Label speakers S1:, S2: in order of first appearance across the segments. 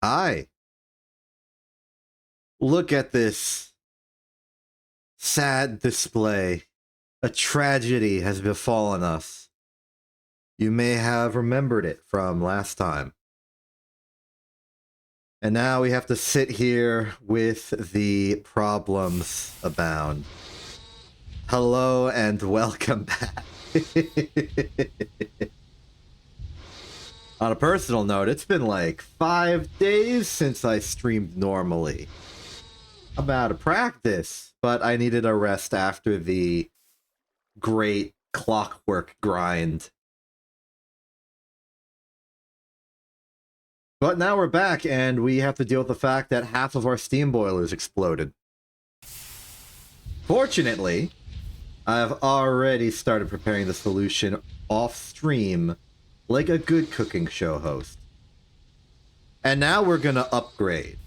S1: Hi. Look at this sad display. A tragedy has befallen us. You may have remembered it from last time. And now we have to sit here with the problems abound. Hello and welcome back. On a personal note, it's been like 5 days since I streamed normally. I'm out of practice, but I needed a rest after the great clockwork grind. But now we're back, and we have to deal with the fact that half of our steam boilers exploded. Fortunately, I've already started preparing the solution off-stream, like a good cooking show host. And now we're gonna upgrade.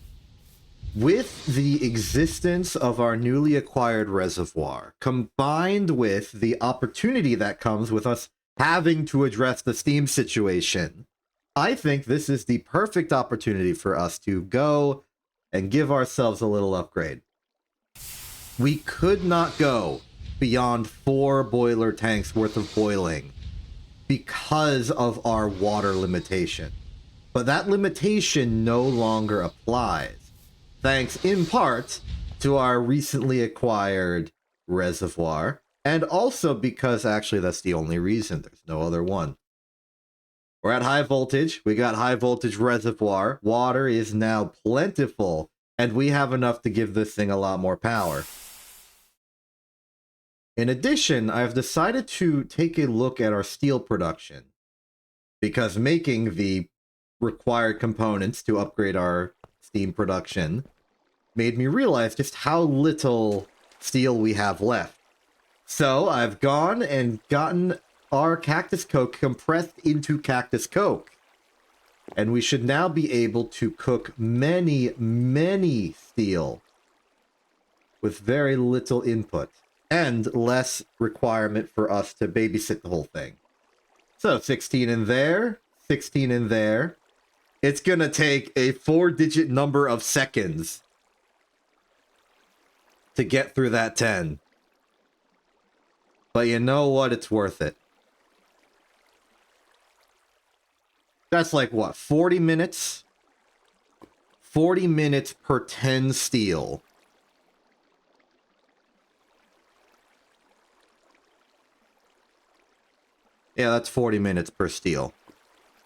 S1: With the existence of our newly acquired reservoir, combined with the opportunity that comes with us having to address the steam situation, I think this is the perfect opportunity for us to go and give ourselves a little upgrade. We could not go beyond 4 boiler tanks worth of boiling because of our water limitation. But that limitation no longer applies, thanks in part to our recently acquired reservoir, and also because actually that's the only reason. There's no other one. We're at high voltage. We got high voltage reservoir. Water is now plentiful, and we have enough to give this thing a lot more power. In addition, I've decided to take a look at our steel production, because making the required components to upgrade our steam production made me realize just how little steel we have left. So I've gone and gotten our cactus coke compressed into cactus coke. And we should now be able to cook many, many steel with very little input and less requirement for us to babysit the whole thing. So 16 in there, 16 in there. It's gonna take a 4-digit number of seconds to get through that 10. But you know what? It's worth it. That's like, what, 40 minutes? 40 minutes per 10 steel. Yeah, that's 40 minutes per steel.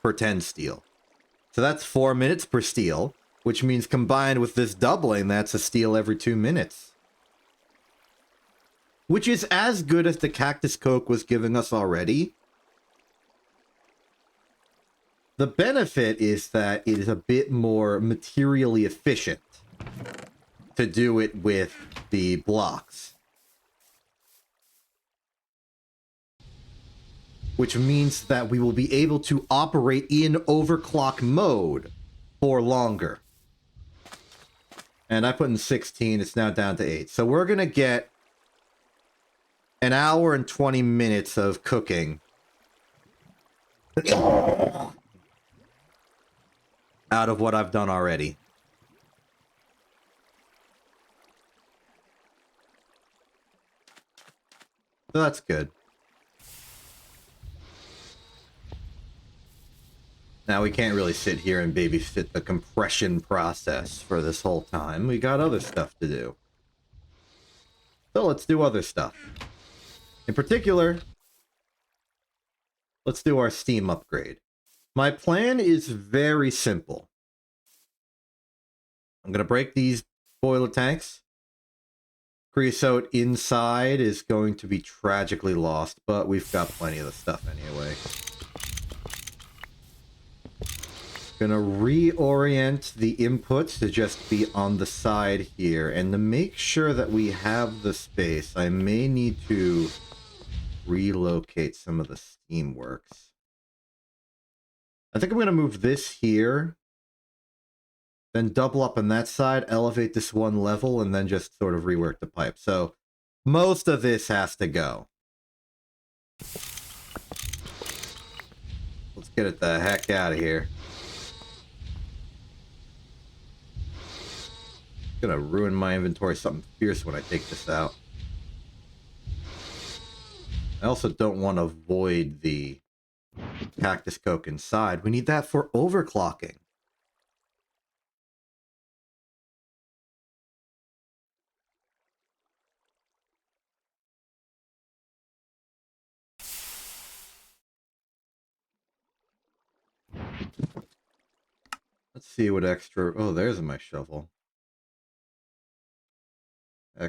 S1: Per 10 steel. So that's 4 minutes per steel, which means combined with this doubling, that's a steel every 2 minutes. Which is as good as the cactus coke was giving us already. The benefit is that it is a bit more materially efficient to do it with the blocks. Which means that we will be able to operate in overclock mode for longer. And I put in 16, it's now down to 8. So we're going to get an hour and 20 minutes of cooking out of what I've done already. So that's good. Now we can't really sit here and babysit the compression process for this whole time. We got other stuff to do. So let's do other stuff. In particular, let's do our steam upgrade. My plan is very simple. I'm going to break these boiler tanks. Creosote inside is going to be tragically lost, but we've got plenty of the stuff anyway. Gonna reorient the inputs to just be on the side here, and to make sure that we have the space, I may need to relocate some of the steam works. I think I'm gonna move this here, then double up on that side, elevate this one level, and then just sort of rework the pipe. So most of this has to go. Let's get it the heck out of here. Gonna ruin my inventory something fierce when I take this out. I also don't want to void the cactus coke inside. We need that for overclocking. Let's see what extra... Oh, there's my shovel.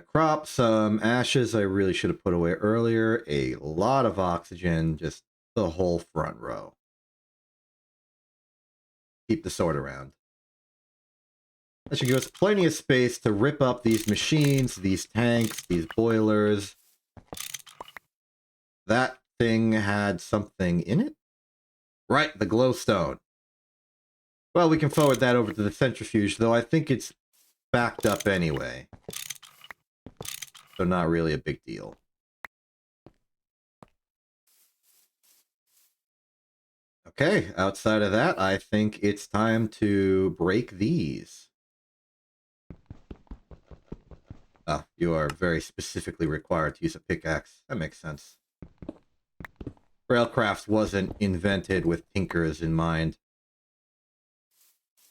S1: Crop, some ashes I really should have put away earlier. A lot of oxygen, just the whole front row. Keep the sword around. That should give us plenty of space to rip up these machines, these tanks, these boilers. That thing had something in it? Right, the glowstone. Well, we can forward that over to the centrifuge, though I think it's backed up anyway. So not really a big deal. Okay, outside of that, I think it's time to break these. Ah, you are very specifically required to use a pickaxe. That makes sense. Railcraft wasn't invented with tinkers in mind.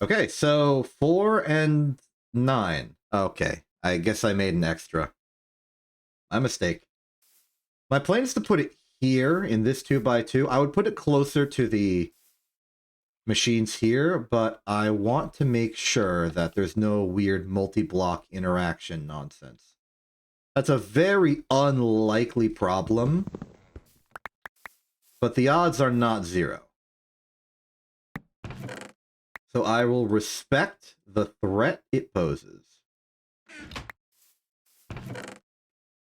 S1: Okay, so 4 and 9. Okay, I guess I made an extra. My mistake. My plan is to put it here in this 2x2. I would put it closer to the machines here, but I want to make sure that there's no weird multi-block interaction nonsense. That's a very unlikely problem, but the odds are not zero. So I will respect the threat it poses.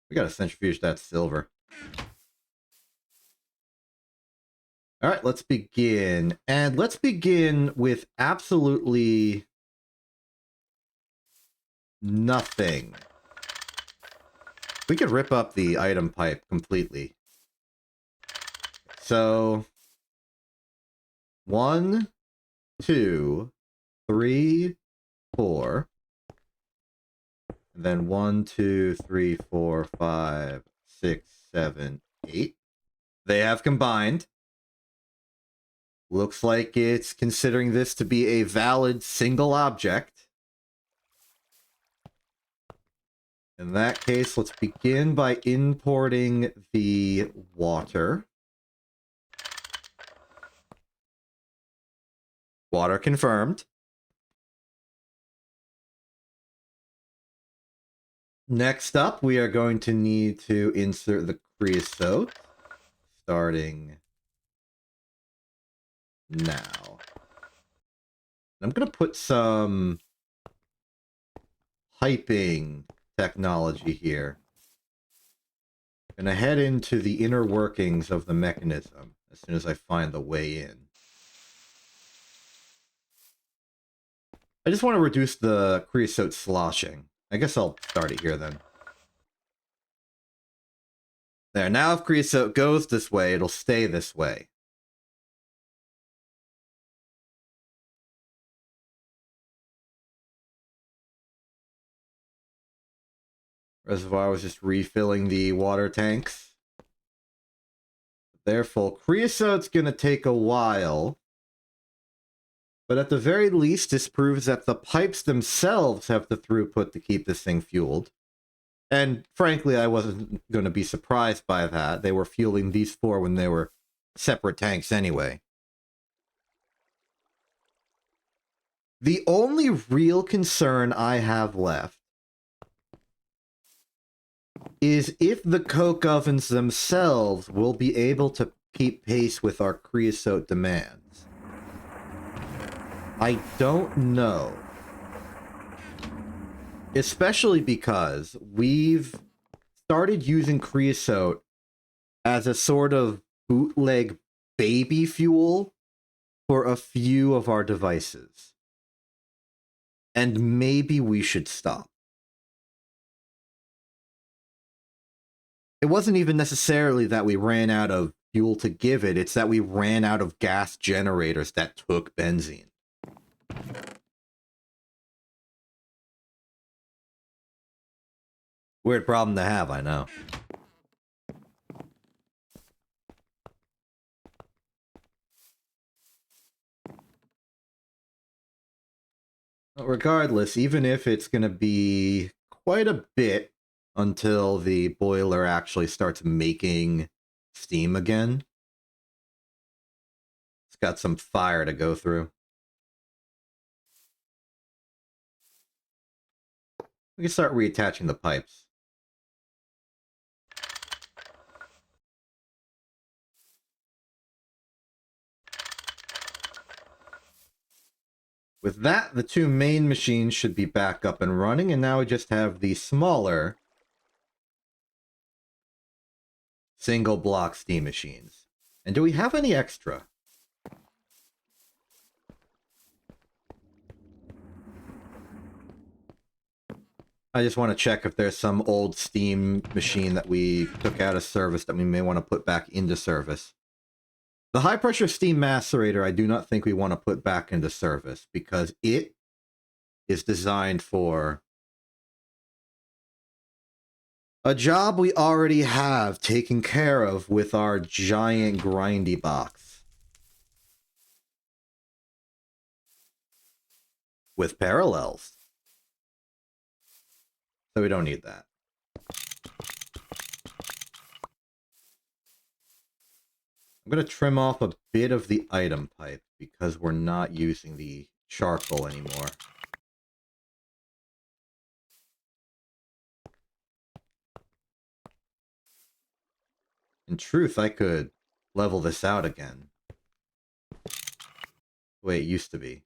S1: We gotta centrifuge that silver. Alright, let's begin. And let's begin with absolutely nothing. We could rip up the item pipe completely. So 1, 2, 3, 4. And then 1, 2, 3, 4, 5, 6, 7, 8. They have combined. Looks like it's considering this to be a valid single object. In that case, let's begin by importing the water. Water confirmed. Next up, we are going to need to insert the creosote, starting now. I'm going to put some piping technology here. I'm going to head into the inner workings of the mechanism as soon as I find the way in. I just want to reduce the creosote sloshing. I guess I'll start it here then. There, now if creosote goes this way, it'll stay this way. Reservoir was just refilling the water tanks. They're full. Creosote's gonna take a while. But at the very least, this proves that the pipes themselves have the throughput to keep this thing fueled. And frankly, I wasn't going to be surprised by that. They were fueling these 4 when they were separate tanks anyway. The only real concern I have left is if the coke ovens themselves will be able to keep pace with our creosote demands. I don't know. Especially because we've started using creosote as a sort of bootleg baby fuel for a few of our devices. And maybe we should stop. It wasn't even necessarily that we ran out of fuel to give it, it's that we ran out of gas generators that took benzene. Weird problem to have, I know. Regardless, even if it's going to be quite a bit until the boiler actually starts making steam again, it's got some fire to go through. We can start reattaching the pipes. With that, the two main machines should be back up and running, and now we just have the smaller single block steam machines. And do we have any extra? I just want to check if there's some old steam machine that we took out of service that we may want to put back into service. The high-pressure steam macerator, I do not think we want to put back into service because it is designed for a job we already have taken care of with our giant grindy box. With parallels. So we don't need that. I'm going to trim off a bit of the item pipe because we're not using the charcoal anymore. In truth, I could level this out again. The way it used to be.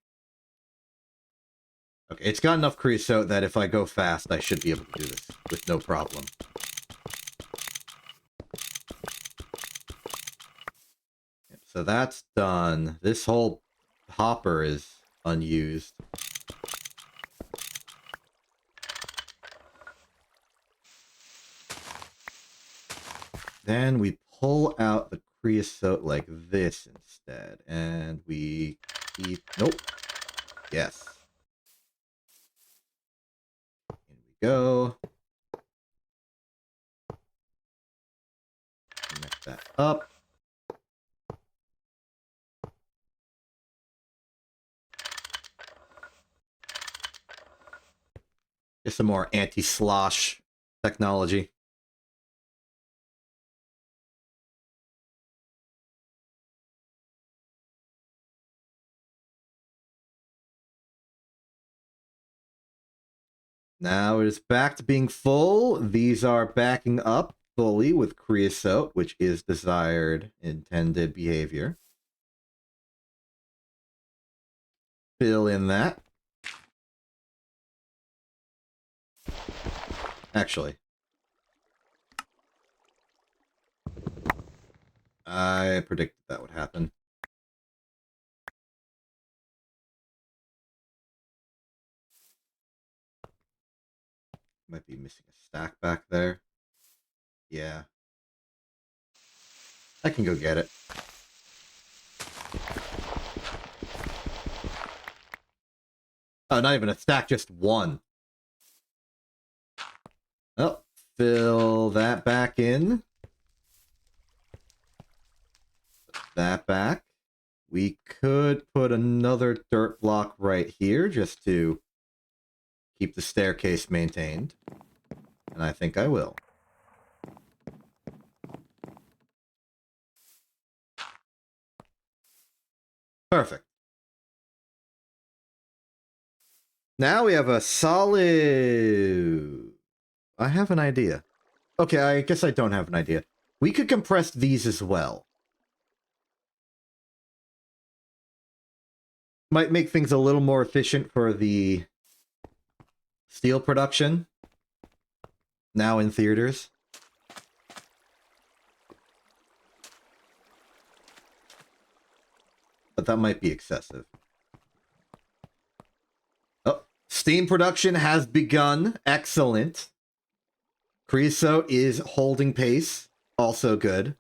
S1: Okay, it's got enough creosote that if I go fast, I should be able to do this with no problem. Yep, so that's done. This whole hopper is unused. Then we pull out the creosote like this instead, and we keep... Nope. Yes. In we go. Connect that up. Just some more anti-slosh technology. Now it is back to being full. These are backing up fully with creosote, which is desired intended behavior. Fill in that. Actually, I predicted that would happen. Might be missing a stack back there. Yeah. I can go get it. Oh, not even a stack, just one. Oh, fill that back in. Put that back. We could put another dirt block right here just to keep the staircase maintained. And I think I will. Perfect. Now we have a solid... I have an idea. Okay, I guess I don't have an idea. We could compress these as well. Might make things a little more efficient for the steel production. Now in theaters. But that might be excessive. Oh, steam production has begun. Excellent. Creosote is holding pace. Also good.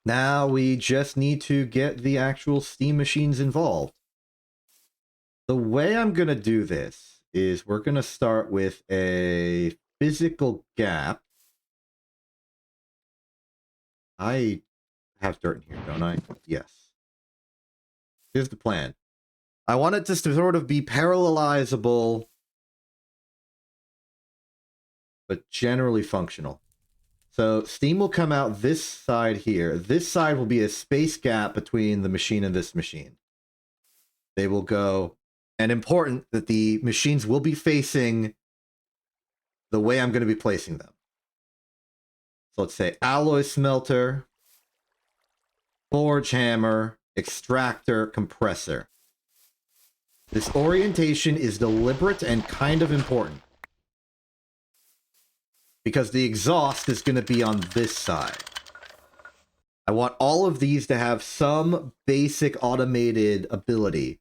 S1: Now we just need to get the actual steam machines involved. The way I'm going to do this is we're going to start with a physical gap. I have dirt in here, don't I? Yes. Here's the plan. I want it just to sort of be parallelizable, but generally functional. So steam will come out this side here. This side will be a space gap between the machine and this machine. They will go, and important that the machines will be facing the way I'm going to be placing them. So let's say alloy smelter, forge hammer, extractor, compressor. This orientation is deliberate and kind of important, because the exhaust is going to be on this side. I want all of these to have some basic automated ability.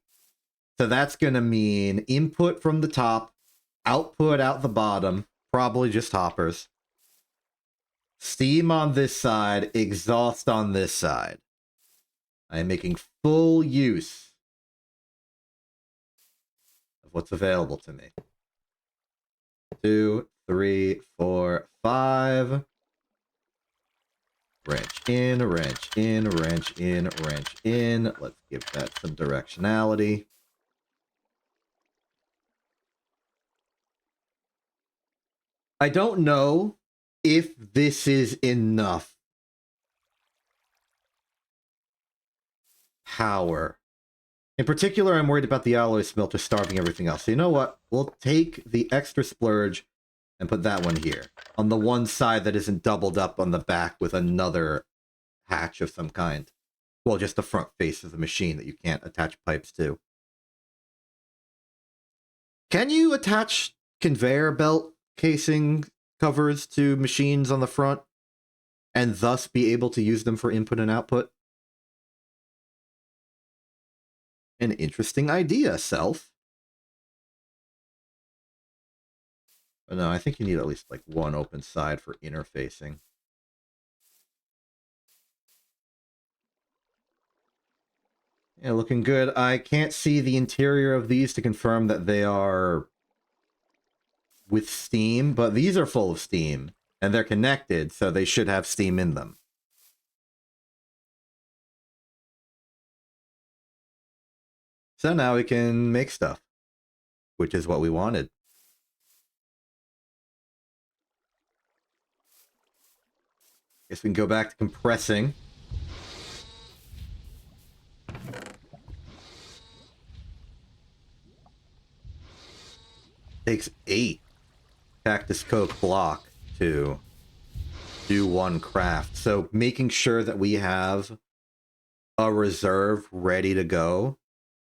S1: So that's going to mean input from the top, output out the bottom, probably just hoppers. Steam on this side, exhaust on this side. I am making full use of what's available to me. 2, 3, 4, 5. Wrench in, wrench in, wrench in, wrench in. Let's give that some directionality. I don't know if this is enough power. In particular, I'm worried about the alloy smelter starving everything else. So you know what? We'll take the extra splurge and put that one here. On the one side that isn't doubled up on the back with another hatch of some kind. Well, just the front face of the machine that you can't attach pipes to. Can you attach conveyor belt casing covers to machines on the front and thus be able to use them for input and output? An interesting idea, Self. But no, I think you need at least like one open side for interfacing. Yeah, looking good. I can't see the interior of these to confirm that they are with steam, but these are full of steam, and they're connected, so they should have steam in them. So now we can make stuff, which is what we wanted. Guess we can go back to compressing. Takes 8 Cactus Coke block to do one craft. So making sure that we have a reserve ready to go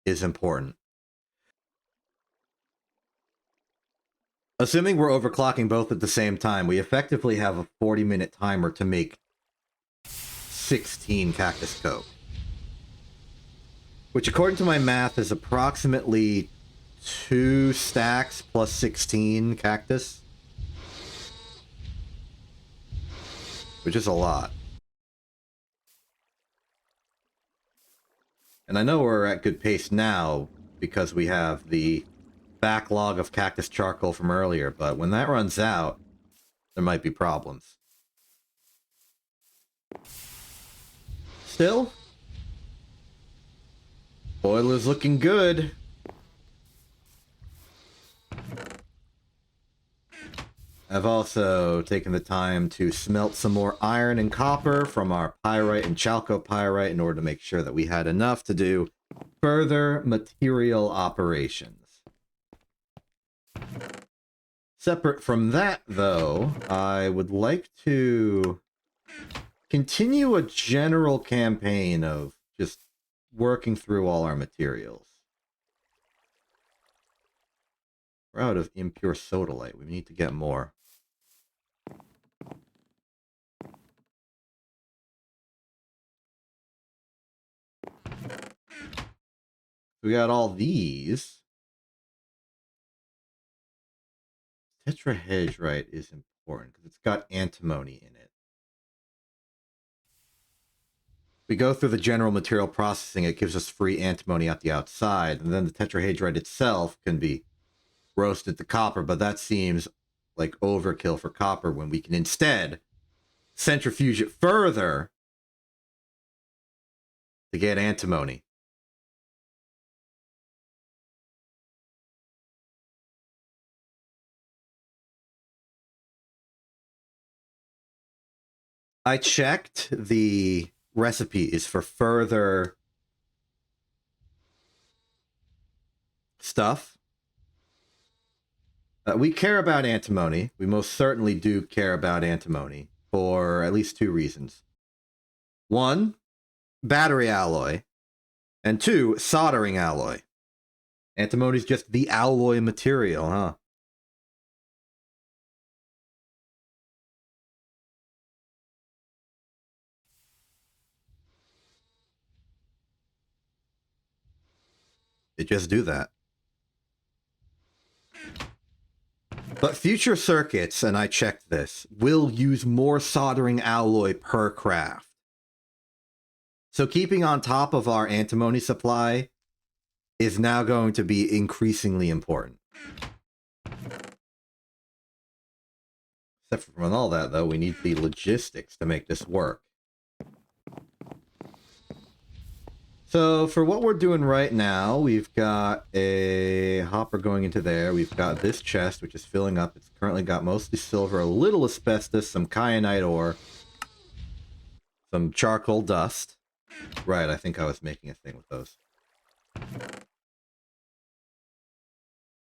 S1: is important. Assuming we're overclocking both at the same time, we effectively have a 40-minute timer to make 16 Cactus Coke. Which, according to my math, is approximately 2 stacks plus 16 cactus. Which is a lot. And I know we're at good pace now because we have the backlog of cactus charcoal from earlier, but when that runs out, there might be problems. Still, boiler's looking good. I've also taken the time to smelt some more iron and copper from our pyrite and chalcopyrite in order to make sure that we had enough to do further material operations. Separate from that, though, I would like to continue a general campaign of just working through all our materials. We're out of impure sodalite. We need to get more. We got all these. Tetrahedrite is important because it's got antimony in it. We go through the general material processing, it gives us free antimony at the outside, and then the tetrahedrite itself can be roasted to copper, but that seems like overkill for copper when we can instead centrifuge it further to get antimony. I checked the recipes for further stuff. We care about antimony. We most certainly do care about antimony for at least two reasons. One, battery alloy. And two, soldering alloy. Antimony is just the alloy material, huh? It just do that. But future circuits, and I checked this, will use more soldering alloy per craft. So keeping on top of our antimony supply is now going to be increasingly important. Except from all that, though, we need the logistics to make this work. So for what we're doing right now, we've got a hopper going into there. We've got this chest, which is filling up. It's currently got mostly silver, a little asbestos, some kyanite ore, some charcoal dust. Right, I think I was making a thing with those.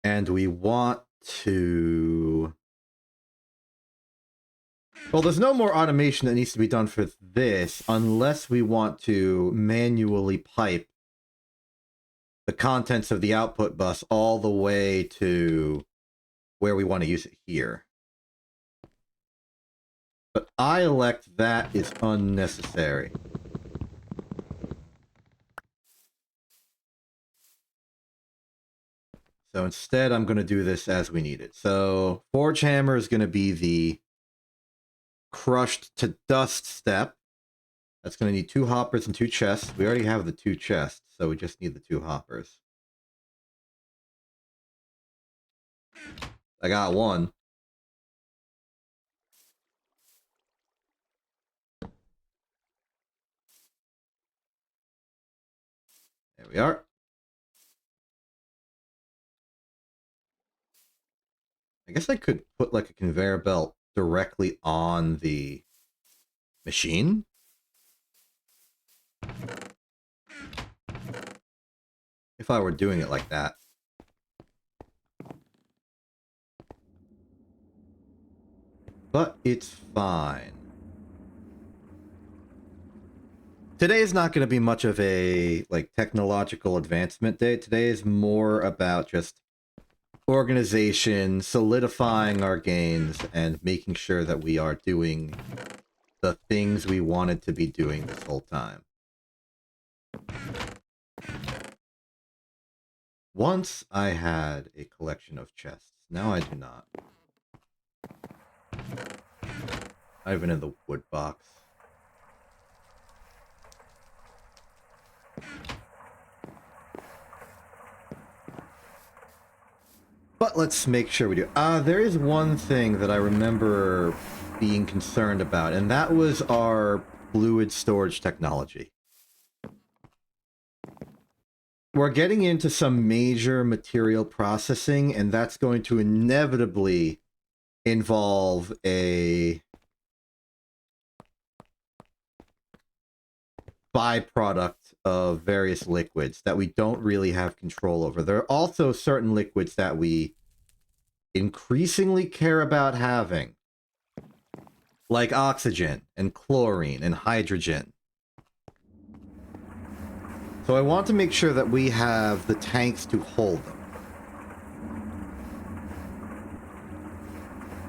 S1: And we want to... Well, there's no more automation that needs to be done for this unless we want to manually pipe the contents of the output bus all the way to where we want to use it here. But I elect that is unnecessary. So instead, I'm going to do this as we need it. So Forge Hammer is going to be the crushed to dust step. That's going to need 2 hoppers and 2 chests. We already have the 2 chests, so we just need the 2 hoppers. I got 1. There we are. I guess I could put like a conveyor belt directly on the machine. If I were doing it like that. But it's fine. Today is not going to be much of a like technological advancement day. Today is more about just organization, solidifying our gains, and making sure that we are doing the things we wanted to be doing this whole time. Once I had a collection of chests. Now I do not. Not even in the wood box. But let's make sure we do. There is one thing that I remember being concerned about, and that was our fluid storage technology. We're getting into some major material processing, and that's going to inevitably involve a byproduct of various liquids that we don't really have control over. There are also certain liquids that we increasingly care about having, like oxygen and chlorine and hydrogen. So I want to make sure that we have the tanks to hold them.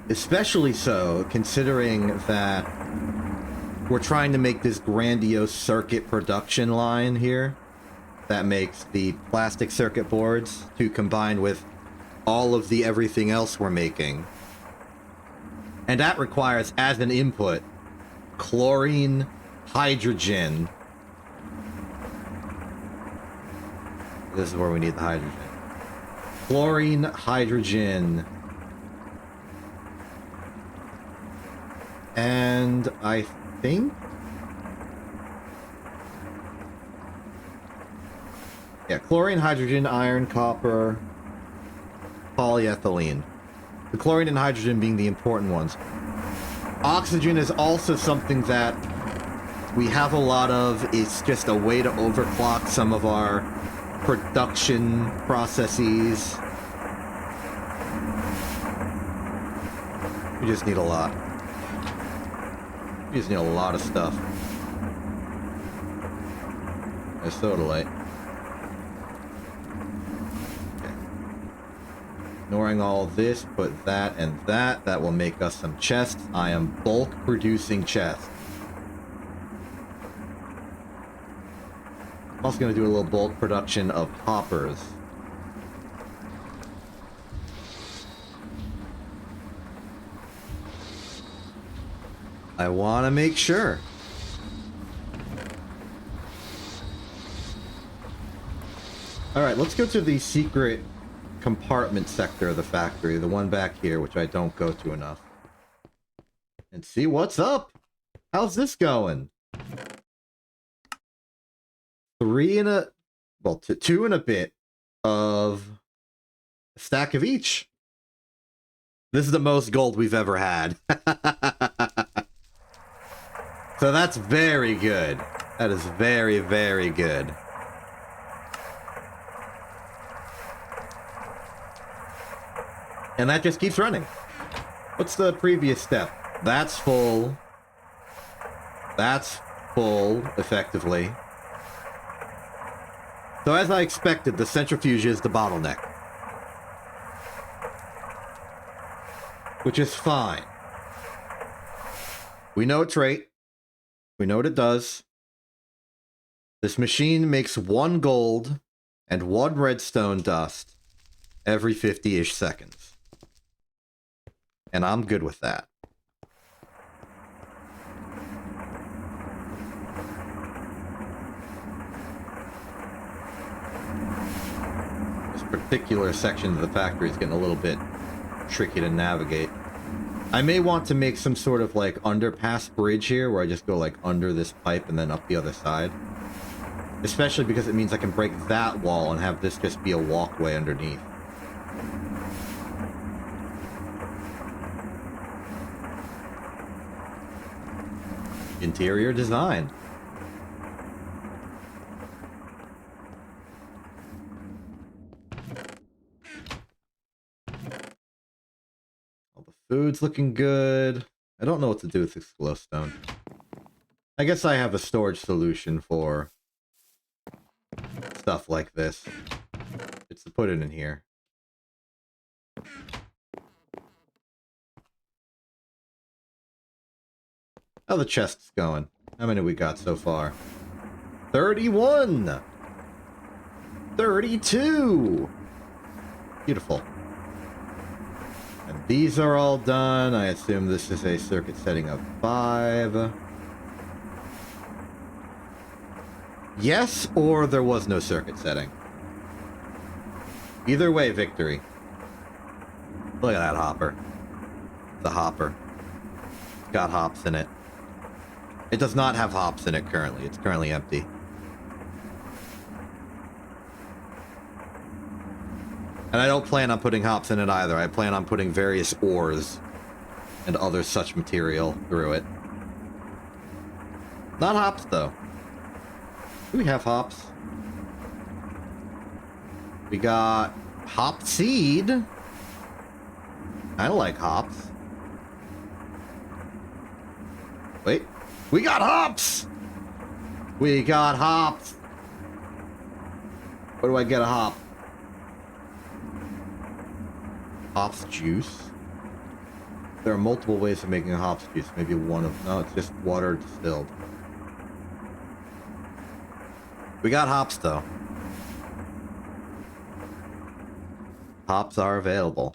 S1: Especially so, considering that we're trying to make this grandiose circuit production line here that makes the plastic circuit boards to combine with all of the everything else we're making. And that requires, as an input, chlorine, hydrogen, This is where we need the hydrogen. Chlorine, hydrogen. And I think... yeah, chlorine, hydrogen, iron, copper, polyethylene. The chlorine and hydrogen being the important ones. Oxygen is also something that we have a lot of. It's just a way to overclock some of our production processes. We just need a lot. We just need a lot of stuff. A soda light. Okay. Ignoring all this, put that and that. That will make us some chests. I am bulk producing chests. I'm also going to do a little bulk production of hoppers. I want to make sure. Alright, let's go to the secret compartment sector of the factory, the one back here, which I don't go to enough. And see what's up! How's this going? 2 and a bit of a stack of each. This is the most gold we've ever had. So that's very good. That is very, very good. And that just keeps running. What's the previous step? That's full. That's full, effectively. So as I expected, the centrifuge is the bottleneck. Which is fine. We know its rate. We know what it does. This machine makes 1 gold and 1 redstone dust every 50-ish seconds. And I'm good with that. This particular section of the factory is getting a little bit tricky to navigate. I may want to make some sort of like underpass bridge here where I just go like under this pipe and then up the other side. Especially because it means I can break that wall and have this just be a walkway underneath. Interior design. All the food's looking good. I don't know what to do with this glowstone. I guess I have a storage solution for stuff like this. It's to put it in here. How the chest's going? How many we got so far? 31! 32! Beautiful. And these are all done. I assume this is a circuit setting of 5. Yes, or there was no circuit setting. Either way, victory. Look at that hopper. The hopper. It's got hops in it. It does not have hops in it currently. It's currently empty. And I don't plan on putting hops in it either. I plan on putting various ores and other such material through it. Not hops, though. Do we have hops? We got hop seed. I like hops. Wait. We got hops! We got hops! Where do I get a hop? Hops juice? There are multiple ways of making a hops juice. Maybe one of... no, it's just water distilled. We got hops, though. Hops are available.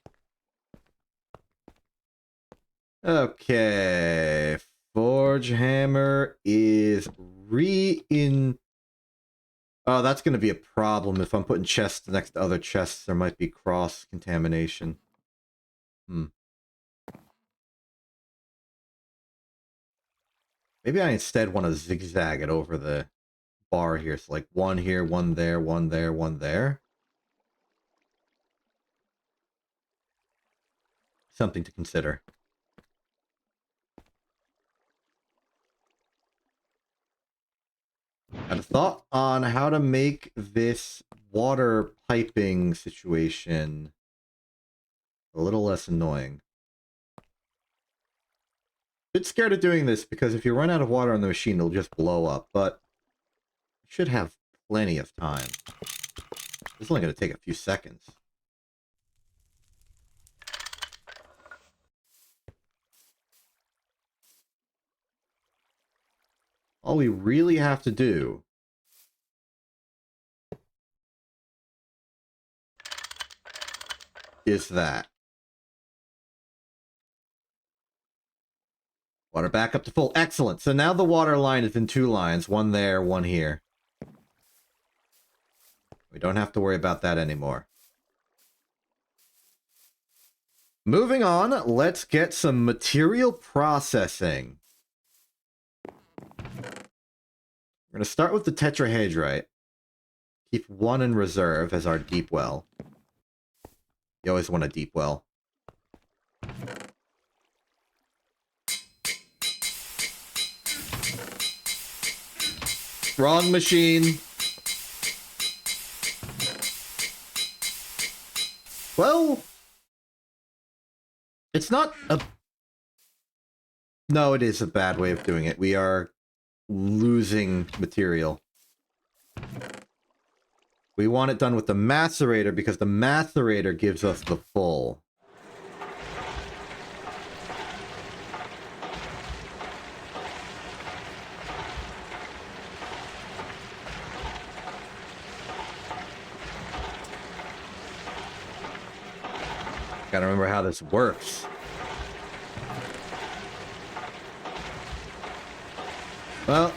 S1: Okay. Forge hammer is Oh, that's going to be a problem. If I'm putting chests next to other chests, there might be cross-contamination. Maybe I instead want to zigzag it over the bar here. So like one here, one there, one there, one there. Something to consider. Got a thought on how to make this water piping situation a little less annoying. Bit scared of doing this because if you run out of water on the machine, it'll just blow up, but you should have plenty of time. It's only going to take a few seconds. All we really have to do is that. Water back up to full. Excellent. So now the water line is in 2 lines. One there, one here. We don't have to worry about that anymore. Moving on, let's get some material processing. We're going to start with the tetrahedrite. Keep 1 in reserve as our deep well. You always want a deep well. Wrong machine. Well, it's not a... No, it is a bad way of doing it. We are losing material. We want it done with the macerator because the macerator gives us the full. Gotta remember how this works. Well,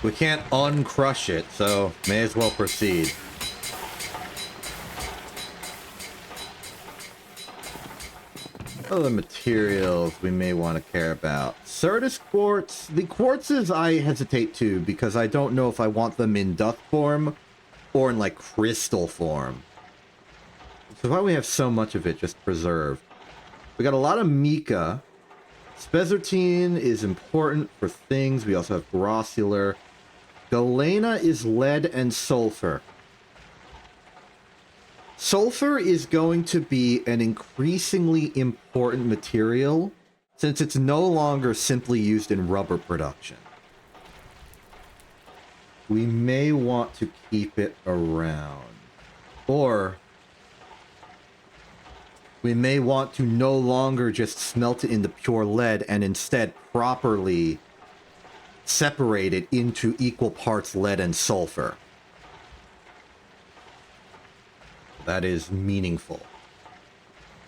S1: we can't uncrush it, so may as well proceed. Other materials we may want to care about. Certus quartz. The quartzes I hesitate to because I don't know if I want them in dust form or in like crystal form. So why we have so much of it just preserved. We got a lot of mica. Spezartine is important for things. We also have grossular. Galena is lead and sulfur. Sulfur is going to be an increasingly important material since it's no longer simply used in rubber production. We may want to keep it around. Or we may want to no longer just smelt it into pure lead and instead properly separate it into equal parts lead and sulfur. That is meaningful.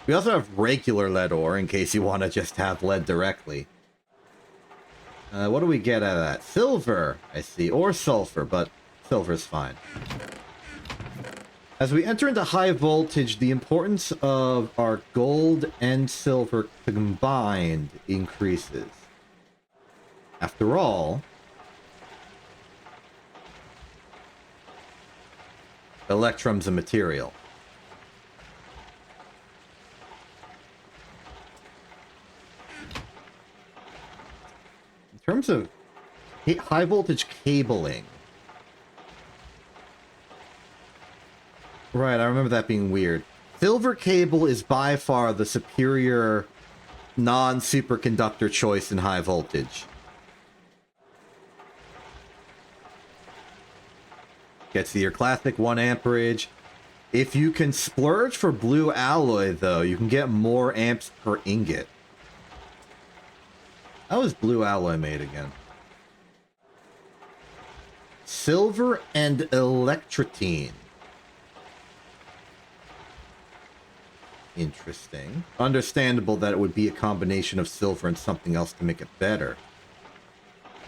S1: We also have regular lead ore in case you want to just have lead directly. What do we get out of that? Silver, I see, or sulfur, but silver's fine. As we enter into high voltage, the importance of our gold and silver combined increases. After all, electrum's a material. In terms of high voltage cabling, right, I remember that being weird. Silver cable is by far the superior non-superconductor choice in high voltage. Gets your classic 1 amperage. If you can splurge for blue alloy, though, you can get more amps per ingot. How is blue alloy made again? Silver and electrotine. Interesting. Understandable that it would be a combination of silver and something else to make it better.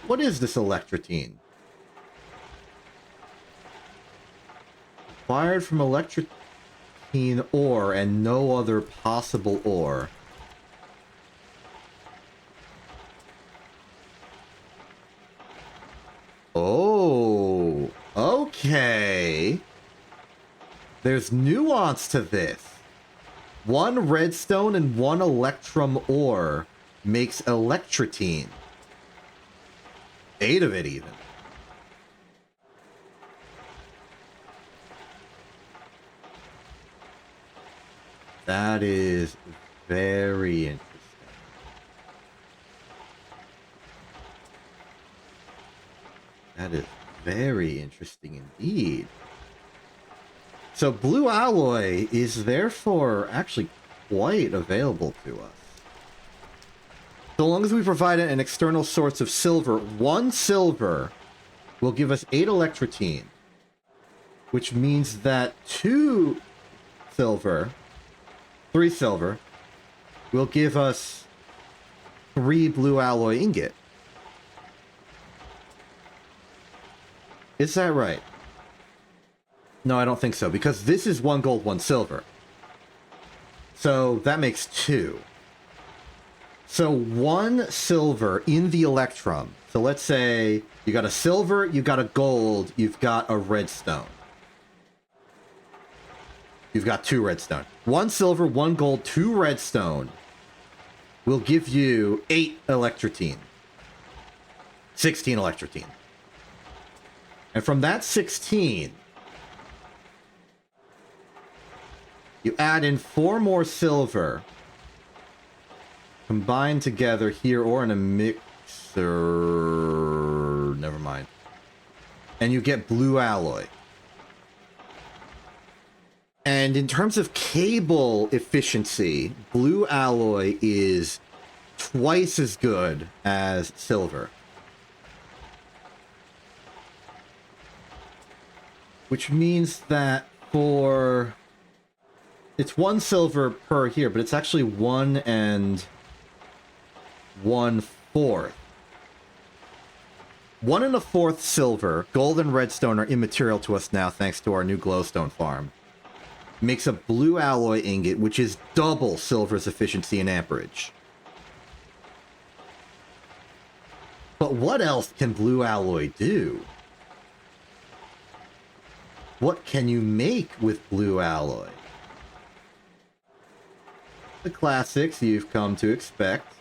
S1: What is this electrotine? acquired from electroquine ore and no other possible ore. Oh, okay. There's nuance to this. One redstone and one electrum ore makes electrotine. 8 of it even. That is very interesting. That is very interesting indeed. So blue alloy is therefore actually quite available to us. So long as we provide an external source of silver, 1 silver will give us 8 electrotine, which means that 2 silver, 3 silver, will give us 3 blue alloy ingot. Is that right? No, I don't think so, because this is 1 gold, 1 silver. So that makes 2. So 1 silver in the electrum. So let's say you got a silver, you got a gold, you've got a redstone. You've got 2 redstone. 1 silver, 1 gold, 2 redstone will give you 8 electrotine. 16 electrotine. And from that 16, you add in 4 more silver, combined together here or in a mixer. Never mind. And you get blue alloy. And in terms of cable efficiency, blue alloy is twice as good as silver. Which means that for... It's 1 silver per here, but it's actually 1 and 1/4. 1 1/4 silver, gold and redstone are immaterial to us now thanks to our new glowstone farm. Makes a blue alloy ingot, which is double silver's efficiency and amperage. But what else can blue alloy do? What can you make with blue alloy? The classics you've come to expect.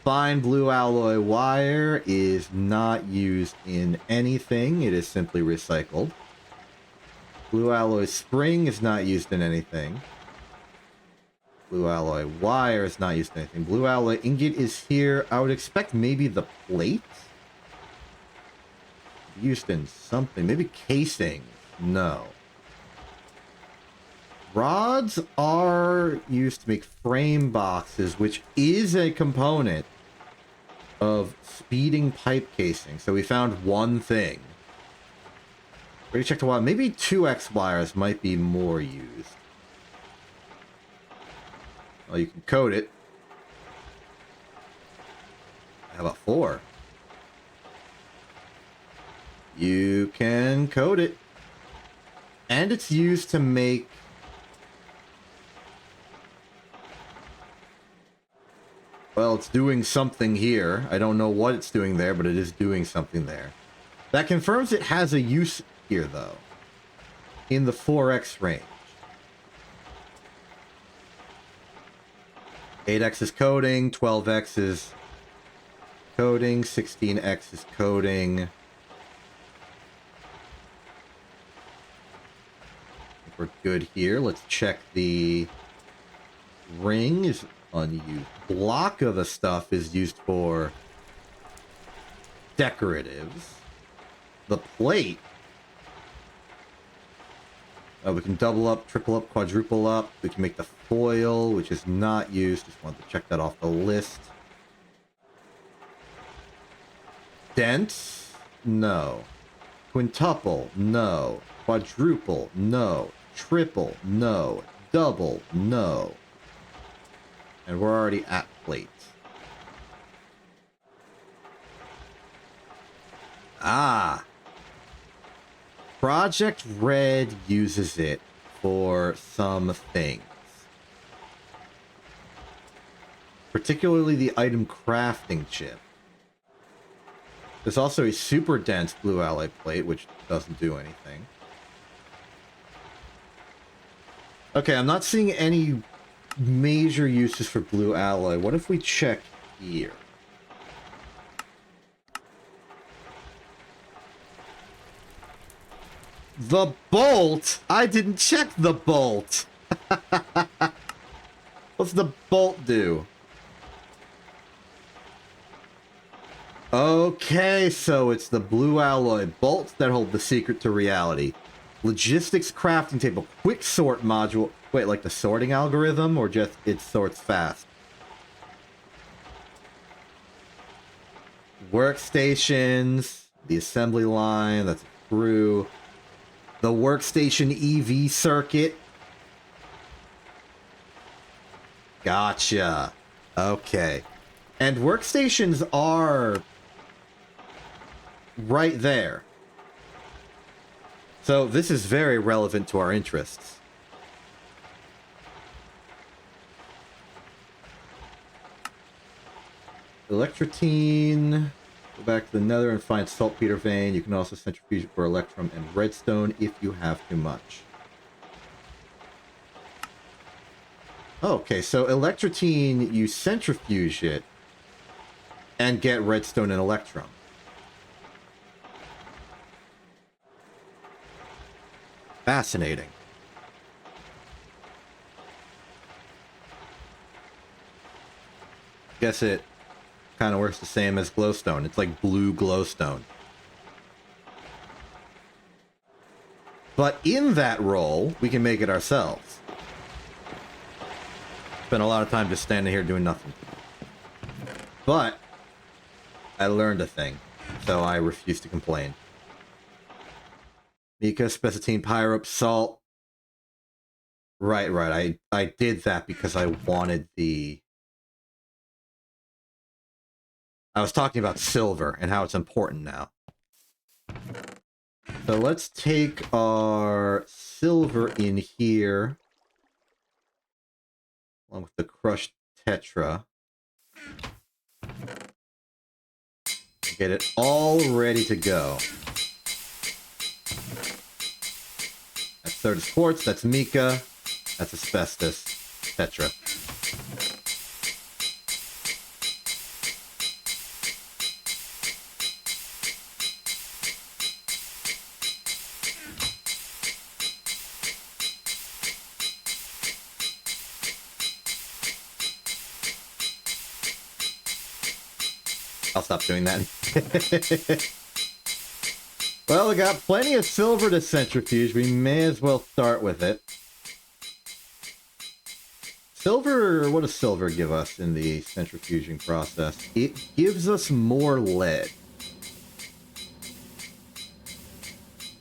S1: Fine blue alloy wire is not used in anything. It is simply recycled. Blue alloy spring is not used in anything. Blue alloy wire is not used in anything. Blue alloy ingot is here. I would expect maybe the plate. Used in something. Maybe casing. No. Rods are used to make frame boxes, which is a component of speeding pipe casing. So we found one thing. Already checked a while. Maybe 2x wires might be more used. Well, you can coat it. How about 4? You can coat it. And it's used to make... Well, it's doing something here. I don't know what it's doing there, but it is doing something there. That confirms it has a use here, though. In the 4x range. 8x is coding, 12x is coding, 16x is coding. We're good here. Let's check the ring is unused. Block of the stuff is used for decoratives. The plate. We can double up, triple up, quadruple up. We can make the foil, which is not used. Just wanted to check that off the list. Dense? No. Quintuple? No. Quadruple? No. Triple? No. Double? No. And we're already at plate. Ah. Project Red uses it for some things. Particularly the item crafting chip. There's also a super dense blue alloy plate, which doesn't do anything. Okay, I'm not seeing any major uses for blue alloy. What if we check here? The bolt? I didn't check the bolt. What's the bolt do? Okay, so it's the blue alloy bolts that hold the secret to reality. Logistics crafting table, quick sort module. Wait, like the sorting algorithm, or just it sorts fast? Workstations, the assembly line, that's through. The workstation EV circuit. Gotcha. Okay. And workstations are right there. So this is very relevant to our interests. Electrotine. Go back to the nether and find saltpeter vein. You can also centrifuge it for electrum and redstone if you have too much. Okay, so electrotine, you centrifuge it and get redstone and electrum. Fascinating. Guess it kind of works the same as glowstone. It's like blue glowstone. But in that role, we can make it ourselves. Spent a lot of time just standing here doing nothing. But I learned a thing, so I refuse to complain. Mica, spessatine, pyrope, salt. Right. I did that because I wanted the... I was talking about silver and how it's important now. So let's take our silver in here, along with the crushed tetra. Get it all ready to go. That's Certus quartz, that's mica, that's asbestos, tetra. I'll stop doing that. Well, we got plenty of silver to centrifuge. We may as well start with it. Silver, what does silver give us in the centrifuging process? It gives us more lead.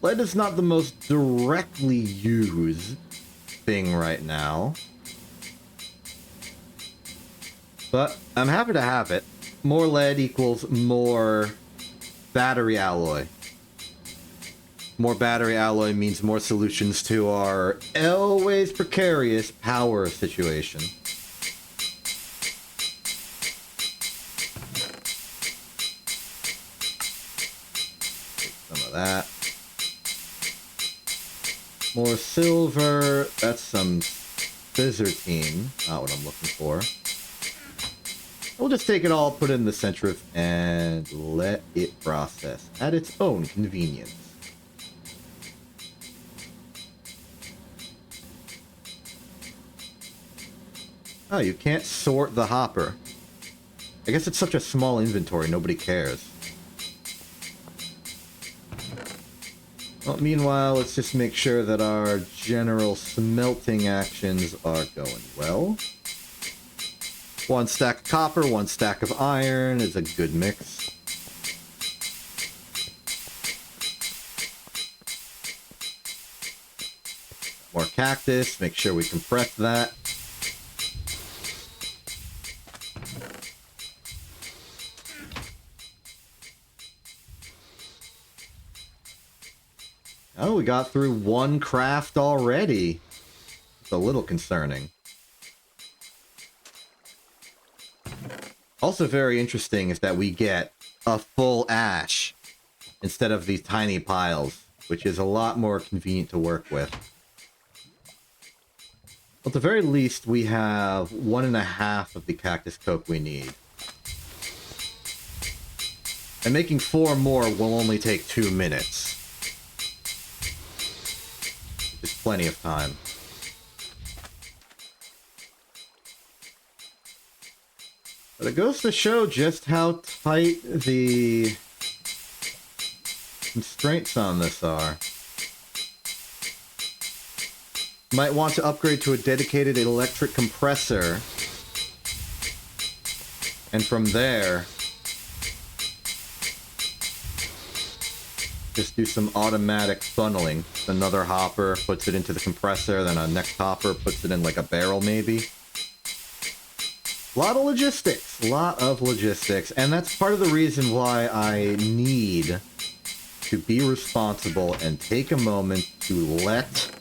S1: Lead is not the most directly used thing right now. But I'm happy to have it. More lead equals more battery alloy. More battery alloy means more solutions to our always precarious power situation. Take some of that. More silver. That's some scissortine. Not what I'm looking for. We'll just take it all, put it in the centrif, and let it process at its own convenience. Oh, you can't sort the hopper. I guess it's such a small inventory, nobody cares. Well, meanwhile, let's just make sure that our general smelting actions are going well. 1 stack of copper, 1 stack of iron is a good mix. More cactus, make sure we compress that. Oh, we got through one craft already. It's a little concerning. Also very interesting is that we get a full ash instead of these tiny piles, which is a lot more convenient to work with. At the very least, we have 1.5 of the cactus coke we need. And making 4 more will only take 2 minutes. Which is plenty of time. But it goes to show just how tight the constraints on this are. Might want to upgrade to a dedicated electric compressor. And from there, just do some automatic funneling. Another hopper puts it into the compressor, then a next hopper puts it in like a barrel maybe. A lot of logistics. A lot of logistics. And that's part of the reason why I need to be responsible and take a moment to let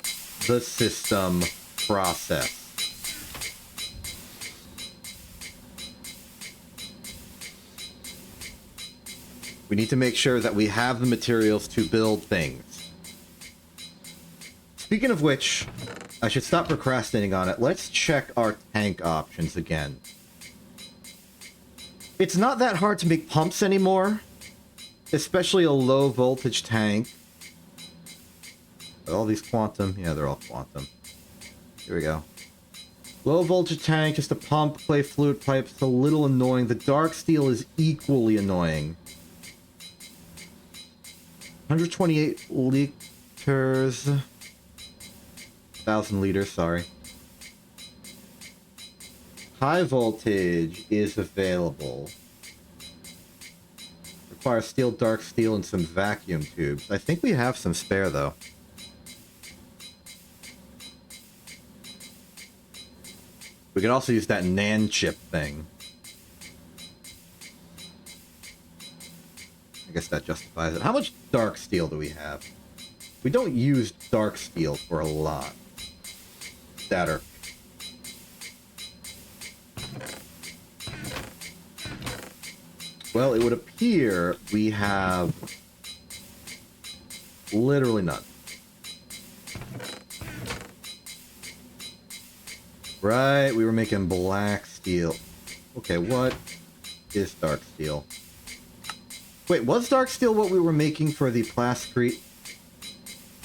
S1: the system process. We need to make sure that we have the materials to build things. Speaking of which, I should stop procrastinating on it. Let's check our tank options again. It's not that hard to make pumps anymore, especially a low voltage tank. All these quantum, yeah, they're all quantum. Here we go. Low voltage tank, just a pump, clay fluid pipe. It's a little annoying. The dark steel is equally annoying. 128 liters. 1,000 liters, sorry. High voltage is available. Requires steel, dark steel, and some vacuum tubes. I think we have some spare, though. We can also use that NAND chip thing. I guess that justifies it. How much dark steel do we have? We don't use dark steel for a lot. Statter. Well, it would appear we have literally none. Right, we were making black steel. Okay, what is dark steel? Wait, was dark steel what we were making for the plasticrete?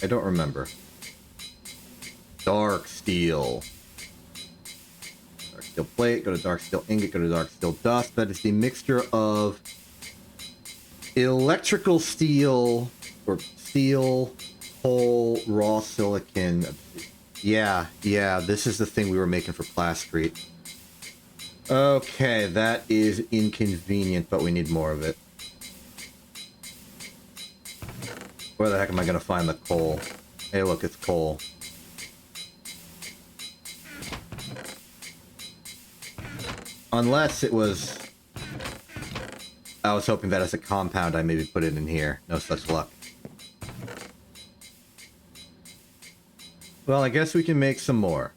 S1: I don't remember. Dark steel. Dark steel plate, go to dark steel ingot, go to dark steel dust. That is the mixture of electrical steel, or steel, coal, raw silicon. Yeah, this is the thing we were making for plasticrete. Okay, that is inconvenient, but we need more of it. Where the heck am I gonna find the coal? Hey, look, it's coal. Unless it was... I was hoping that as a compound I maybe put it in here. No such luck. Well, I guess we can make some more.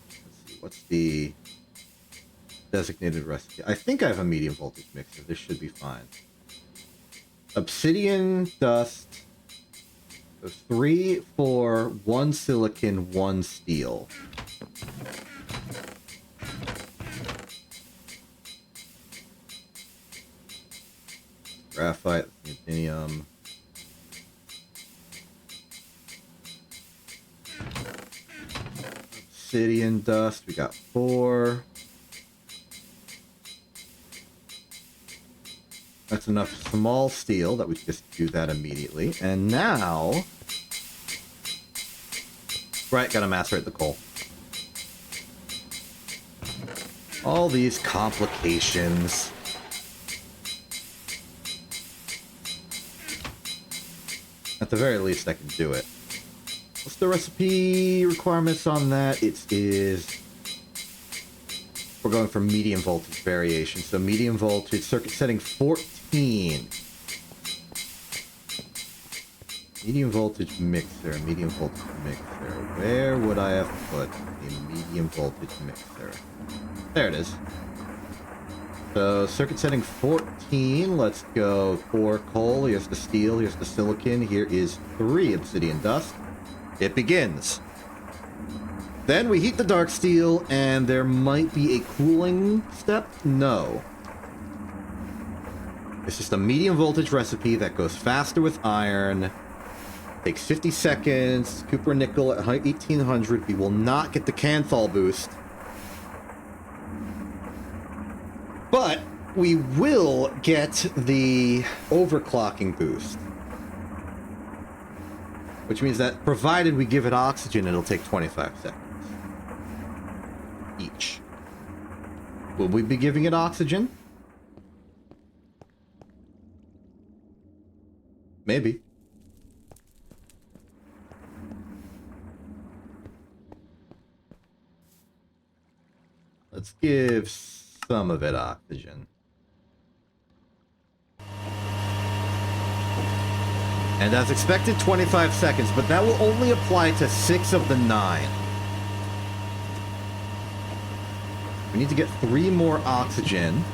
S1: Let's see, what's the designated recipe? I think I have a medium voltage mixer. This should be fine. Obsidian, dust. So 3, 4, 1 silicon, 1 steel. Graphite, ruthenium. Obsidian dust, we got 4. That's enough small steel that we can just do that immediately. And now... Right, gotta macerate the coal. All these complications. At the very least, I can do it. What's the recipe requirements on that? It is... We're going for medium voltage variation. So medium voltage, circuit setting 14. Medium voltage mixer, medium voltage mixer. Where would I have put a medium voltage mixer? There it is. So, circuit setting 14, let's go 4 coal, here's the steel, here's the silicon, here is 3 obsidian dust. It begins. Then we heat the dark steel, and there might be a cooling step? No. It's just a medium voltage recipe that goes faster with iron, takes 50 seconds, copper nickel at 1800, we will not get the Canthal boost. But we will get the overclocking boost. Which means that provided we give it oxygen, it'll take 25 seconds. Each. Will we be giving it oxygen? Maybe. Let's give some of it oxygen. And as expected, 25 seconds, but that will only apply to 6 of the 9. We need to get 3 more oxygen.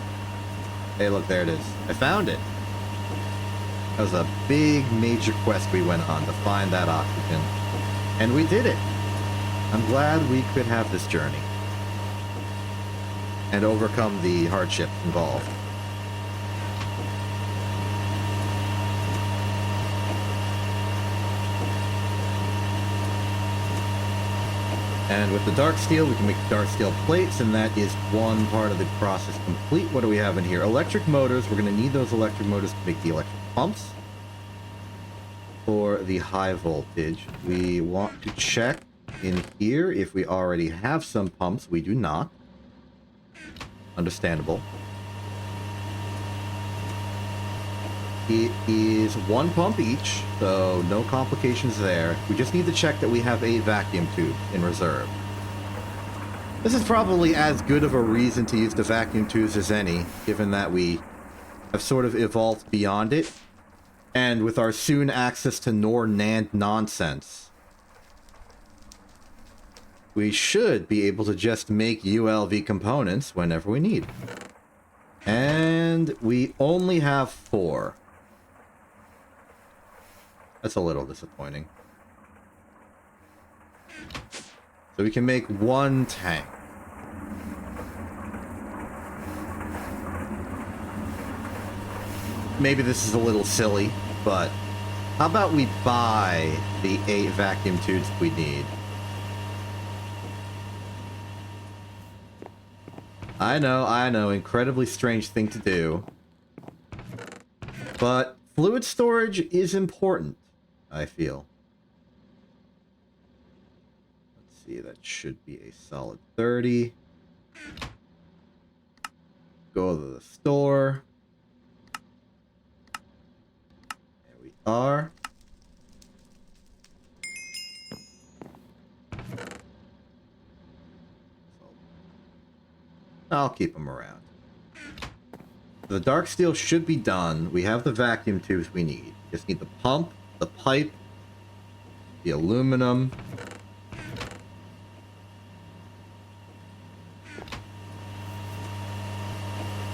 S1: Hey, look, there it is. I found it. That was a big, major quest we went on to find that oxygen. And we did it. I'm glad we could have this journey. And overcome the hardships involved. And with the dark steel, we can make dark steel plates, and that is one part of the process complete. What do we have in here? Electric motors. We're going to need those electric motors to make the electric pumps. For the high voltage, we want to check in here if we already have some pumps. We do not. Understandable. It is 1 pump each, so no complications there. We just need to check that we have a vacuum tube in reserve. This is probably as good of a reason to use the vacuum tubes as any, given that we have sort of evolved beyond it. And with our soon access to NOR NAND nonsense, we should be able to just make ULV components whenever we need. And we only have 4. That's a little disappointing. So we can make 1 tank. Maybe this is a little silly, but how about we buy the 8 vacuum tubes we need? I know, incredibly strange thing to do. But fluid storage is important, I feel. Let's see, that should be a solid 30. Go to the store. There we are. I'll keep them around. The dark steel should be done. We have the vacuum tubes we need. Just need the pump, the pipe, the aluminum.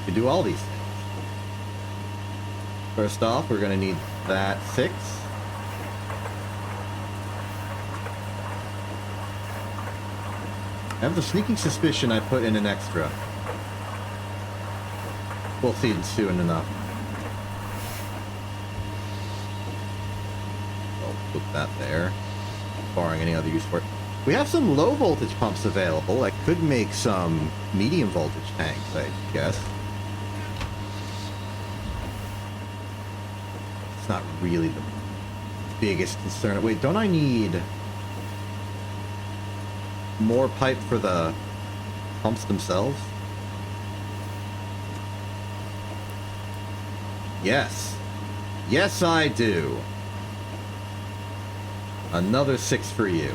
S1: To do all these things. First off, we're going to need that 6. I have the sneaking suspicion I put in an extra. We'll see it soon enough. I'll put that there, barring any other use for it. We have some low voltage pumps available. I could make some medium voltage tanks, I guess. It's not really the biggest concern. Wait, don't I need more pipe for the pumps themselves? Yes. Yes, I do. Another 6 for you.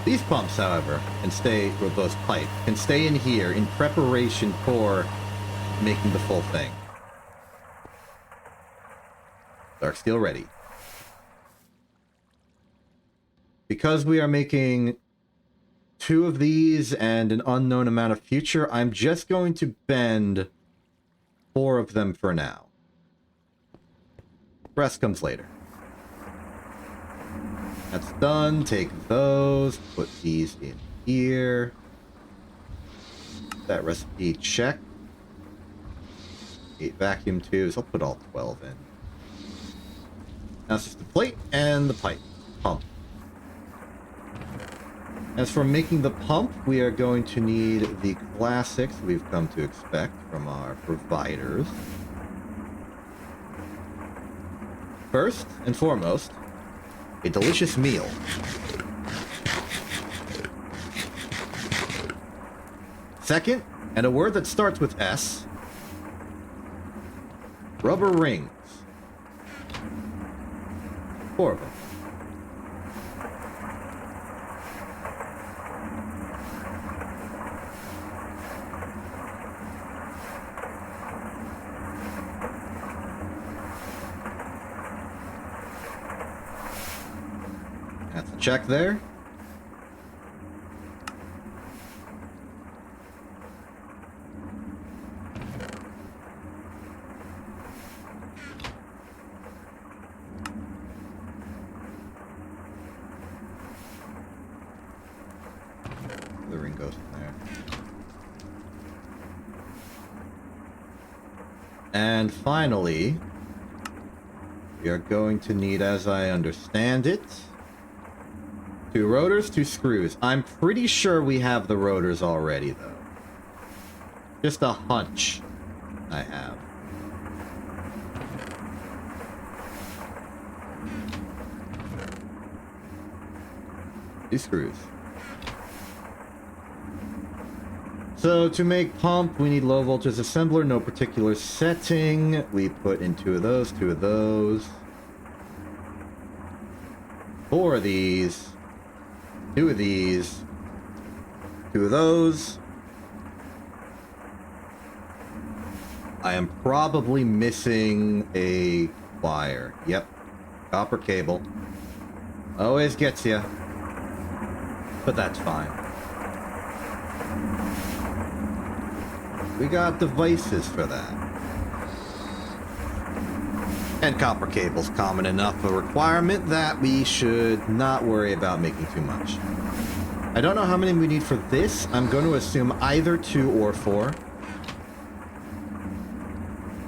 S1: These pumps, however, can stay, or those pipe, can stay in here in preparation for making the full thing. Dark steel ready. Because we are making 2 of these and an unknown amount of future, I'm just going to bend 4 of them for now. Rest comes later. That's done. Take those. Put these in here. That recipe check. 8 vacuum tubes. I'll put all 12 in. Now it's just the plate and the pipe. Pump. As for making the pump, we are going to need the classics we've come to expect from our providers. First and foremost, a delicious meal. Second, and a word that starts with S, rubber rings. 4 of them. That's a check there. The ring goes in there. And finally, we are going to need, as I understand it, 2 rotors, 2 screws. I'm pretty sure we have the rotors already, though. Just a hunch I have. These screws. So to make pump, we need low voltage assembler, no particular setting. We put in 2 of those, 2 of those. 4 of these. 2 of these. 2 of those. I am probably missing a wire. Yep. Copper cable. Always gets you. But that's fine. We got devices for that. And copper cable's common enough a requirement that we should not worry about making too much. I don't know how many we need for this. I'm going to assume either 2 or 4.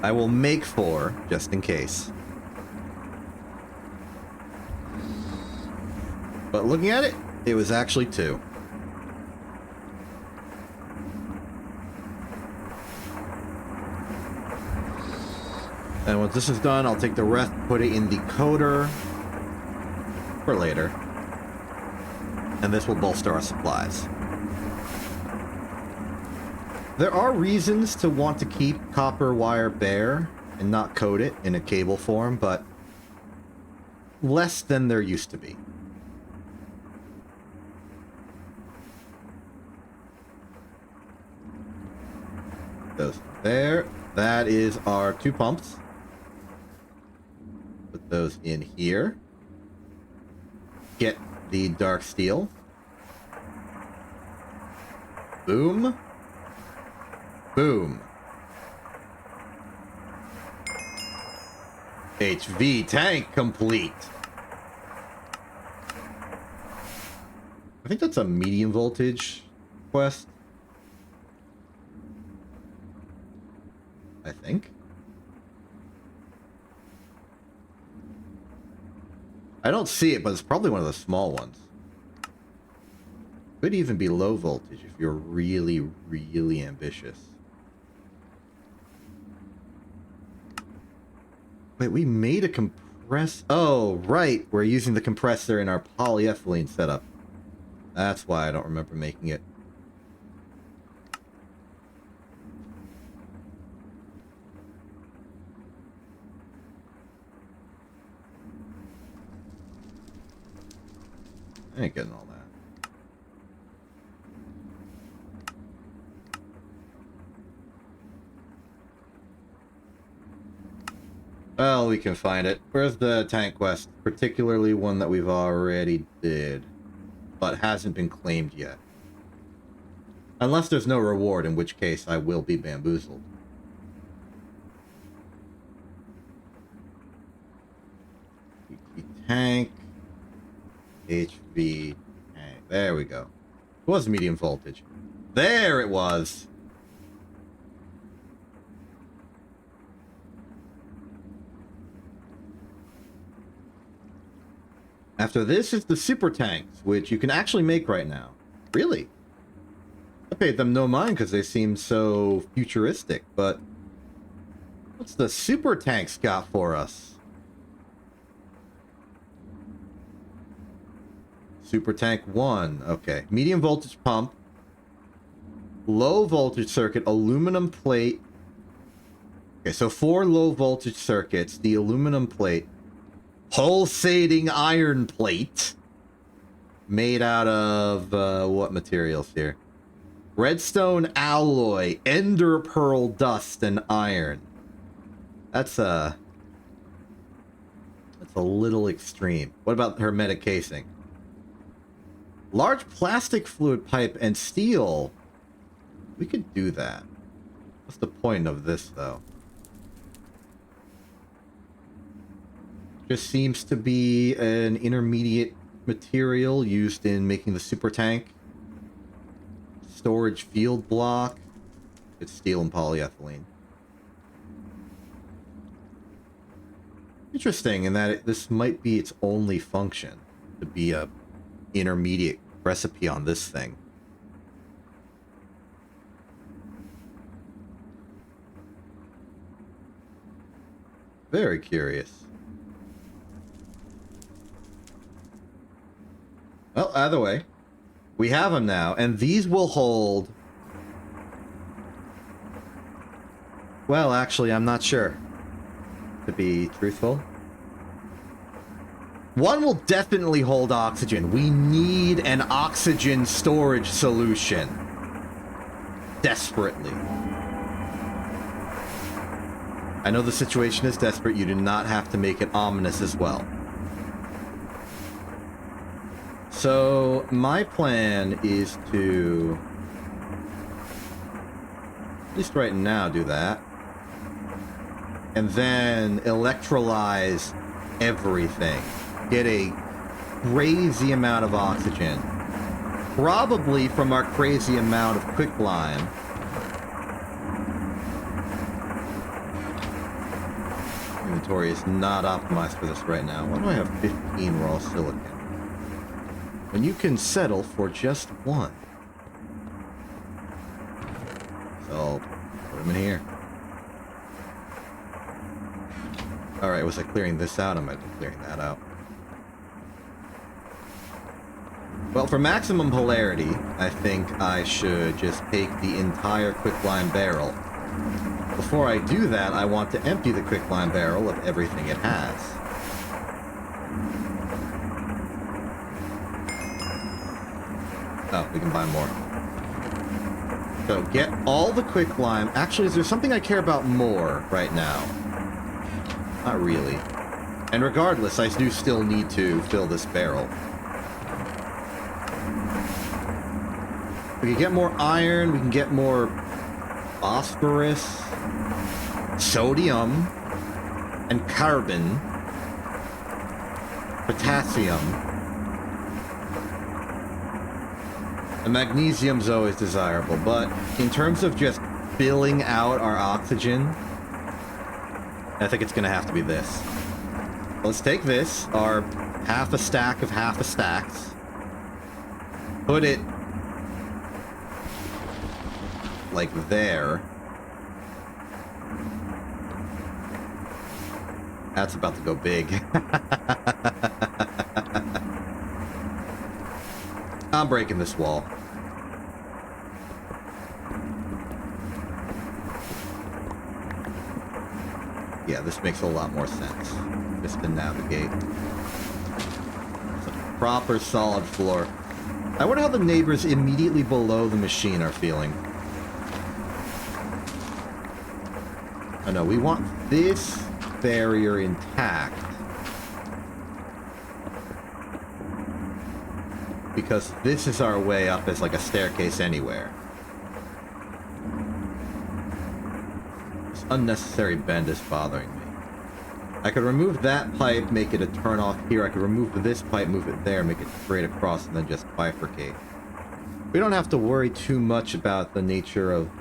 S1: I will make 4, just in case. But looking at it, it was actually 2. And once this is done, I'll take the rest, put it in the coder for later. And this will bolster our supplies. There are reasons to want to keep copper wire bare and not coat it in a cable form, but less than there used to be. Those there. That is our 2 pumps. Put those in here. Get the dark steel. Boom. Boom. HV tank complete. I think that's a medium voltage quest. I think. I don't see it, but it's probably one of the small ones. Could even be low voltage if you're really, really ambitious. Wait, we made a compress... Oh, right. We're using the compressor in our polyethylene setup. That's why I don't remember making it. I ain't getting all that. Well, we can find it. Where's the tank quest? Particularly one that we've already did, but hasn't been claimed yet. Unless there's no reward, in which case I will be bamboozled. Tank. HV tank. There we go. It was medium voltage. There it was! After this is the super tanks, which you can actually make right now. Really? I paid them no mind because they seem so futuristic, but what's the super tanks got for us? Super tank 1. Okay. Medium voltage pump. Low voltage circuit, aluminum plate. Okay, so 4 low voltage circuits, the aluminum plate. Pulsating iron plate. Made out of, what materials here? Redstone alloy, ender pearl dust, and iron. That's a little extreme. What about hermetic casing? Large plastic fluid pipe and steel. We could do that. What's the point of this, though? Just seems to be an intermediate material used in making the super tank. Storage field block. It's steel and polyethylene. Interesting in that this might be its only function, to be a intermediate recipe on this thing. Very curious. Well, either way, we have them now, and these will hold... Well, actually, I'm not sure, to be truthful. One will definitely hold oxygen. We need an oxygen storage solution. Desperately. I know the situation is desperate. You do not have to make it ominous as well. So, my plan is to, at least right now, do that. And then electrolyze everything. Get a crazy amount of oxygen. Probably from our crazy amount of quicklime. Inventory is not optimized for this right now. Why do I have 15 raw silicon? When you can settle for just one. So, put them in here. Alright, was I clearing this out? I might be clearing that out. Well, for maximum polarity, I think I should just take the entire quicklime barrel. Before I do that, I want to empty the quicklime barrel of everything it has. Oh, we can buy more. So, get all the quicklime. Actually, is there something I care about more right now? Not really. And regardless, I do still need to fill this barrel. We can get more iron, we can get more phosphorus, sodium, and carbon, potassium. And magnesium's always desirable, but in terms of just filling out our oxygen, I think it's gonna have to be this. Let's take this, our half a stack of half a stacks, put it like there. That's about to go big. I'm breaking this wall. Yeah, this makes a lot more sense. Just to navigate. It's a proper solid floor. I wonder how the neighbors immediately below the machine are feeling. Oh no, we want this barrier intact. Because this is our way up as like a staircase anywhere. This unnecessary bend is bothering me. I could remove that pipe, make it a turn off here. I could remove this pipe, move it there, make it straight across, and then just bifurcate. We don't have to worry too much about the nature of,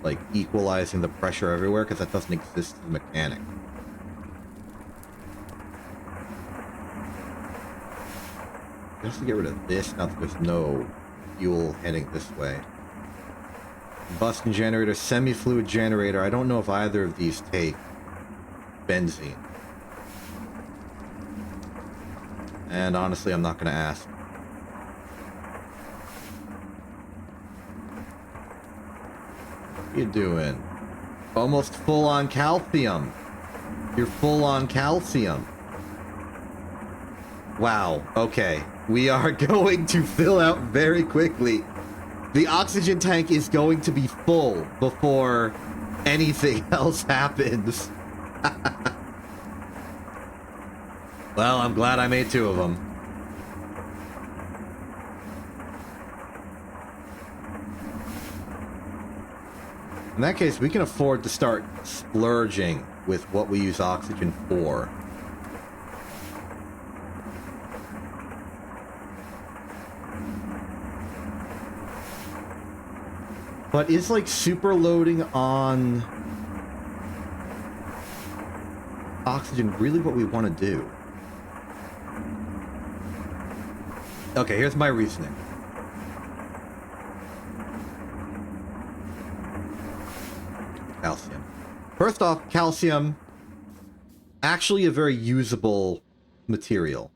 S1: like, equalizing the pressure everywhere, because that doesn't exist as a mechanic. Just to get rid of this, now that there's no fuel heading this way. Combustion generator, semi-fluid generator. I don't know if either of these take benzene. And honestly, I'm not going to ask. What are you doing? Almost full on calcium. You're full on calcium. Wow. Okay. We are going to fill out very quickly. The oxygen tank is going to be full before anything else happens. Well, I'm glad I made 2 of them. In that case, we can afford to start splurging with what we use oxygen for. But is, like, super loading on oxygen really what we want to do? Okay, here's my reasoning. Calcium. First off, calcium, actually a very usable material.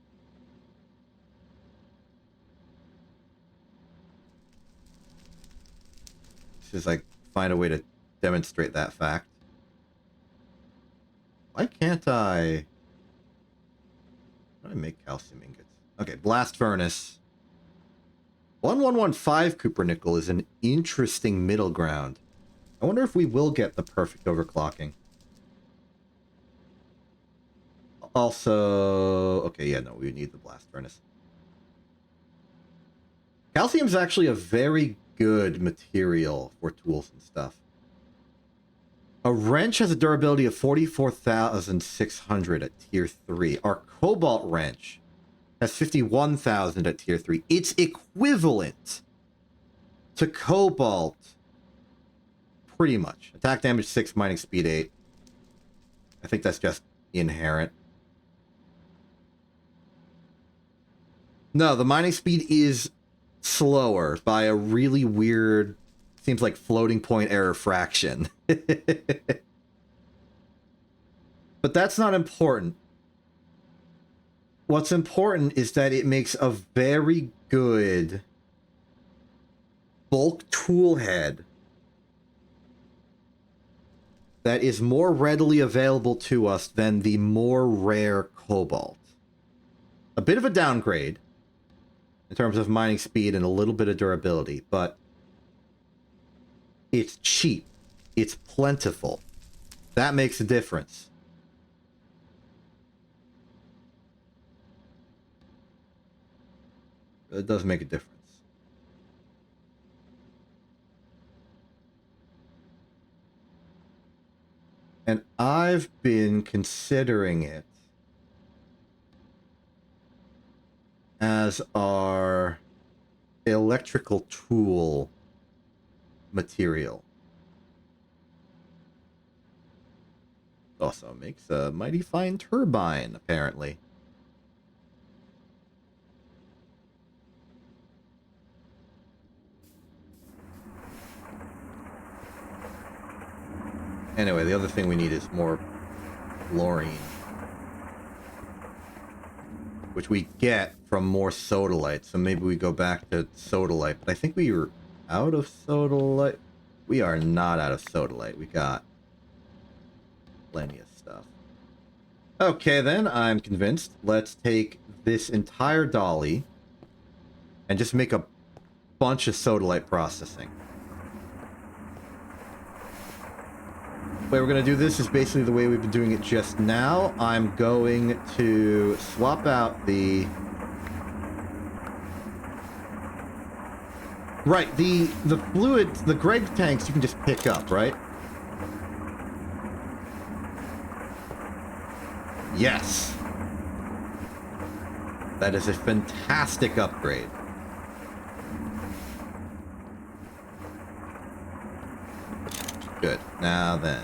S1: Just like find a way to demonstrate that fact. Why can't I? How do I make calcium ingots? Okay, blast furnace. 1115 cupronickel is an interesting middle ground. I wonder if we will get the perfect overclocking. Also, okay, yeah, no, we need the blast furnace. Calcium's actually a very good material for tools and stuff. A wrench has a durability of 44,600 at tier 3. Our cobalt wrench has 51,000 at tier 3. It's equivalent to cobalt, pretty much. Attack damage 6, mining speed 8. I think that's just inherent. No, the mining speed is slower by a really weird, seems like floating point error fraction. But that's not important. What's important is that it makes a very good bulk tool head that is more readily available to us than the more rare cobalt. A bit of a downgrade in terms of mining speed and a little bit of durability, but it's cheap. It's plentiful. That makes a difference. It does make a difference. And I've been considering it as our electrical tool material. Also makes a mighty fine turbine, apparently. Anyway, the other thing we need is more fluorine, which we get from more sodalite. So maybe we go back to sodalite. But I think we were out of sodalite. We are not out of sodalite. We got plenty of stuff. Okay, then, I'm convinced. Let's take this entire dolly and just make a bunch of sodalite processing. way we're going to do this is basically the way we've been doing it just now. I'm going to swap out the... Right, the fluid, the Greg tanks you can just pick up, right? Yes. That is a fantastic upgrade. Good. Now then.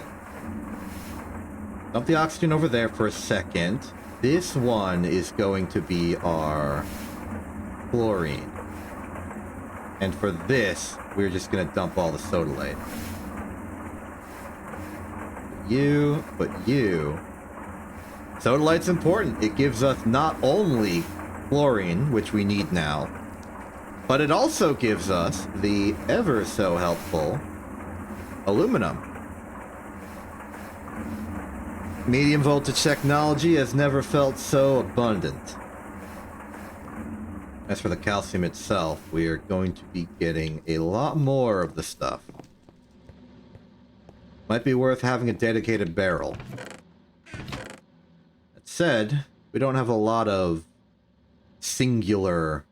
S1: Dump the oxygen over there for a second. This one is going to be our chlorine. And for this, we're just going to dump all the sodalite. You. Sodalite's important. It gives us not only chlorine, which we need now, but it also gives us the ever so helpful aluminum. Medium voltage technology has never felt so abundant. As for the calcium itself, we are going to be getting a lot more of the stuff. Might be worth having a dedicated barrel. That said, we don't have a lot of singular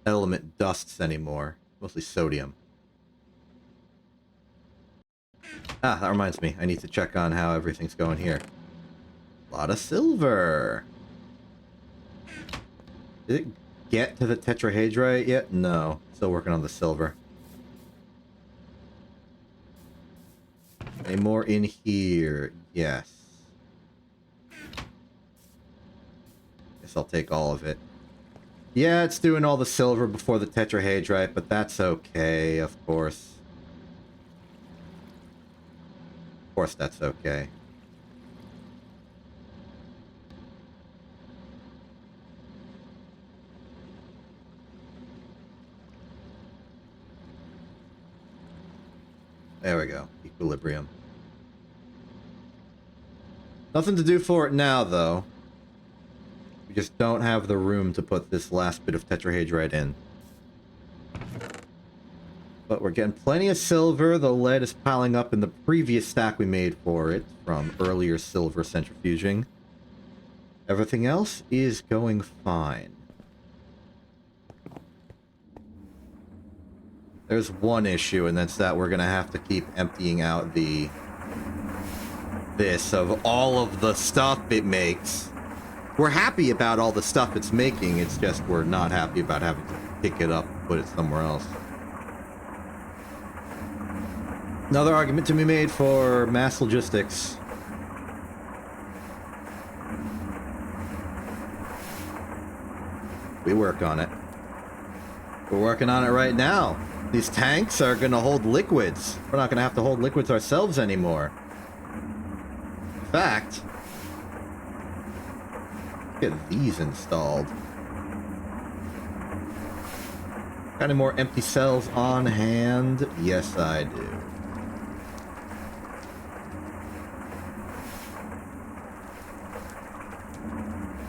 S1: element dusts anymore. Mostly sodium. Ah, that reminds me. I need to check on how everything's going here. A lot of silver. Did it get to the tetrahedrite yet? No. Still working on the silver. Any more in here? Yes. Guess I'll take all of it. Yeah, it's doing all the silver before the tetrahedrite, but that's okay, of course. Of course that's okay. There we go. Equilibrium. Nothing to do for it now, though. We just don't have the room to put this last bit of tetrahedrite in. But we're getting plenty of silver. The lead is piling up in the previous stack we made for it from earlier silver centrifuging. Everything else is going fine. There's one issue, and that's that we're going to have to keep emptying out this of all of the stuff it makes. We're happy about all the stuff it's making, it's just we're not happy about having to pick it up and put it somewhere else. Another argument to be made for mass logistics. We work on it. We're working on it right now. These tanks are going to hold liquids. We're not going to have to hold liquids ourselves anymore. In fact, get these installed. Got any more empty cells on hand? Yes, I do.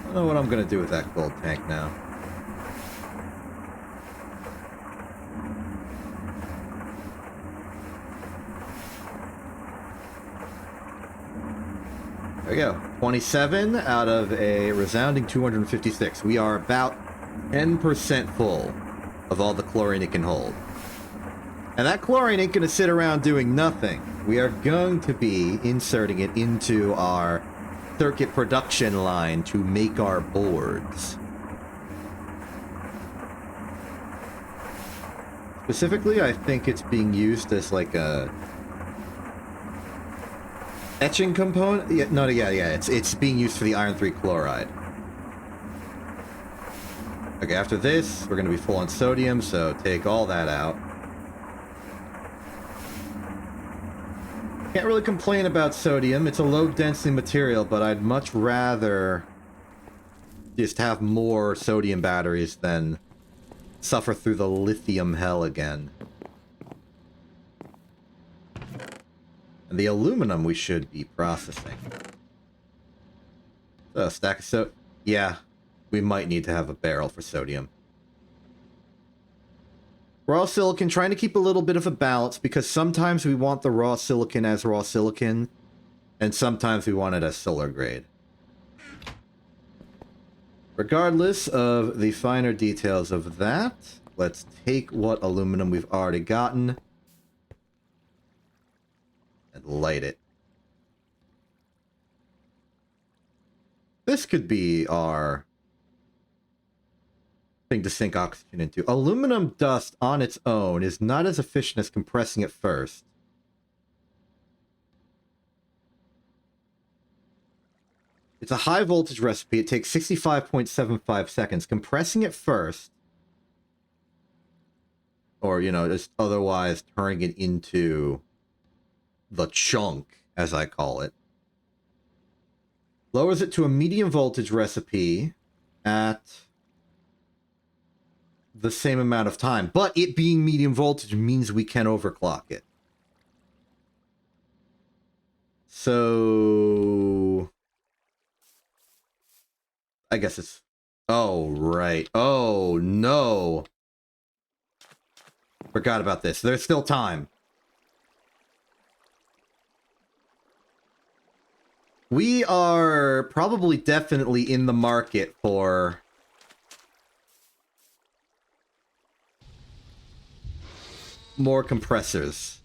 S1: I don't know what I'm going to do with that gold tank now. There we go. 27 out of a resounding 256. We are about 10% full of all the chlorine it can hold. And that chlorine ain't going to sit around doing nothing. We are going to be inserting it into our circuit production line to make our boards. Specifically, I think it's being used as like a etching component? Yeah, it's being used for the iron 3 chloride. Okay, after this, we're going to be full on sodium, so take all that out. Can't really complain about sodium. It's a low-density material, but I'd much rather just have more sodium batteries than suffer through the lithium hell again. And the aluminum we should be processing. So, a stack of yeah, we might need to have a barrel for sodium. Raw silicon, trying to keep a little bit of a balance, because sometimes we want the raw silicon as raw silicon, And sometimes we want it as solar grade. Regardless of the finer details of that, let's take what aluminum we've already gotten and light it. This could be our thing to sink oxygen into. Aluminum dust on its own is not as efficient as compressing it first. It's a high voltage recipe. It takes 65.75 seconds. Compressing it first, or, you know, just otherwise turning it into the chunk, as I call it, lowers it to a medium voltage recipe at the same amount of time. But it being medium voltage means we can overclock it. So I guess it's... Oh, right. Oh, no. Forgot about this. There's still time. We are probably definitely in the market for more compressors.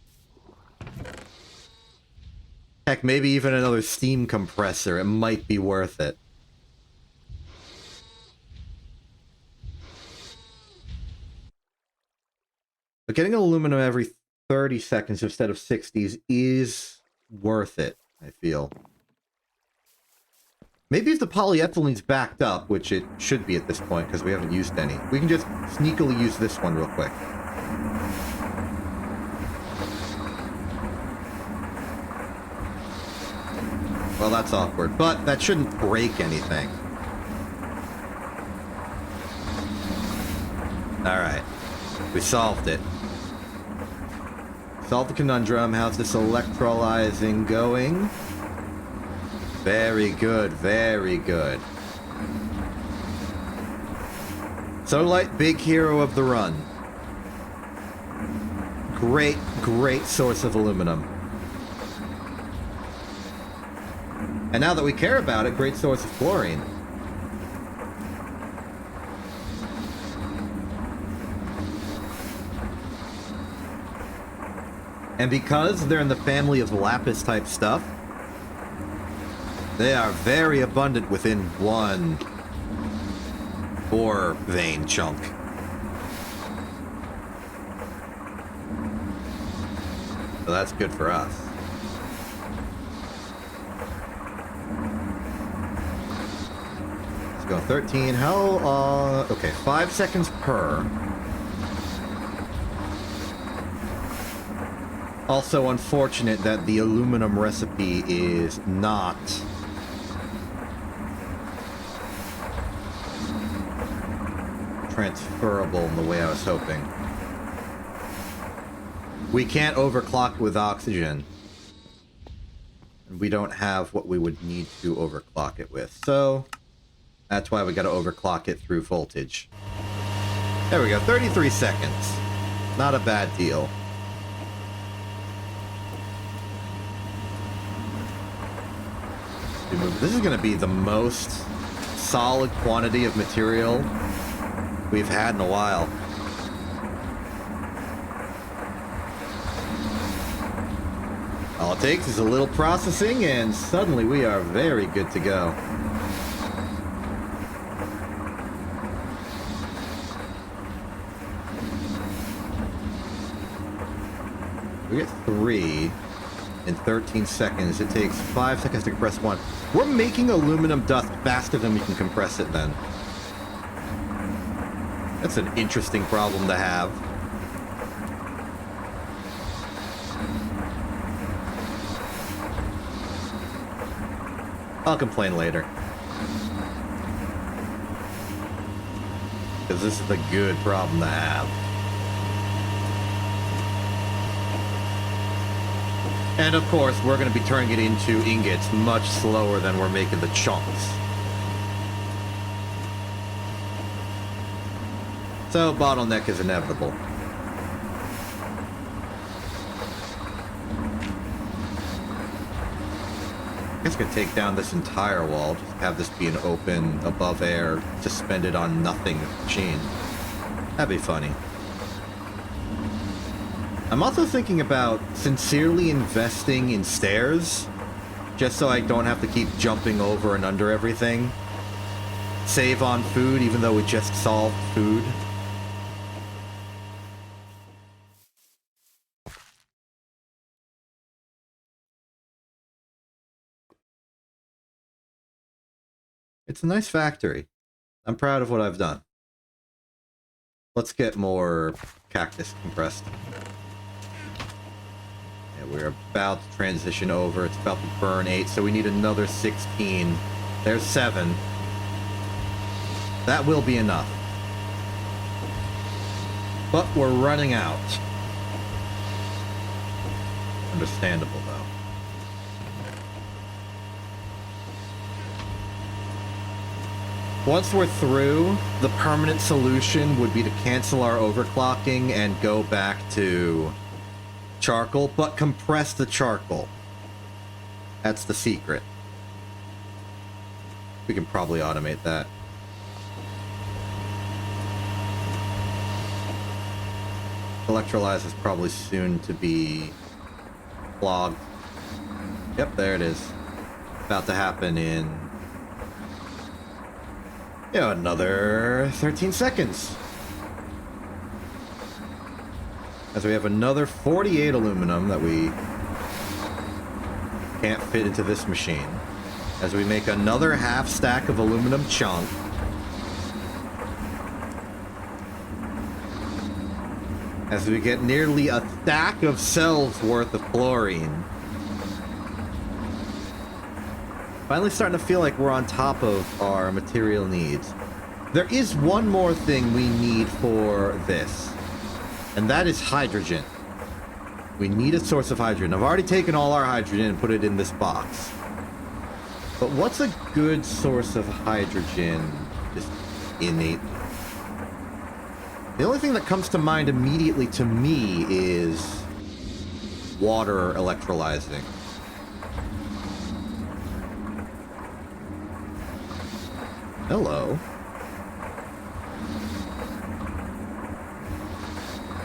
S1: Heck, maybe even another steam compressor. It might be worth it. But getting aluminum every 30 seconds instead of 60s is worth it, I feel. Maybe if the polyethylene's backed up, which it should be at this point because we haven't used any, we can just sneakily use this one real quick. Well, that's awkward, but that shouldn't break anything. Alright. We solved it. Solved the conundrum. How's this electrolyzing going? Very good, very good. Sodalite, big hero of the run. Great, great source of aluminum. And now that we care about it, great source of chlorine. And because they're in the family of lapis type stuff, they are very abundant within one ore vein chunk. So that's good for us. Let's go 13. How, okay, 5 seconds per. Also unfortunate that the aluminum recipe is not transferable in the way I was hoping. We can't overclock with oxygen. And we don't have what we would need to overclock it with. So that's why we gotta overclock it through voltage. There we go, 33 seconds. Not a bad deal. This is going to be the most solid quantity of material we've had in a while. All it takes is a little processing and suddenly we are very good to go. We get 3 in 13 seconds. It takes 5 seconds to compress 1. We're making aluminum dust faster than we can compress it then. That's an interesting problem to have. I'll complain later. Because this is a good problem to have. And of course, we're going to be turning it into ingots much slower than we're making the chunks. So, bottleneck is inevitable. just could take down this entire wall, just have this be an open, above air, suspended on nothing machine. That'd be funny. I'm also thinking about sincerely investing in stairs, just so I don't have to keep jumping over and under everything. Save on food, even though we just solved food. It's a nice factory. I'm proud of what I've done. Let's get more cactus compressed. Yeah, we're about to transition over. It's about to burn 8, so we need another 16. There's 7. That will be enough. But we're running out. Understandable, though. Once we're through, the permanent solution would be to cancel our overclocking and go back to charcoal, but compress the charcoal. That's the secret. We can probably automate that. Electrolyze is probably soon to be clogged. Yep, there it is. About to happen in... yeah, another 13 seconds. As we have another 48 aluminum that we can't fit into this machine. As we make another half stack of aluminum chunk. As we get nearly a stack of cells worth of chlorine. Finally starting to feel like we're on top of our material needs. There is one more thing we need for this, and that is hydrogen. We need a source of hydrogen. I've already taken all our hydrogen and put it in this box. But what's a good source of hydrogen just innately? The only thing that comes to mind immediately to me is water electrolyzing. Hello.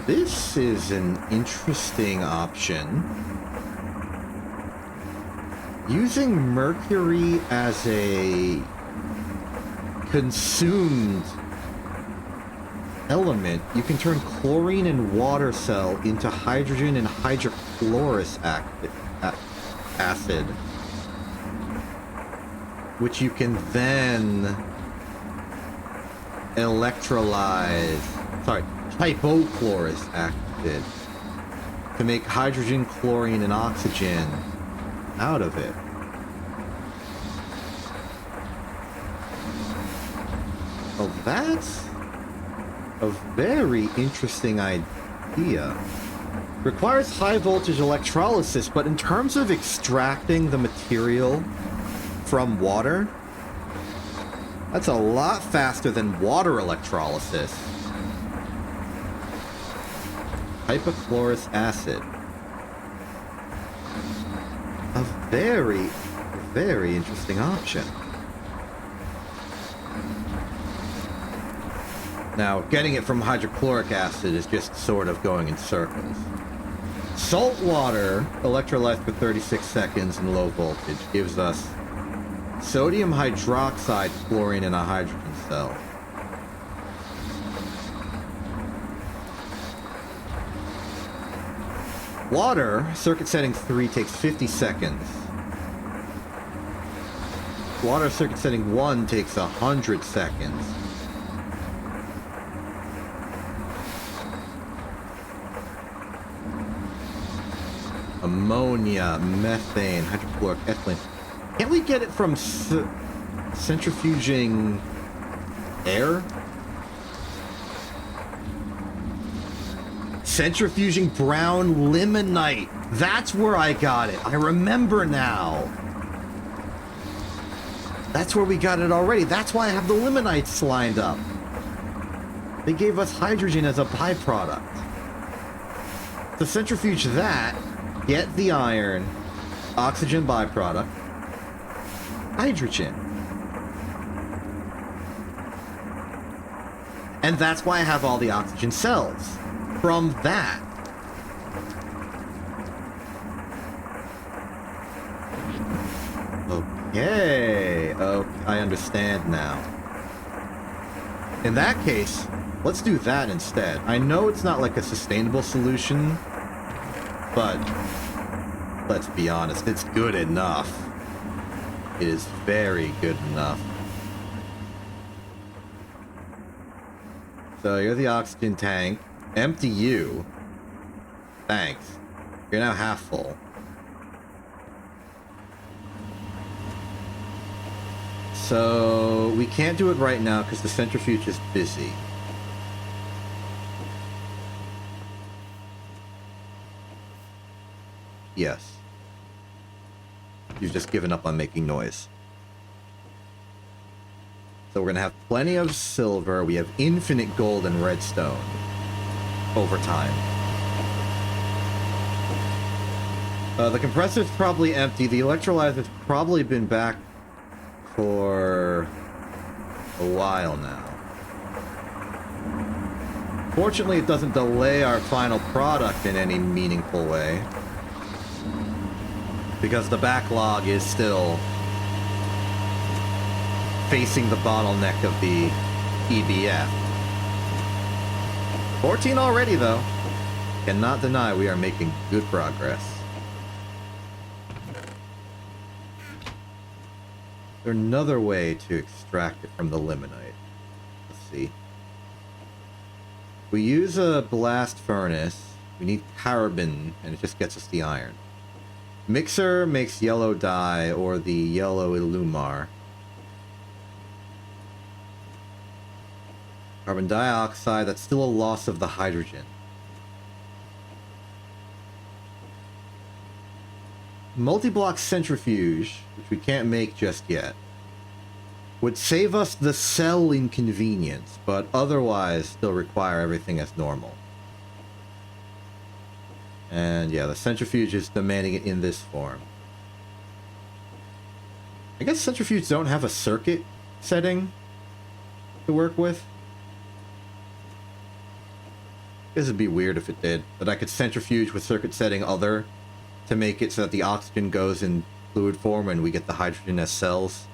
S1: This is an interesting option. Using mercury as a consumed element, you can turn chlorine and water cell into hydrogen and hydrochlorous acid, which you can then electrolyze, hypochlorous acid, to make hydrogen, chlorine, and oxygen out of it. Well, that's a very interesting idea. Requires high voltage electrolysis, but in terms of extracting the material from water, that's a lot faster than water electrolysis. Hypochlorous acid. A very, very interesting option. Now, getting it from hydrochloric acid is just sort of going in circles. Salt water, electrolyzed for 36 seconds in low voltage, gives us sodium hydroxide, chlorine, and a hydrogen cell. Water, circuit setting 3, takes 50 seconds. Water, circuit setting 1, takes 100 seconds. Ammonia, methane, hydrochloric, ethylene. Can't we get it from centrifuging air? Centrifuging brown limonite. That's where I got it. I remember now. That's where we got it already. That's why I have the limonites lined up. They gave us hydrogen as a byproduct. To centrifuge that, get the iron, oxygen byproduct, hydrogen. And that's why I have all the oxygen cells. From that. Okay. Oh, I understand now. In that case, let's do that instead. I know it's not like a sustainable solution, but let's be honest, it's good enough. It is very good enough. So you're the oxygen tank. Empty you. Thanks. You're now half full. So we can't do it right now because the centrifuge is busy. Yes. You've just given up on making noise. So we're going to have plenty of silver. We have infinite gold and redstone over time. The compressor's probably empty. The electrolyzer's probably been back for a while now. Fortunately, it doesn't delay our final product in any meaningful way, because the backlog is still facing the bottleneck of the EBF. 14 already, though. Cannot deny we are making good progress. There's another way to extract it from the limonite. Let's see. We use a blast furnace. We need carbon, and it just gets us the iron. Mixer makes yellow dye, or the yellow Illumar. Carbon dioxide, that's still a loss of the hydrogen. Multi-block centrifuge, which we can't make just yet, would save us the cell inconvenience, but otherwise still require everything as normal. And yeah, the centrifuge is demanding it in this form. I guess centrifuges don't have a circuit setting to work with. I guess it'd be weird if it did, that I could centrifuge with circuit setting other to make it so that the oxygen goes in fluid form and we get the hydrogen as cells.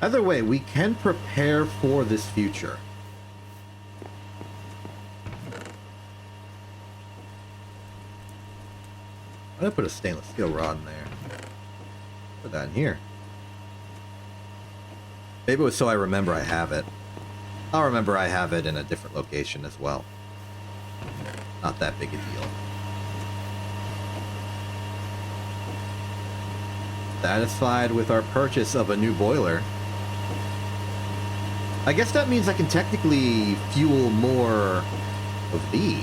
S1: Either way, we can prepare for this future. I'm gonna put a stainless steel rod in there. Put that in here. Maybe it was so I remember I have it. I'll remember I have it in a different location as well. Not that big a deal. Satisfied with our purchase of a new boiler. I guess that means I can technically fuel more of these.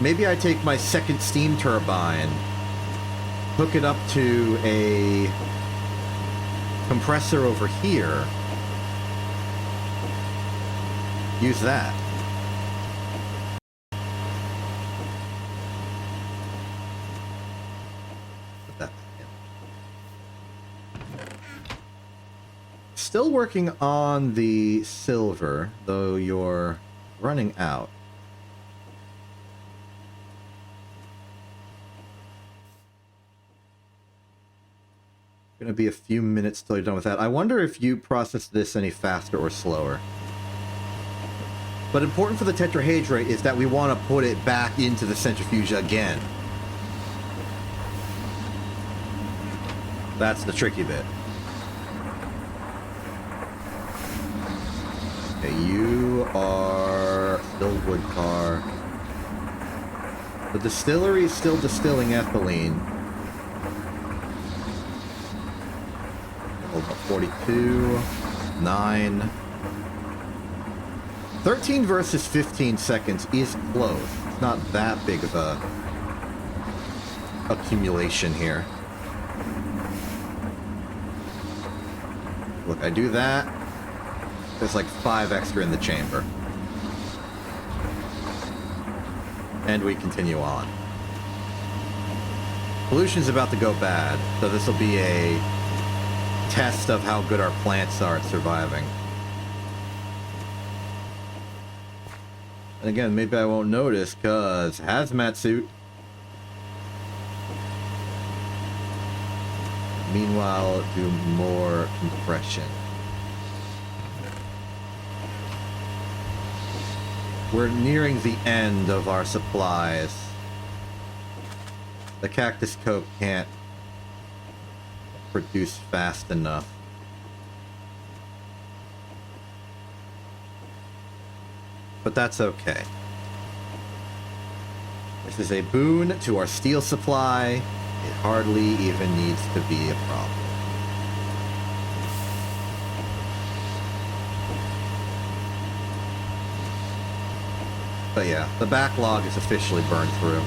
S1: Maybe I take my second steam turbine, hook it up to a compressor over here, use that. Put that back in. Still working on the silver, though you're running out. Gonna be a few minutes till you're done with that. I wonder if you process this any faster or slower. But important for the tetrahedrite is that we want to put it back into the centrifuge again. That's the tricky bit. Okay, you are still wood car. The distillery is still distilling ethylene. 42, 9. 13 versus 15 seconds is close. It's not that big of a accumulation here. Look, I do that. There's like 5 extra in the chamber. And we continue on. Pollution's about to go bad, so this will be a test of how good our plants are at surviving. And again, maybe I won't notice, because hazmat suit. Meanwhile, do more compression. We're nearing the end of our supplies. The cactus coke can't produce fast enough. But that's okay. This is a boon to our steel supply. It hardly even needs to be a problem. But yeah, the backlog is officially burned through.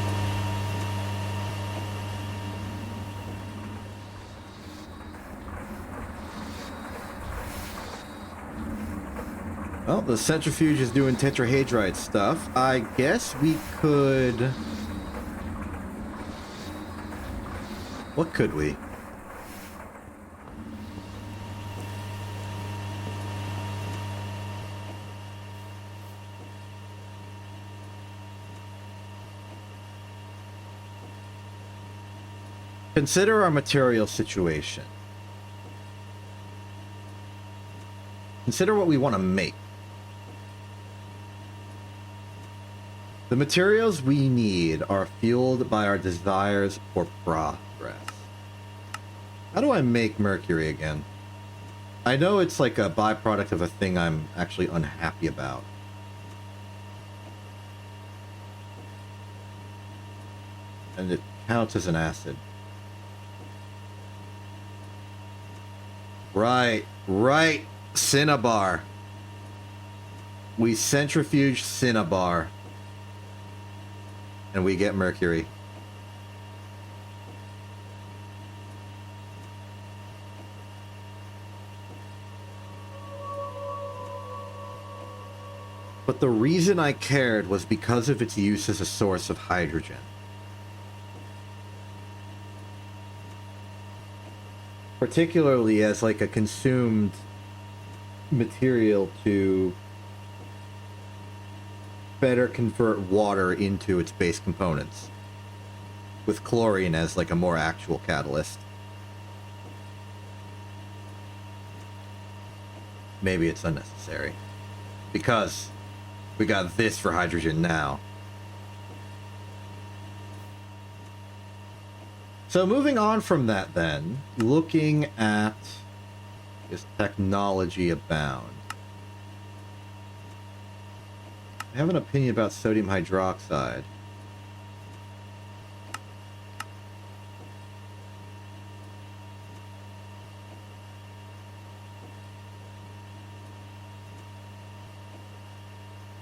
S1: Well, the centrifuge is doing tetrahedrite stuff. I guess we could... What could we? Consider our material situation. Consider what we want to make. The materials we need are fueled by our desires for progress. How do I make mercury again? I know it's like a byproduct of a thing I'm actually unhappy about. And it counts as an acid. Right, Cinnabar. We centrifuge Cinnabar. And we get mercury. But the reason I cared was because of its use as a source of hydrogen. Particularly as like a consumed material to better convert water into its base components, with chlorine as like a more actual catalyst. Maybe it's unnecessary because we got this for hydrogen now. So moving on from that then, looking at is technology abound. I have an opinion about sodium hydroxide.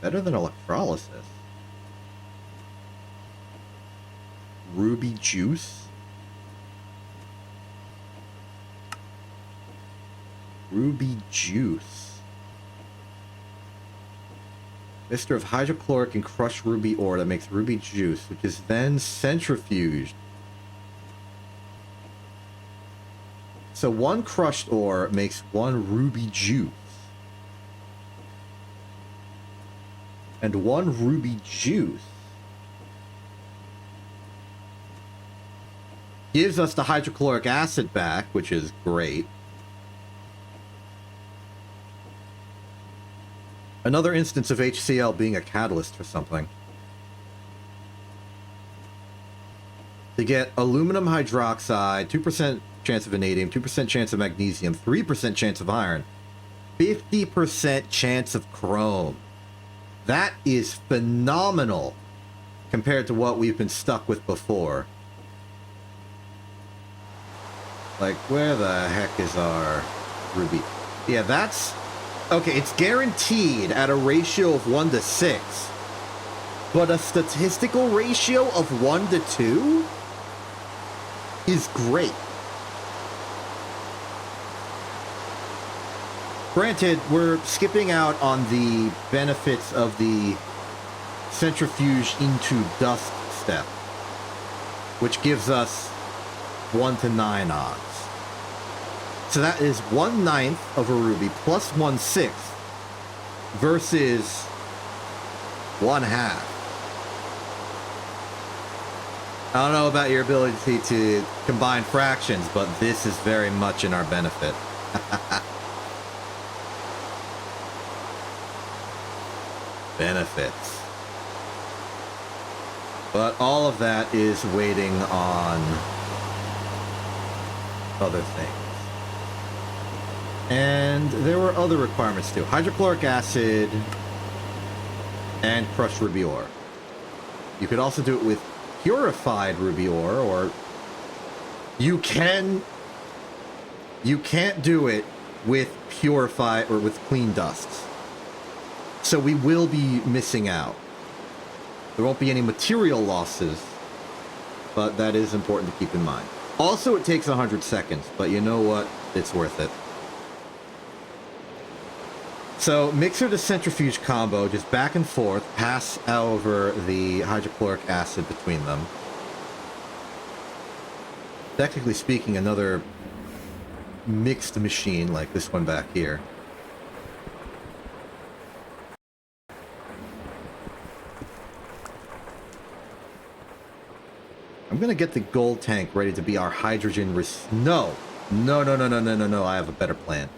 S1: Better than electrolysis. Ruby juice? Ruby juice. Mixture of hydrochloric and crushed ruby ore that makes ruby juice, which is then centrifuged. So one crushed ore makes one ruby juice. And one ruby juice gives us the hydrochloric acid back, which is great. Another instance of HCl being a catalyst for something. To get aluminum hydroxide, 2% chance of vanadium, 2% chance of magnesium, 3% chance of iron, 50% chance of chrome. That is phenomenal compared to what we've been stuck with before. Like, where the heck is our ruby? Yeah, that's... Okay, it's guaranteed at a ratio of 1 to 6. But a statistical ratio of 1 to 2 is great. Granted, we're skipping out on the benefits of the centrifuge into dust step, which gives us 1 to 9 odds. So that is 1/9 of a ruby plus 1/6 versus 1/2. I don't know about your ability to combine fractions, but this is very much in our benefit. Benefits. But all of that is waiting on other things. And there were other requirements too. Hydrochloric acid and crushed ruby ore. You could also do it with purified ruby ore, or you can't do it with purified or with clean dusts. So we will be missing out. There won't be any material losses, but that is important to keep in mind. Also, it takes 100 seconds, but you know what? It's worth it. So, mixer to centrifuge combo, just back and forth, pass over the hydrochloric acid between them. Technically speaking, another mixed machine like this one back here. I'm gonna get the gold tank ready to be our hydrogen No, I have a better plan.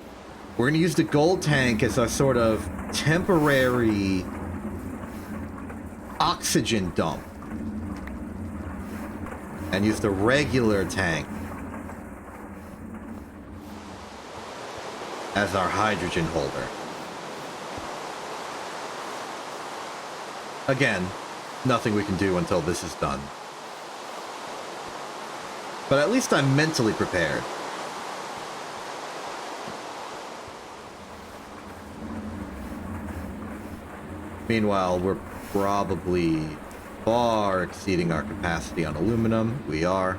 S1: We're gonna use the gold tank as a sort of temporary oxygen dump. And use the regular tank as our hydrogen holder. Again, nothing we can do until this is done. But at least I'm mentally prepared. Meanwhile, we're probably far exceeding our capacity on aluminum. We are.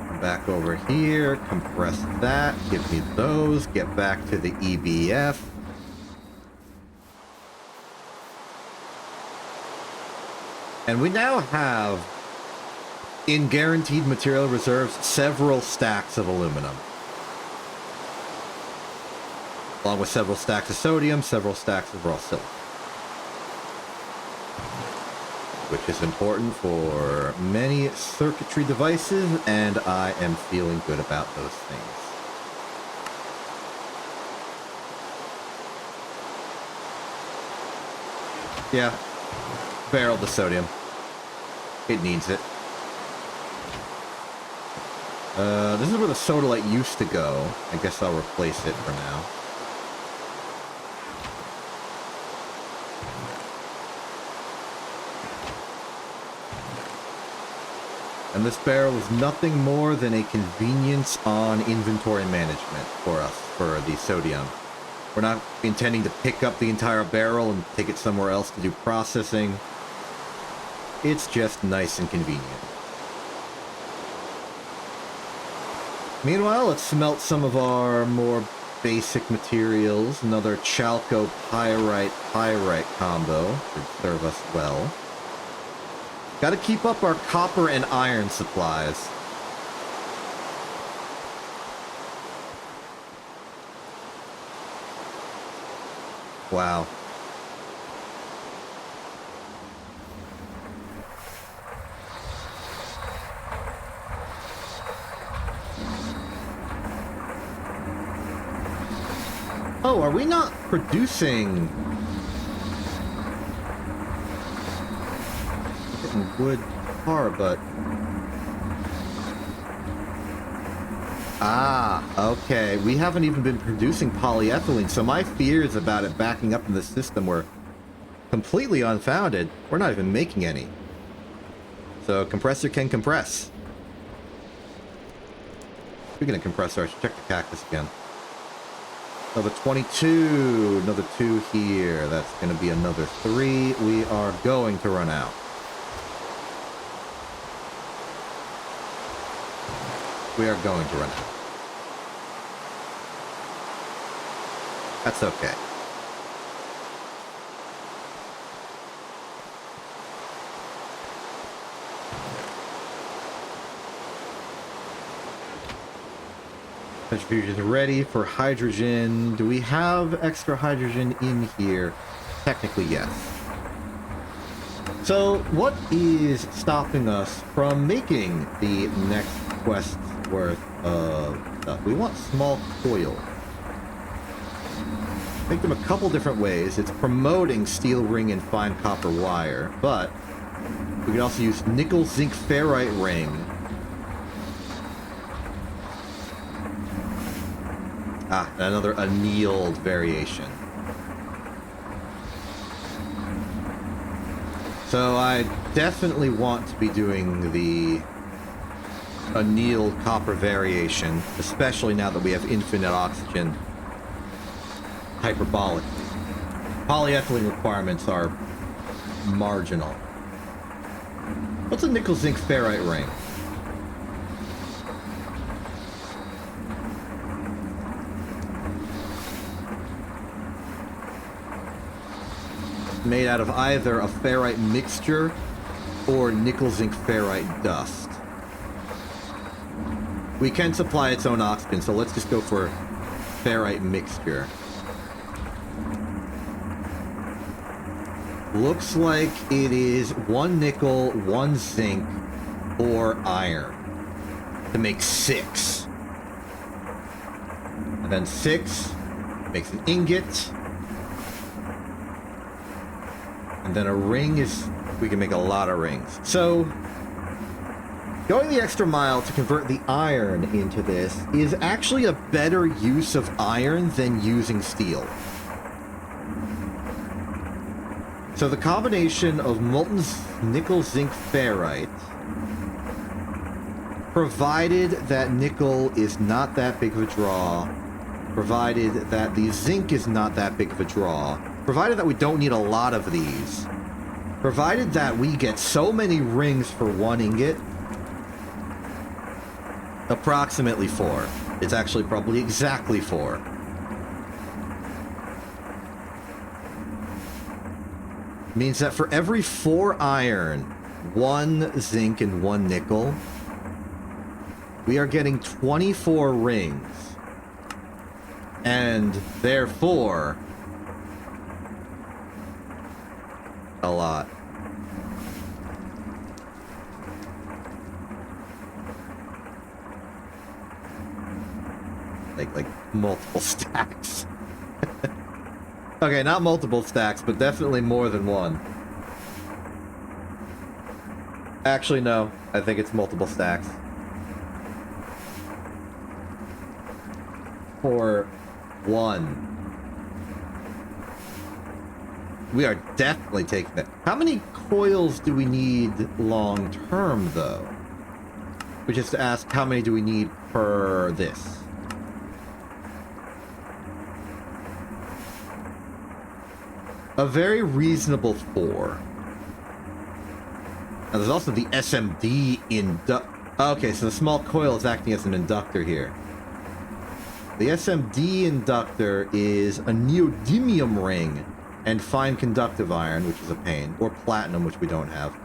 S1: Come back over here, compress that, give me those, get back to the EBF. And we now have, in guaranteed material reserves, several stacks of aluminum. Along with several stacks of sodium, several stacks of raw silver. Which is important for many circuitry devices, and I am feeling good about those things. Yeah. Barrel the sodium. It needs it. This is where the sodalite used to go. I guess I'll replace it for now. And this barrel is nothing more than a convenience on inventory management for us, for the sodium. We're not intending to pick up the entire barrel and take it somewhere else to do processing. It's just nice and convenient. Meanwhile, let's smelt some of our more basic materials. Another chalco pyrite combo should serve us well. Gotta keep up our copper and iron supplies. Wow. Oh, are we not producing wood tar, but okay, we haven't even been producing polyethylene, so my fears about it backing up in the system were completely unfounded. We're not even making any, so compressor can compress. Speaking of compressor, I should check the cactus again. Another 22, another 2 here. That's going to be another 3. We are going to run out. We are going to run out. That's okay. Centrifuge is ready for hydrogen. Do we have extra hydrogen in here? Technically, yes. So, what is stopping us from making the next quest's worth of stuff? We want small coil. Make them a couple different ways. It's promoting steel ring and fine copper wire, but we can also use nickel zinc ferrite ring. Ah, another annealed variation. So I definitely want to be doing the annealed copper variation, especially now that we have infinite oxygen hyperbolically. Polyethylene requirements are marginal. What's a nickel zinc ferrite ring? Made out of either a ferrite mixture or nickel zinc ferrite dust. We can supply its own oxygen, so let's just go for ferrite mixture. Looks like it is 1 nickel, 1 zinc, or iron to make 6. And then 6 makes an ingot. And then a ring is... we can make a lot of rings. So, going the extra mile to convert the iron into this is actually a better use of iron than using steel. So the combination of molten nickel zinc ferrite, provided that nickel is not that big of a draw, provided that the zinc is not that big of a draw, provided that we don't need a lot of these, provided that we get so many rings for 1 ingot, approximately 4. It's actually probably exactly 4. Means that for every 4 iron, 1 zinc, and 1 nickel, we are getting 24 rings. And therefore, a lot. Like multiple stacks. Okay, not multiple stacks, but definitely more than 1. Actually, no. I think it's multiple stacks. For 1. We are definitely taking that. How many coils do we need long term, though? Which is to ask, how many do we need per this? A very reasonable 4. Now, there's also the SMD okay, so the small coil is acting as an inductor here. The SMD inductor is a neodymium ring and fine conductive iron, which is a pain, or platinum, which we don't have,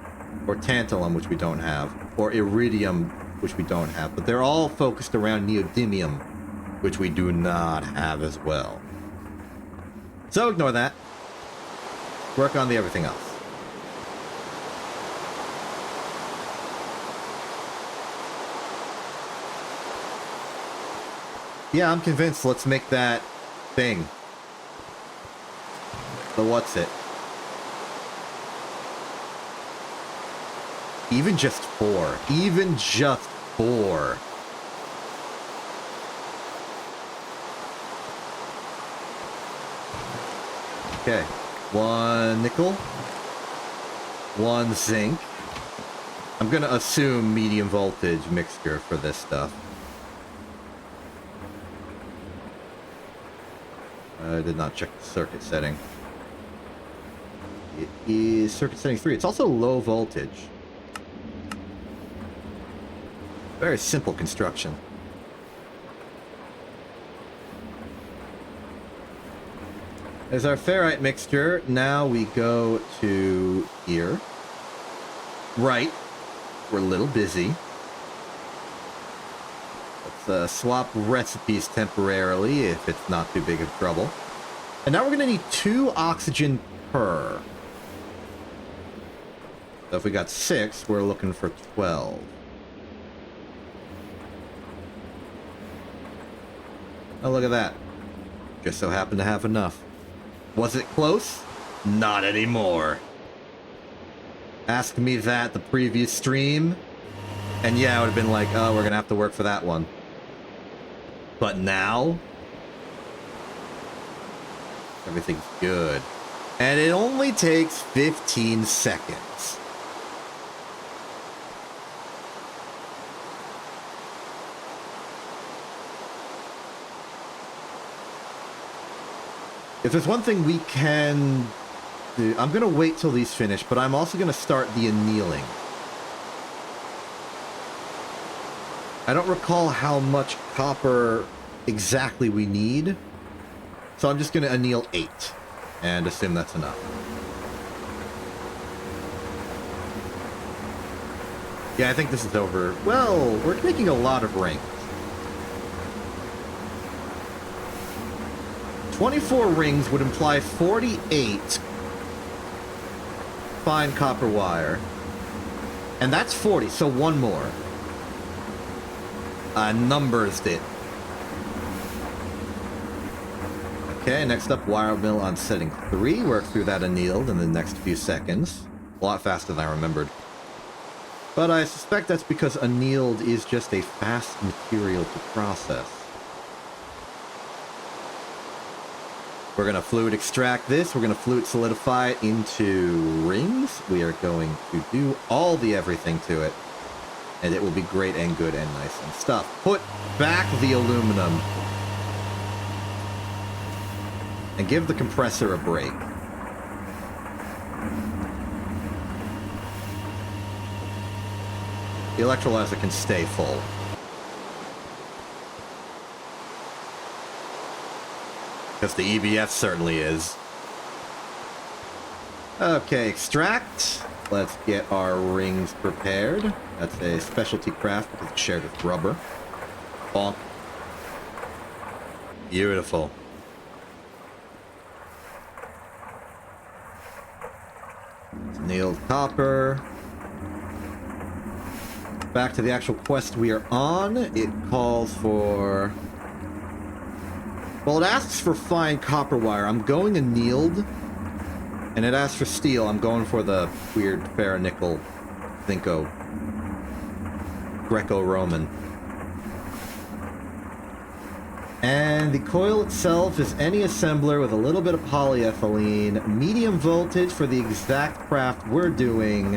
S1: or tantalum, which we don't have, or iridium, which we don't have, but they're all focused around neodymium, which we do not have as well. So ignore that. Work on the everything else. Yeah, I'm convinced. Let's make that thing. The what's it? Even just 4. Even just 4. Okay. 1 nickel. 1 zinc. I'm gonna assume medium voltage mixture for this stuff. I did not check the circuit setting. It is circuit setting 3. It's also low voltage. Very simple construction. There's our ferrite mixture. Now we go to here. Right. We're a little busy. Let's Let's swap recipes temporarily if it's not too big of trouble. And now we're going to need 2 oxygen per. So if we got 6, we're looking for 12. Oh, look at that. Just so happened to have enough. Was it close? Not anymore. Ask me that the previous stream, and yeah, I would have been like, oh, we're going to have to work for that one. But now, everything's good. And it only takes 15 seconds. If there's one thing we can do, I'm going to wait till these finish, but I'm also going to start the annealing. I don't recall how much copper exactly we need, so I'm just going to anneal 8 and assume that's enough. Yeah, I think this is over. Well, we're making a lot of rings. 24 rings would imply 48 fine copper wire. And that's 40, so one more. Numbers it. Okay, next up, wire mill on setting 3. Work through that annealed in the next few seconds. A lot faster than I remembered. But I suspect that's because annealed is just a fast material to process. We're going to fluid extract this. We're going to fluid solidify it into rings. We are going to do all the everything to it. And it will be great and good and nice and stuff. Put back the aluminum. And give the compressor a break. The electrolyzer can stay full. Because the EBF certainly is. Okay, extract. Let's get our rings prepared. That's a specialty craft because it's shared with rubber. Bonk. Beautiful. Nailed copper. Back to the actual quest we are on. It calls for... Well, it asks for fine copper wire. I'm going annealed. And it asks for steel. I'm going for the weird ferronickel Zinco Greco-Roman. And the coil itself is any assembler with a little bit of polyethylene. Medium voltage for the exact craft we're doing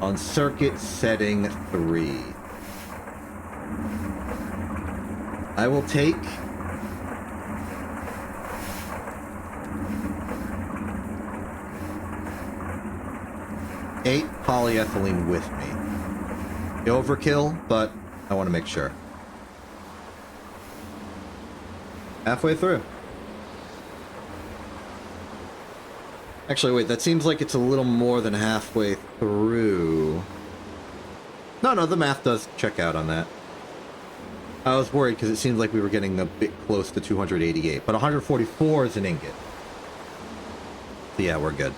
S1: on circuit setting 3. I will take... 8 polyethylene with me. The overkill, but I want to make sure. Halfway through. Actually, wait, that seems like it's a little more than halfway through. No, the math does check out on that. I was worried because it seems like we were getting a bit close to 288, but 144 is an ingot. So yeah, we're good.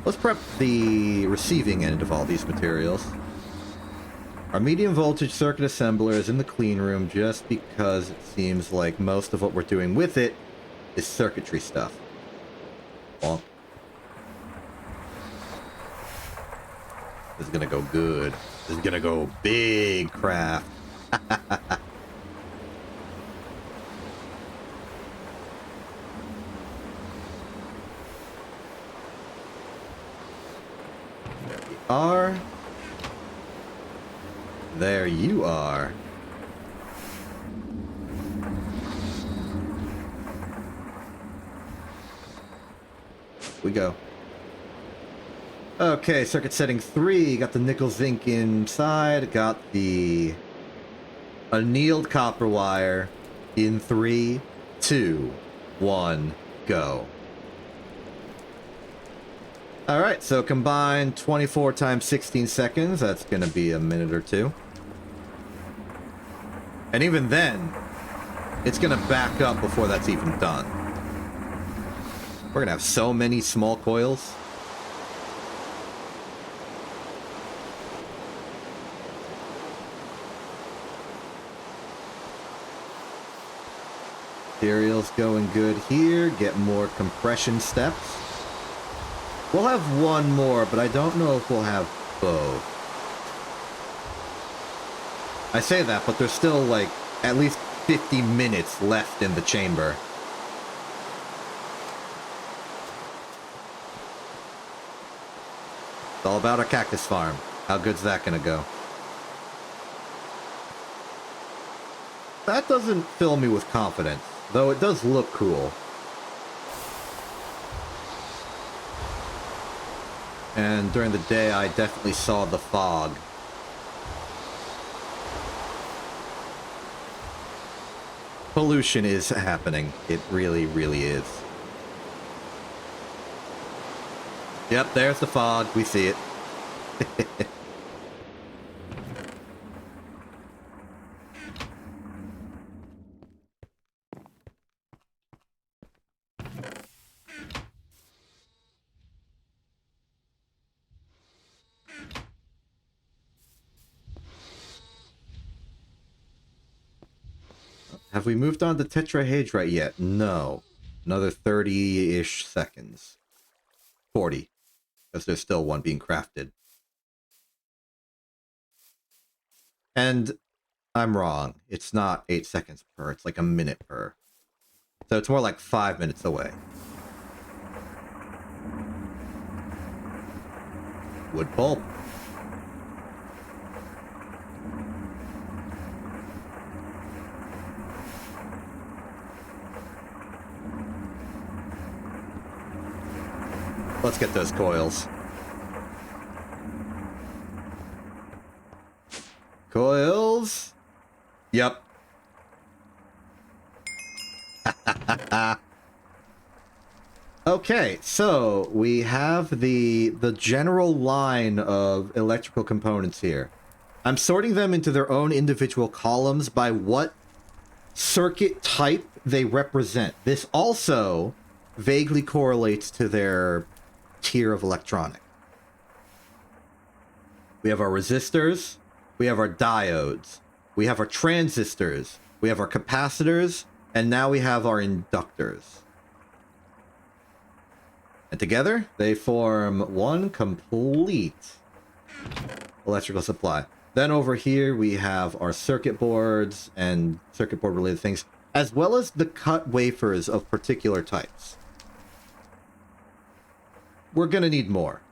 S1: Let's prep the receiving end of all these materials. Our medium voltage circuit assembler is in the clean room just because it seems like most of what we're doing with it is circuitry stuff. Well, this is gonna go good. This is gonna go big craft. Are. There you are. We go. Okay, circuit setting 3. Got the nickel zinc inside. Got the annealed copper wire in 3, 2, 1, go. All right, so combined 24 times 16 seconds. That's going to be a minute or two. And even then, it's going to back up before that's even done. We're going to have so many small coils. Material's going good here. Get more compression steps. We'll have one more, but I don't know if we'll have both. I say that, but there's still like at least 50 minutes left in the chamber. It's all about our cactus farm. How good's that gonna go? That doesn't fill me with confidence, though it does look cool. And during the day, I definitely saw the fog. Pollution is happening. It really, really is. Yep, there's the fog. We see it. Have we moved on to tetrahedrite yet? No. Another 30-ish seconds. 40. Because there's still one being crafted. And I'm wrong. It's not 8 seconds per. It's like a minute per. So it's more like 5 minutes away. Wood pulp. Let's get those coils. Coils. Yep. Okay, so we have the general line of electrical components here. I'm sorting them into their own individual columns by what circuit type they represent. This also vaguely correlates to their tier of electronic. We have our resistors, we have our diodes, we have our transistors, we have our capacitors, and now we have our inductors. And together, they form one complete electrical supply. Then over here, we have our circuit boards and circuit board related things, as well as the cut wafers of particular types. We're gonna need more.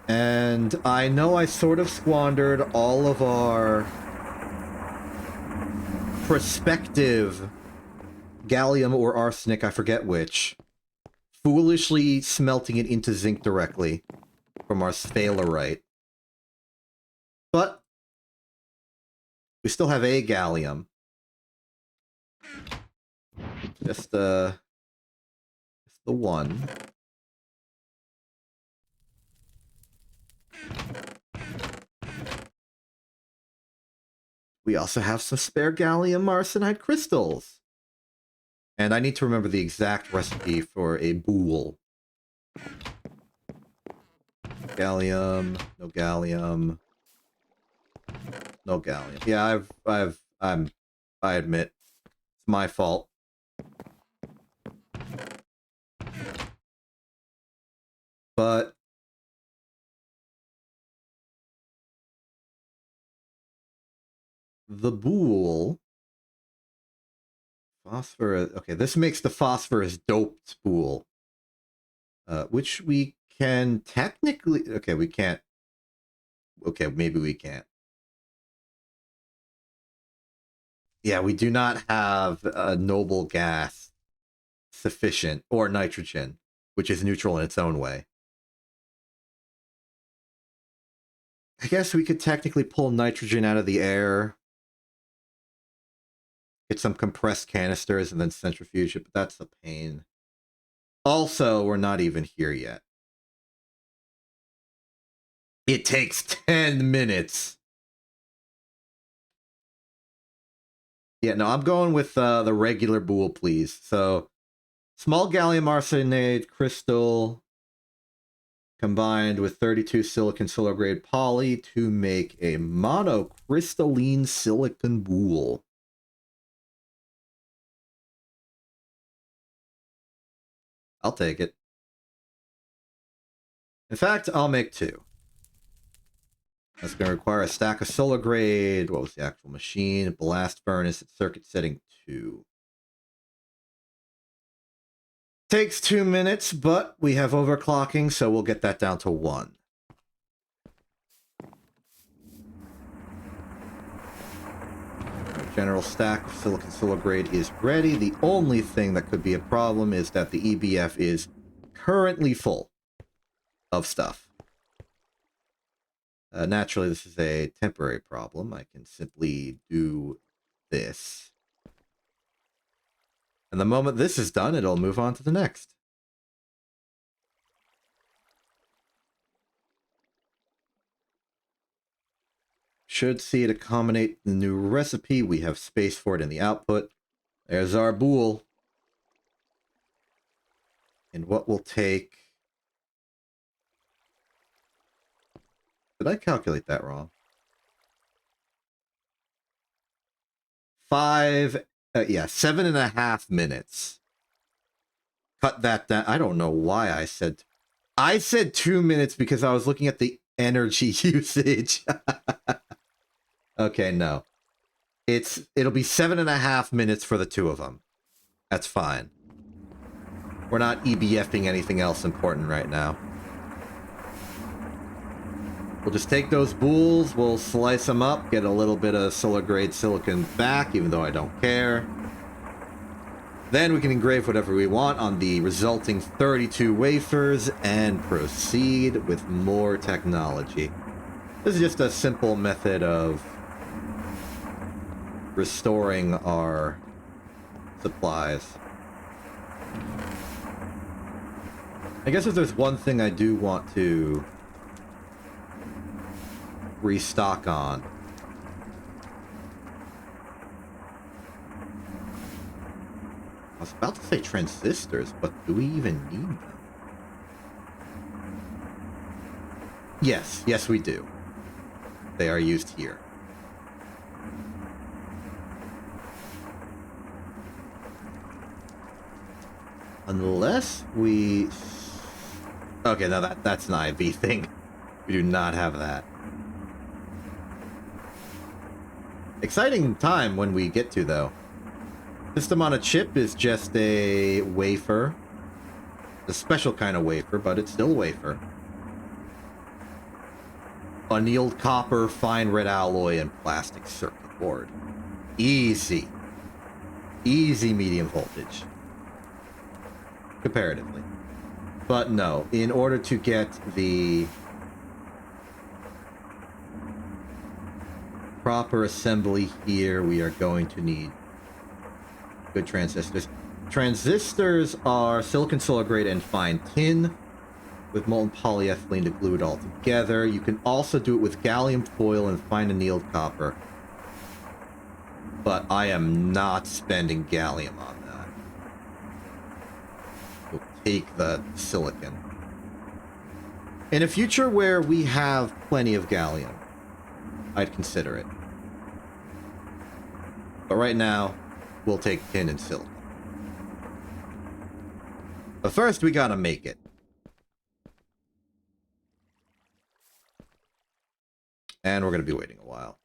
S1: And I know I sort of squandered all of our prospective gallium or arsenic, I forget which, foolishly smelting it into zinc directly from our sphalerite. But we still have a gallium. Just the one. We also have some spare gallium arsenide crystals. And I need to remember the exact recipe for a boule. Gallium, no gallium. No gallium. Yeah, I admit, it's my fault. But the boule, phosphorus. Okay, this makes the phosphorus doped boule, which we can technically. Okay, we can't. Okay, maybe we can't. Yeah, we do not have a noble gas sufficient, or nitrogen, which is neutral in its own way. I guess we could technically pull nitrogen out of the air, get some compressed canisters, and then centrifuge it, but that's a pain. Also, we're not even here yet. It takes 10 minutes. Yeah, no, I'm going with the regular boule, please. So, small gallium arsenide crystal combined with 32 silicon solar grade poly to make a monocrystalline silicon boule. I'll take it. In fact, I'll make 2. That's going to require a stack of solar grade. What was the actual machine? Blast furnace at circuit setting 2. Takes 2 minutes, but we have overclocking, so we'll get that down to 1. General stack of silicon solar grade is ready. The only thing that could be a problem is that the EBF is currently full of stuff. Naturally, this is a temporary problem. I can simply do this. And the moment this is done, it'll move on to the next. Should see it accommodate the new recipe. We have space for it in the output. There's our boule. And what will take... Did I calculate that wrong? 7.5 minutes. Cut that down. I don't know why I said 2 minutes because I was looking at the energy usage. Okay, no. It'll be 7.5 minutes for the 2 of them. That's fine. We're not EBFing anything else important right now. We'll just take those boules, we'll slice them up, get a little bit of solar grade silicon back, even though I don't care. Then we can engrave whatever we want on the resulting 32 wafers and proceed with more technology. This is just a simple method of restoring our supplies. I guess if there's one thing I do want to restock on, I was about to say transistors, but do we even need them? Yes we do. They are used here. Unless we... Okay, now that's an IV thing. We do not have that. Exciting time when we get to, though. System on a chip is just a wafer. A special kind of wafer, but it's still a wafer. Annealed copper, fine red alloy, and plastic circuit board. Easy. Easy medium voltage. Comparatively. But no, in order to get the proper assembly here, we are going to need good transistors. Transistors are silicon solar grade and fine tin with molten polyethylene to glue it all together. You can also do it with gallium foil and fine annealed copper. But I am not spending gallium on that. We'll take the silicon. In a future where we have plenty of gallium, I'd consider it. But right now, we'll take tin and silicon. But first, we gotta make it. And we're gonna be waiting a while.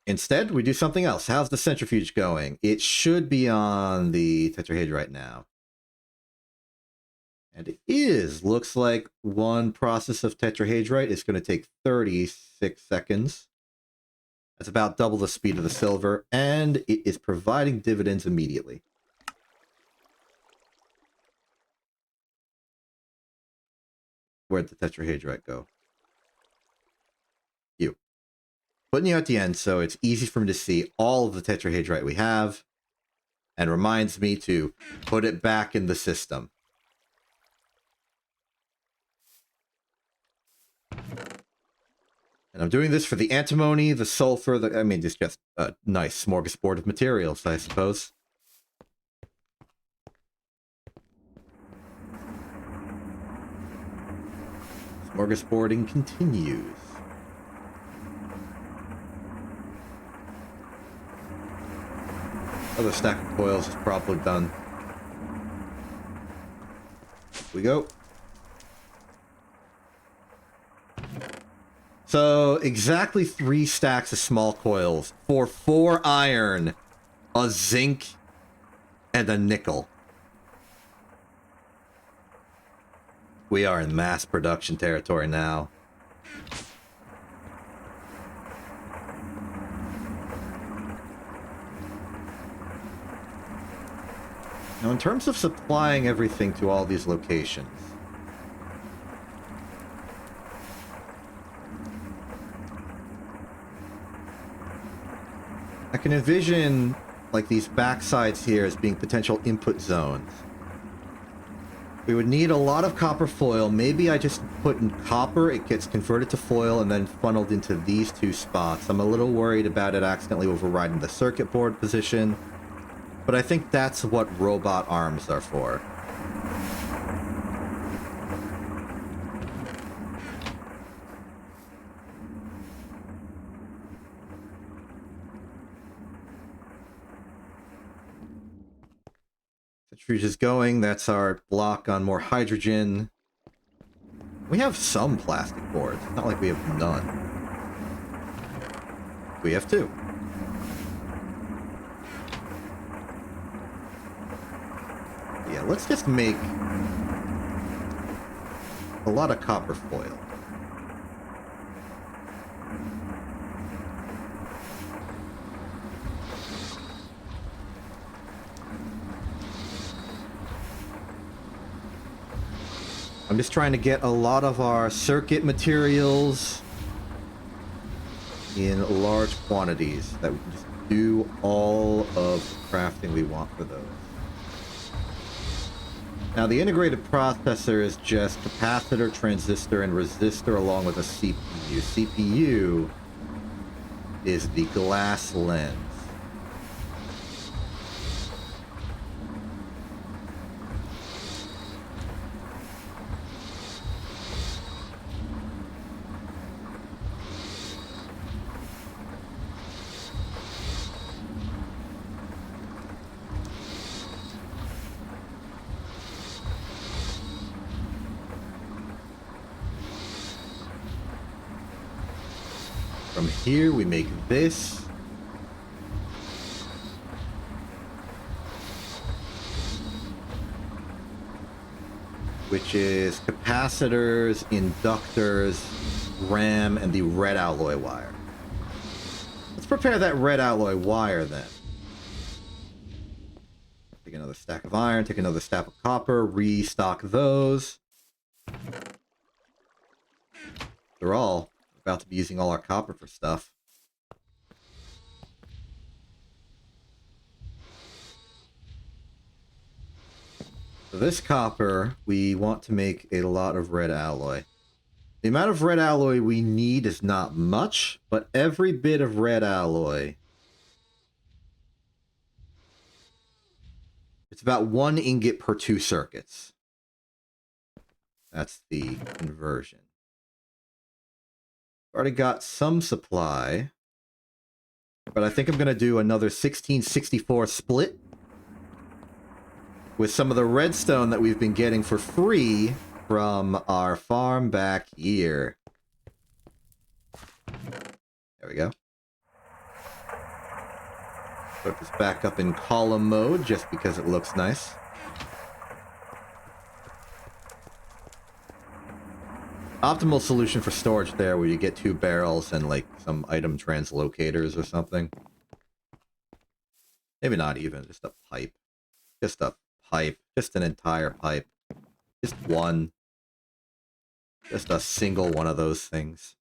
S1: Instead, we do something else. How's the centrifuge going? It should be on the tetrahedrite right now. And it is. Looks like one process of tetrahedrite is going to take 36 seconds. That's about double the speed of the silver, and it is providing dividends immediately. Where'd the tetrahedrite go? You. Putting you at the end, so it's easy for me to see all of the tetrahedrite we have. and reminds me to put it back in the system. And I'm doing this for the antimony, the sulfur, it's just a nice smorgasbord of materials, I suppose. Smorgasbording continues. Other stack of coils is probably done. Here we go. So, exactly 3 stacks of small coils for 4 iron, a zinc, and a nickel. We are in mass production territory now. Now, in terms of supplying everything to all these locations, I can envision, like, these backsides here as being potential input zones. We would need a lot of copper foil. Maybe I just put in copper, it gets converted to foil, and then funneled into these 2 spots. I'm a little worried about it accidentally overriding the circuit board position, but I think that's what robot arms are for. Centrifuge is going. That's our block on more hydrogen. We have some plastic boards. It's not like we have none. We have 2. Yeah, let's just make a lot of copper foil. I'm just trying to get a lot of our circuit materials in large quantities that we can just do all of the crafting we want for those. Now, the integrated processor is just capacitor, transistor, and resistor along with a CPU. CPU is the glass lens. From here, we make this. Which is capacitors, inductors, RAM, and the red alloy wire. Let's prepare that red alloy wire then. Take another stack of iron, take another stack of copper, restock those. They're all about to be using all our copper for stuff. So this copper, we want to make a lot of red alloy. The amount of red alloy we need is not much, but every bit of red alloy, it's about 1 ingot per 2 circuits. That's the conversion. Already got some supply, but I think I'm going to do another 1664 split with some of the redstone that we've been getting for free from our farm back here. There we go. Put this back up in column mode just because it looks nice. Optimal solution for storage there, where you get 2 barrels and like some item translocators or something. Maybe not even, just a pipe. Just a pipe. Just an entire pipe. Just one. Just a single one of those things.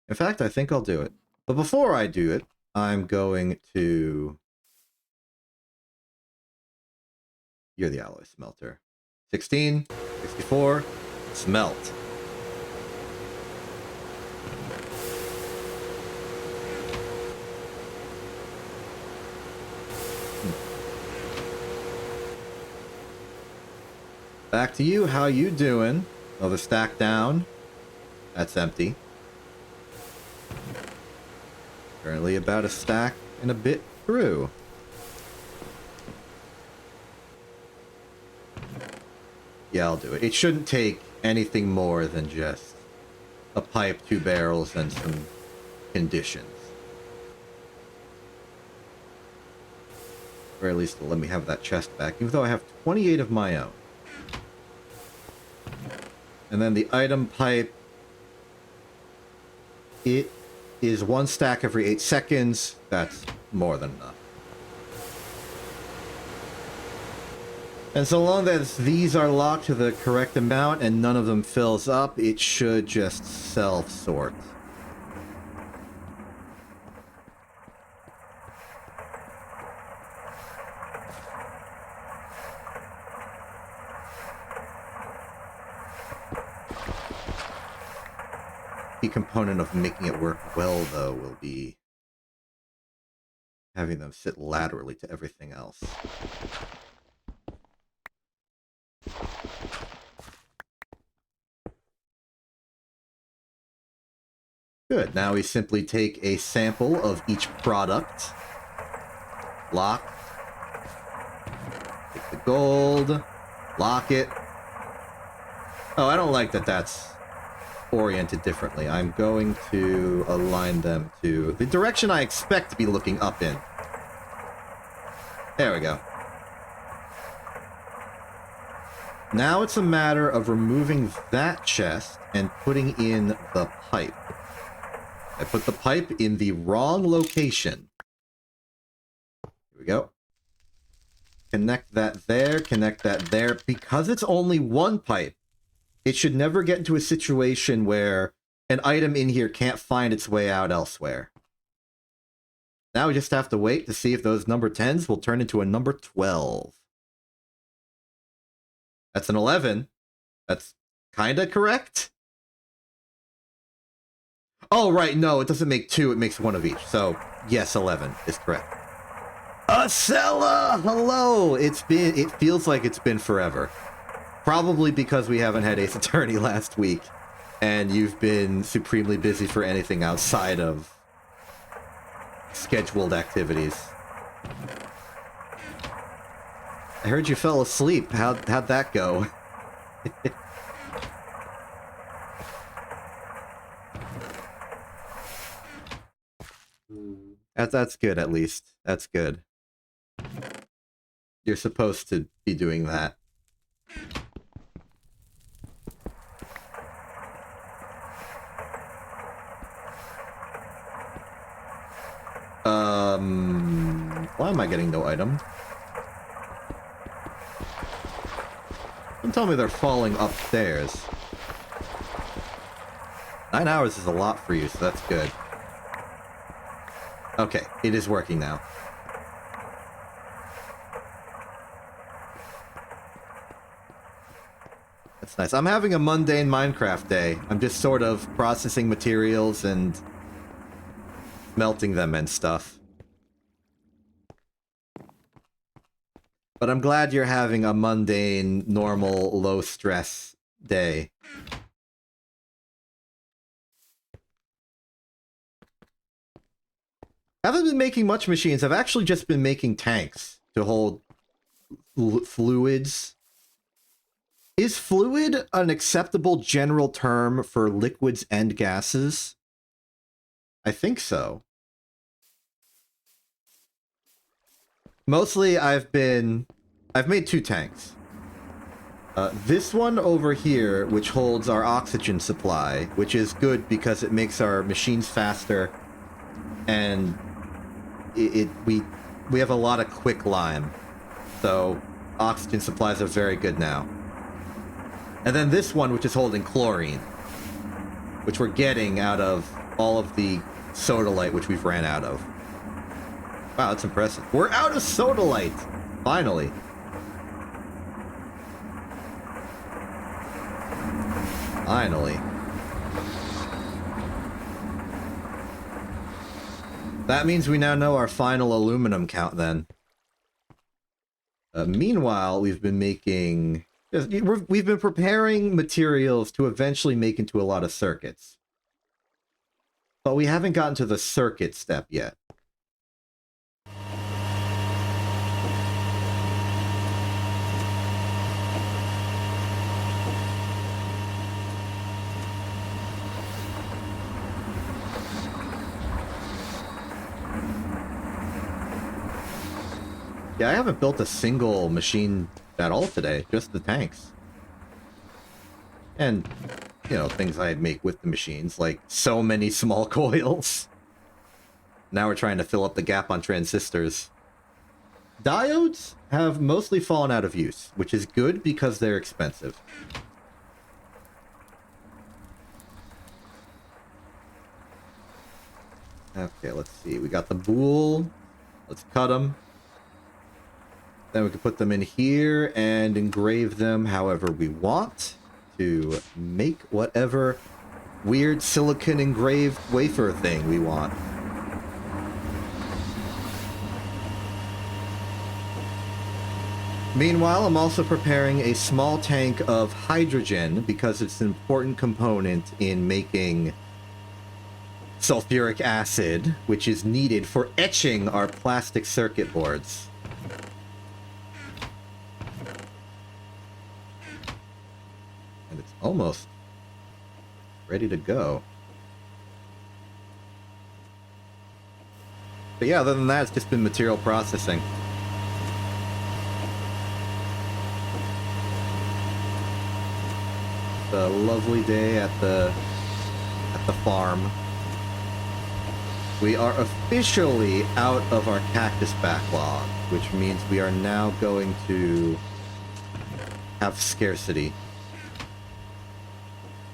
S1: In fact, I think I'll do it. But before I do it, I'm going to... You're the alloy smelter. 16, 64, smelt. Back to you. How you doing? Another stack down. That's empty. Currently about a stack and a bit through. Yeah, I'll do it. It shouldn't take anything more than just a pipe, 2 barrels, and some conditions. Or at least let me have that chest back, even though I have 28 of my own. And then the item pipe, it is 1 stack every 8 seconds. That's more than enough. And so long as these are locked to the correct amount and none of them fills up, it should just self-sort. Key component of making it work well, though, will be having them sit laterally to everything else. Good. Now we simply take a sample of each product. Lock. Take the gold. Lock it. Oh, I don't like that that's oriented differently. I'm going to align them to the direction I expect to be looking up in. There we go. Now it's a matter of removing that chest and putting in the pipe. I put the pipe in the wrong location. Here we go. Connect that there, connect that there. Because it's only 1 pipe, it should never get into a situation where an item in here can't find its way out elsewhere. Now we just have to wait to see if those number 10s will turn into a number 12. That's an 11. That's kinda correct? Oh, right, no, it doesn't make 2, it makes 1 of each. So, yes, 11 is correct. Acela! Hello! It feels like it's been forever. Probably because we haven't had Ace Attorney last week, and you've been supremely busy for anything outside of scheduled activities. I heard you fell asleep. How'd that go? That's good, at least. That's good. You're supposed to be doing that. Why am I getting no item? Don't tell me they're falling upstairs. 9 hours is a lot for you, so that's good. Okay, it is working now. That's nice. I'm having a mundane Minecraft day. I'm just sort of processing materials and melting them and stuff. But I'm glad you're having a mundane, normal, low-stress day. I haven't been making much machines. I've actually just been making tanks to hold fluids. Is fluid an acceptable general term for liquids and gases? I think so. Mostly I've made 2 tanks. This one over here, which holds our oxygen supply, which is good because it makes our machines faster, and we have a lot of quick lime, so oxygen supplies are very good now. And then this one, which is holding chlorine, which we're getting out of all of the sodalite, which we've ran out of. Wow, that's impressive. We're out of sodalite! Finally. Finally. That means we now know our final aluminum count, then. Meanwhile, we've been making... We've been preparing materials to eventually make into a lot of circuits. But we haven't gotten to the circuit step yet. Yeah, I haven't built a single machine at all today, just the tanks. And, you know, things I'd make with the machines, like so many small coils. Now we're trying to fill up the gap on transistors. Diodes have mostly fallen out of use, which is good because they're expensive. Okay, let's see. We got the boule. Let's cut them. Then we can put them in here and engrave them however we want to make whatever weird silicon engraved wafer thing we want. Meanwhile, I'm also preparing a small tank of hydrogen because it's an important component in making sulfuric acid, which is needed for etching our plastic circuit boards. And it's almost ready to go. But yeah, other than that, it's just been material processing. It's a lovely day at the farm. We are officially out of our cactus backlog, which means we are now going to have scarcity.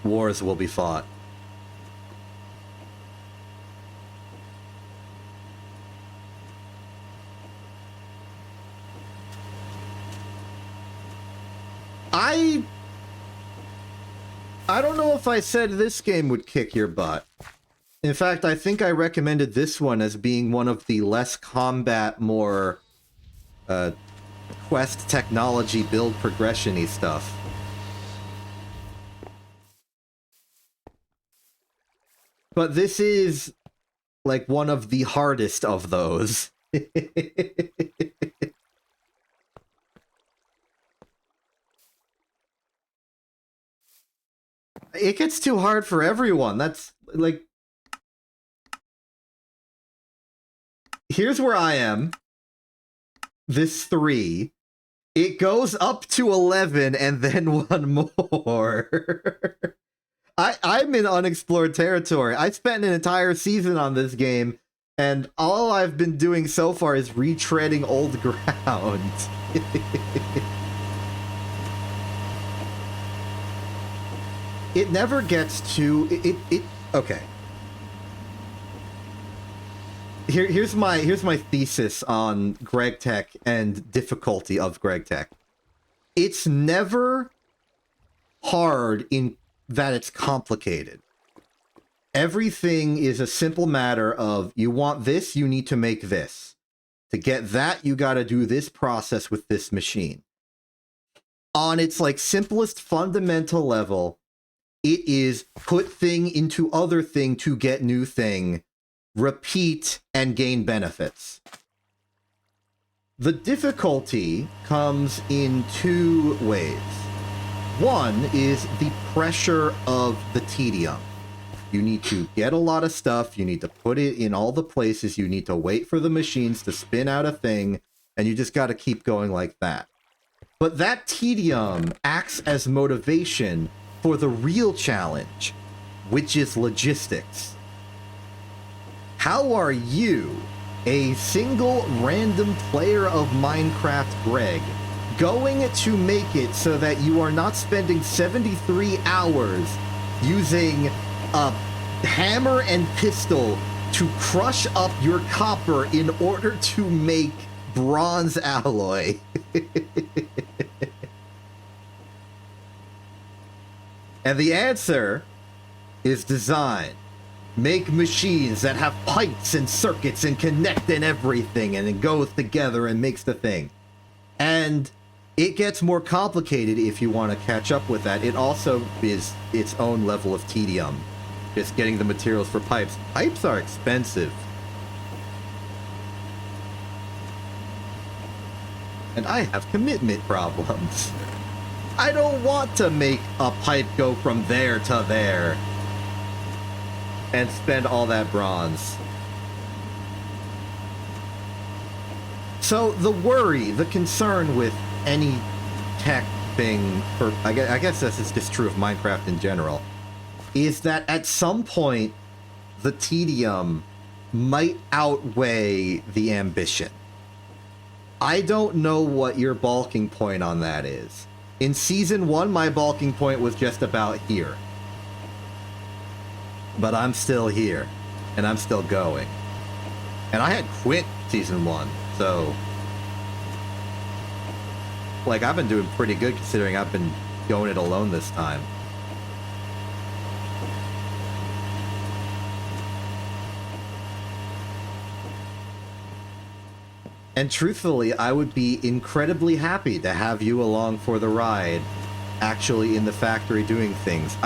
S1: Wars will be fought. I don't know if I said this game would kick your butt. In fact, I think I recommended this one as being one of the less combat, more quest technology build progression-y stuff. But this is like one of the hardest of those. It gets too hard for everyone. That's like... Here's where I am. This 3. It goes up to 11 and then one more. I'm in unexplored territory. I spent an entire season on this game, and all I've been doing so far is retreading old ground. It never gets to... Okay. Here's my thesis on GregTech and difficulty of GregTech. It's never hard in that it's complicated. Everything is a simple matter of, you want this, you need to make this. To get that, you gotta do this process with this machine. On its like simplest fundamental level, it is put thing into other thing to get new thing, repeat, and gain benefits. The difficulty comes in two ways. One is the pressure of the tedium. You need to get a lot of stuff, you need to put it in all the places, you need to wait for the machines to spin out a thing, and you just got to keep going like that. But that tedium acts as motivation for the real challenge, which is logistics. How are you, a single random player of Minecraft Greg, going to make it so that you are not spending 73 hours using a hammer and pistol to crush up your copper in order to make bronze alloy. And the answer is design. Make machines that have pipes and circuits and connect and everything, and it goes together and makes the thing. And it gets more complicated if you want to catch up with that. It also is its own level of tedium. Just getting the materials for pipes. Pipes are expensive. And I have commitment problems. I don't want to make a pipe go from there to there and spend all that bronze. So the worry, the concern with any tech thing, for I guess this is just true of Minecraft in general, is that at some point the tedium might outweigh the ambition. I don't know what your balking point on that is. In Season 1, my balking point was just about here. But I'm still here, and I'm still going. And I had quit Season 1, so... like, I've been doing pretty good considering I've been going it alone this time. And truthfully, I would be incredibly happy to have you along for the ride, actually in the factory doing things.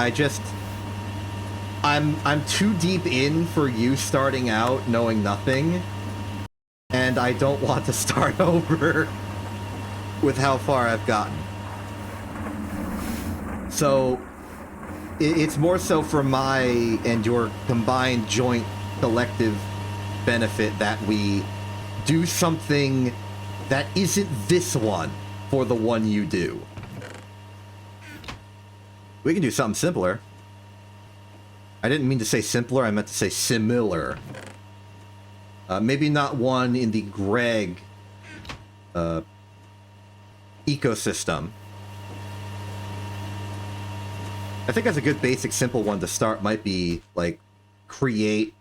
S1: I'm too deep in for you starting out knowing nothing, and I don't want to start over with how far I've gotten. So, it's more so for my and your combined joint collective benefit that we do something that isn't this one for the one you do. We can do something simpler. I didn't mean to say simpler, I meant to say similar. Maybe not one in the Greg ecosystem. I think that's a good basic simple one to start might be like create.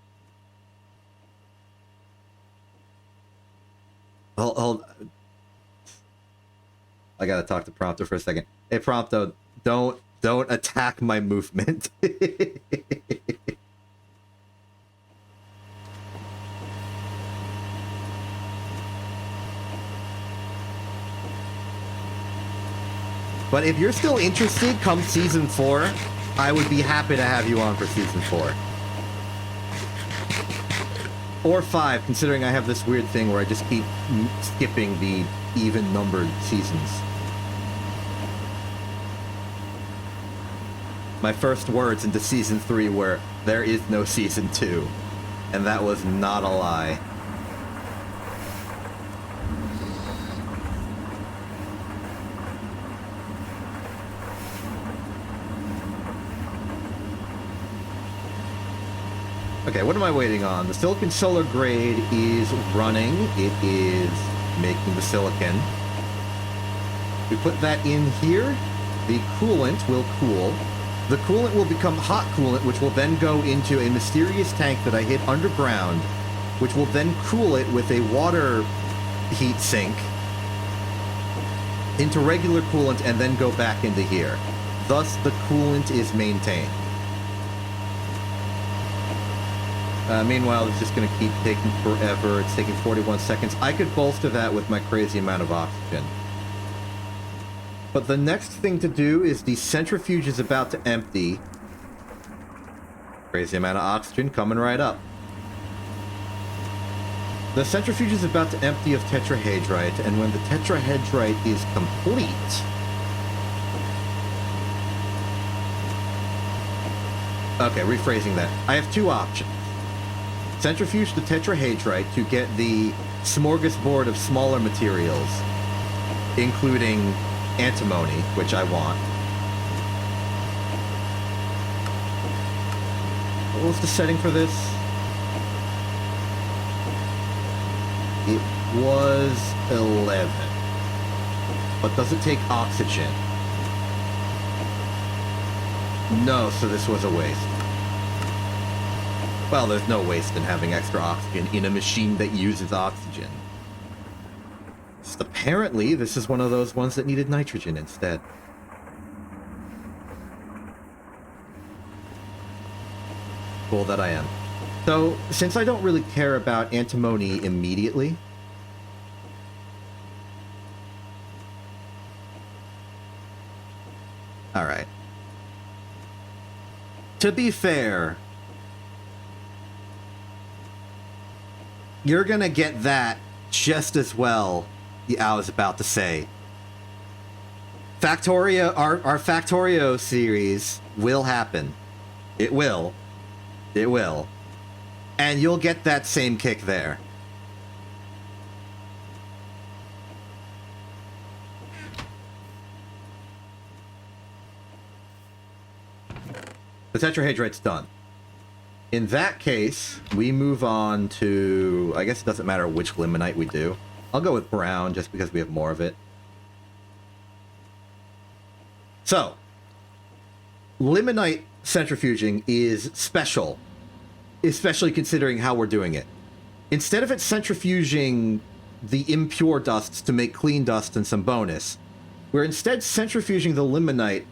S1: I gotta talk to Prompto for a second. Hey Prompto, don't attack my movement. But if you're still interested come Season 4, I would be happy to have you on for Season 4. Or 5, considering I have this weird thing where I just keep skipping the even-numbered seasons. My first words into Season 3 were, there is no Season 2. And that was not a lie. Okay, what am I waiting on? The silicon solar grade is running. It is making the silicon. We put that in here. The coolant will cool. The coolant will become hot coolant, which will then go into a mysterious tank that I hid underground, which will then cool it with a water heat sink into regular coolant and then go back into here. Thus, the coolant is maintained. Meanwhile, it's just going to keep taking forever. It's taking 41 seconds. I could bolster that with my crazy amount of oxygen. But the next thing to do is the centrifuge is about to empty. Crazy amount of oxygen coming right up. The centrifuge is about to empty of tetrahedrite, and when the tetrahedrite is complete... Okay, rephrasing that. I have two options. Centrifuge the tetrahedrite to get the smorgasbord of smaller materials, including antimony, which I want. What was the setting for this? It was 11. But does it take oxygen? No, so this was a waste. Well, there's no waste in having extra oxygen in a machine that uses oxygen. Just apparently, this is one of those ones that needed nitrogen instead. Cool that I am. So, since I don't really care about antimony immediately, alright. To be fair, you're gonna get that just as well, I was about to say. Factorio, our Factorio series will happen. It will. It will. And you'll get that same kick there. The tetrahedrite's done. In that case, we move on to... I guess it doesn't matter which limonite we do. I'll go with brown just because we have more of it. So, limonite centrifuging is special, especially considering how we're doing it. Instead of it centrifuging the impure dusts to make clean dust and some bonus, we're instead centrifuging the limonite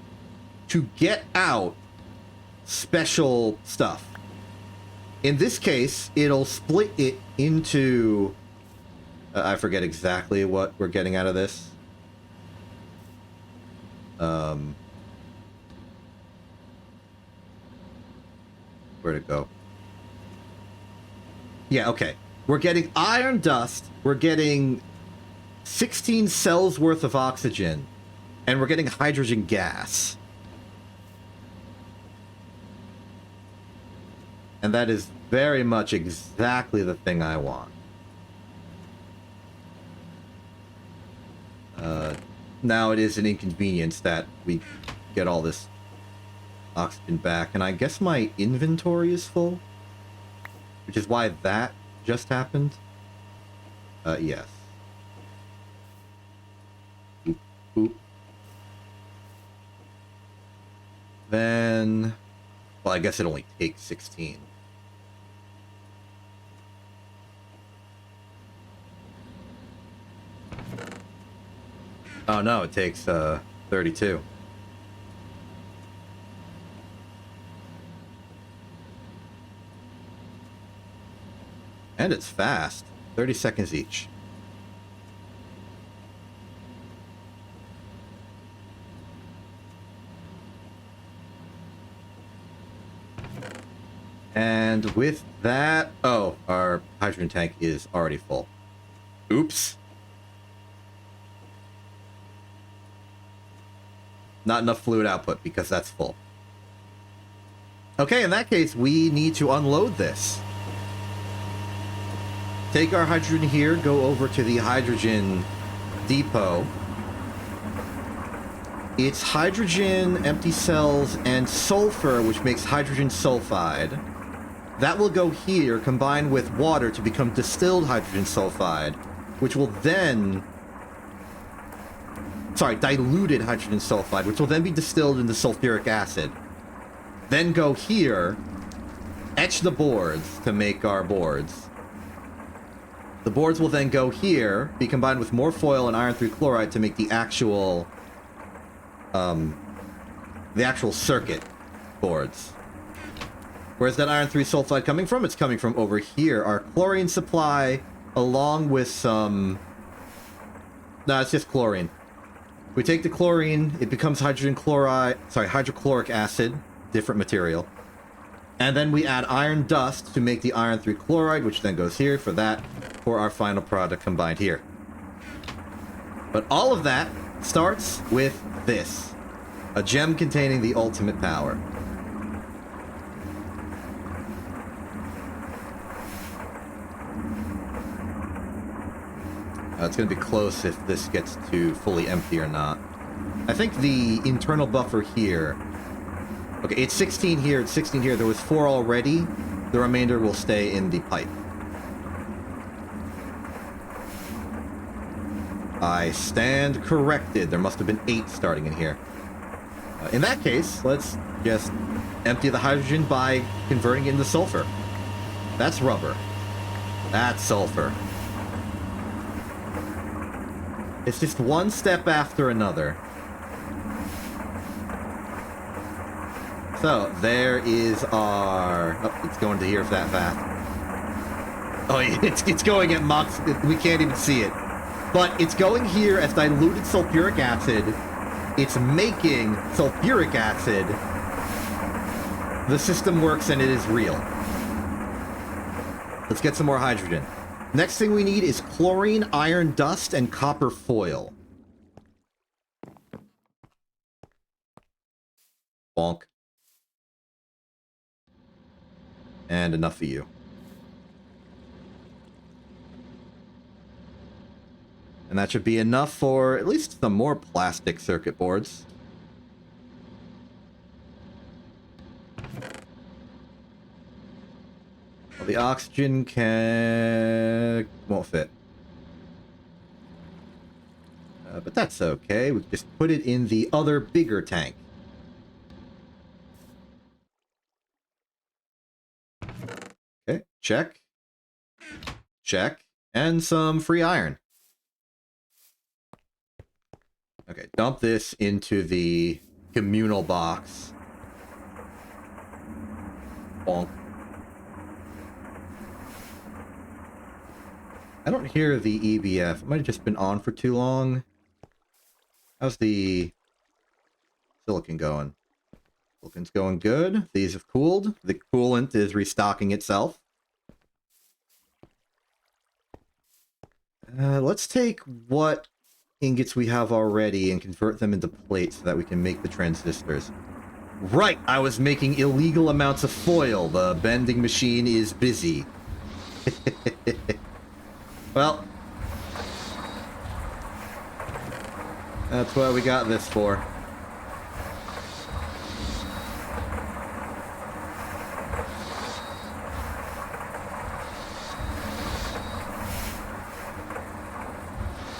S1: to get out special stuff. In this case, it'll split it into... I forget exactly what we're getting out of this. Where'd it go? Yeah, okay. We're getting iron dust, we're getting 16 cells worth of oxygen, and we're getting hydrogen gas. And that is very much exactly the thing I want. Now it is an inconvenience that we get all this oxygen back, and I guess my inventory is full, which is why that just happened. Yes. Oop, oop. Then, well, I guess it only takes 16. Oh no, it takes 32. And it's fast. 30 seconds each. And with that... Oh, our hydrogen tank is already full. Oops. Not enough fluid output because that's full. Okay, in that case, we need to unload this. Take our hydrogen here, go over to the hydrogen depot. It's hydrogen, empty cells, and sulfur, which makes hydrogen sulfide. That will go here, combine with water to become distilled hydrogen sulfide, which will then... Sorry, diluted hydrogen sulfide, which will then be distilled into sulfuric acid. Then go here, etch the boards to make our boards. The boards will then go here, be combined with more foil and iron 3 chloride to make the actual circuit boards. Where's that iron 3 sulfide coming from? It's coming from over here. Our chlorine supply, along with some... No, it's just chlorine. We take the chlorine, it becomes hydrochloric acid, different material. And then we add iron dust to make the iron 3 chloride, which then goes here for that, for our final product combined here. But all of that starts with this. A gem containing the ultimate power. It's going to be close if this gets to fully empty or not. I think the internal buffer here... Okay, it's 16 here, it's 16 here. There was 4 already. The remainder will stay in the pipe. I stand corrected. There must have been 8 starting in here. In that case, let's just empty the hydrogen by converting it into sulfur. That's rubber. That's sulfur. It's just one step after another. So, there is our... Oh, it's going to here that fast. Oh, it's going at Mach... We can't even see it. But it's going here as diluted sulfuric acid. It's making sulfuric acid. The system works and it is real. Let's get some more hydrogen. Next thing we need is chlorine, iron dust, and copper foil. Bonk. And enough for you. And that should be enough for at least some more plastic circuit boards. Well, the oxygen won't fit. But that's okay. We just put it in the other bigger tank. Okay, check. Check. And some free iron. Okay, dump this into the communal box. Bonk. I don't hear the EBF. It might have just been on for too long. How's the silicon going? Silicon's going good. These have cooled. The coolant is restocking itself. Let's take what ingots we have already and convert them into plates so that we can make the transistors. Right! I was making illegal amounts of foil. The bending machine is busy. Well, that's what we got this for.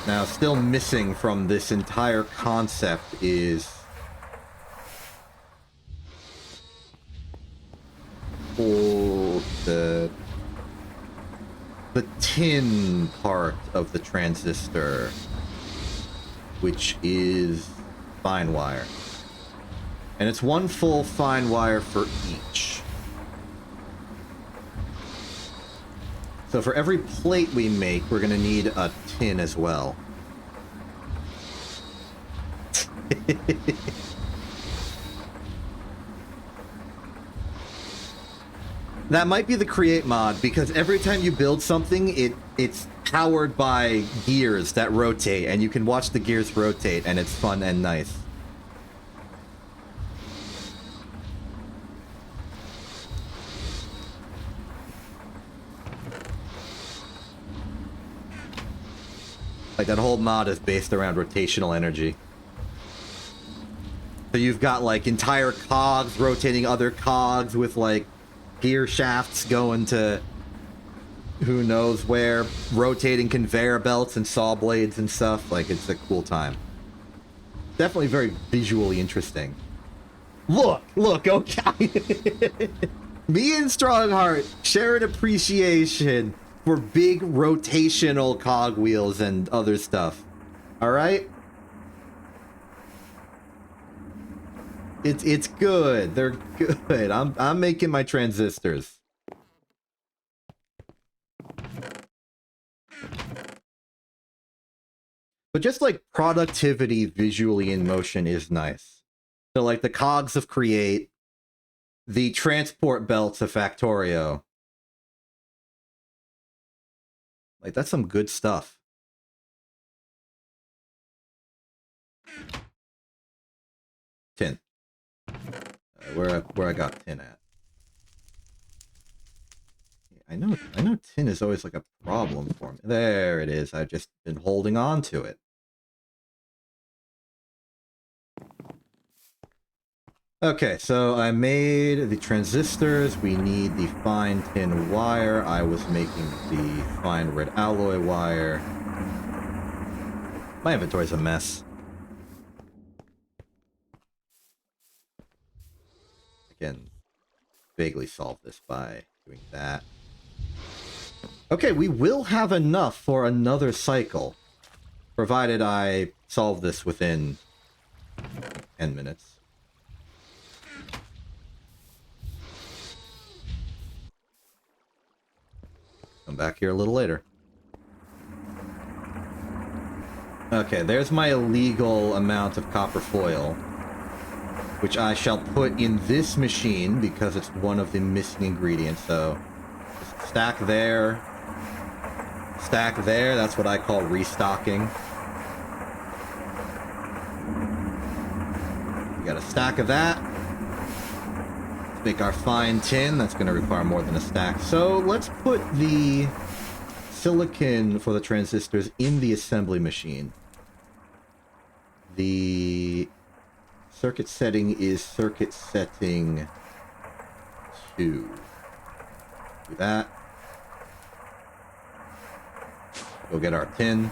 S1: Now, still missing from this entire concept is the tin part of the transistor, which is fine wire. And it's one full fine wire for each. So for every plate we make, we're going to need a tin as well. That might be the create mod, because every time you build something, it's powered by gears that rotate, and you can watch the gears rotate, and it's fun and nice. Like, that whole mod is based around rotational energy. So you've got, like, entire cogs rotating other cogs with, like, gear shafts going to who knows where, rotating conveyor belts and saw blades and stuff. Like, it's a cool time. Definitely very visually interesting. Look, okay. Me and Strongheart share an appreciation for big rotational cogwheels and other stuff. Alright? It's good. They're good. I'm making my transistors. But just like productivity visually in motion is nice. So like the cogs of Create, the transport belts of Factorio. Like, that's some good stuff. Tin. Where I got tin at? I know tin is always like a problem for me. There it is. I've just been holding on to it. Okay, so I made the transistors. We need the fine tin wire. I was making the fine red alloy wire. My inventory's a mess. I can vaguely solve this by doing that. Okay, we will have enough for another cycle. Provided I solve this within 10 minutes. Come back here a little later. Okay, there's my illegal amount of copper foil, which I shall put in this machine because it's one of the missing ingredients. So, just stack there, that's what I call restocking. We got a stack of that. Let's make our fine tin. That's going to require more than a stack. So, let's put the silicon for the transistors in the assembly machine. The circuit setting is circuit setting 2. Do that. Go get our tin.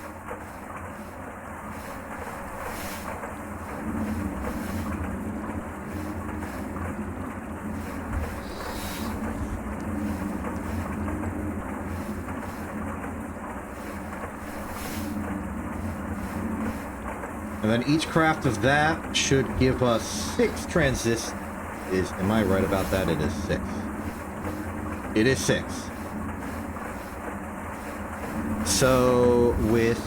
S1: And then each craft of that should give us 6 transistors. Am I right about that? It is 6. It is 6. So, with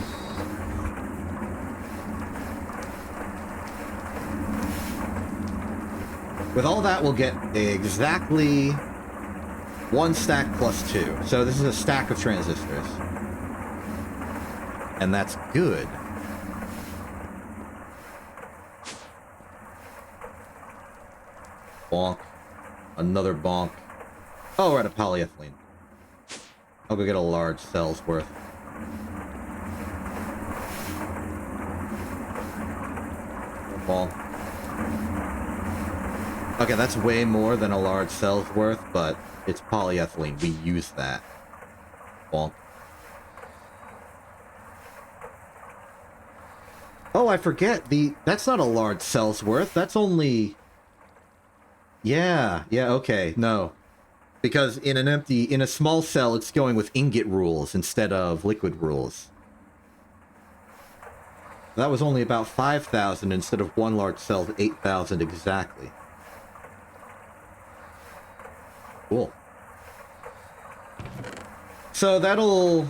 S1: all that, we'll get exactly 1 stack plus 2. So this is a stack of transistors. And that's good. Bonk. Another bonk. Oh, we're at a polyethylene. I'll go get a large cell's worth. Bonk. Okay, that's way more than a large cell's worth, but it's polyethylene. We use that. Bonk. Oh, I forget. That's not a large cell's worth. That's only... Yeah, okay, no. Because in a small cell, it's going with ingot rules instead of liquid rules. That was only about 5,000 instead of one large cell, 8,000 exactly. Cool. So that'll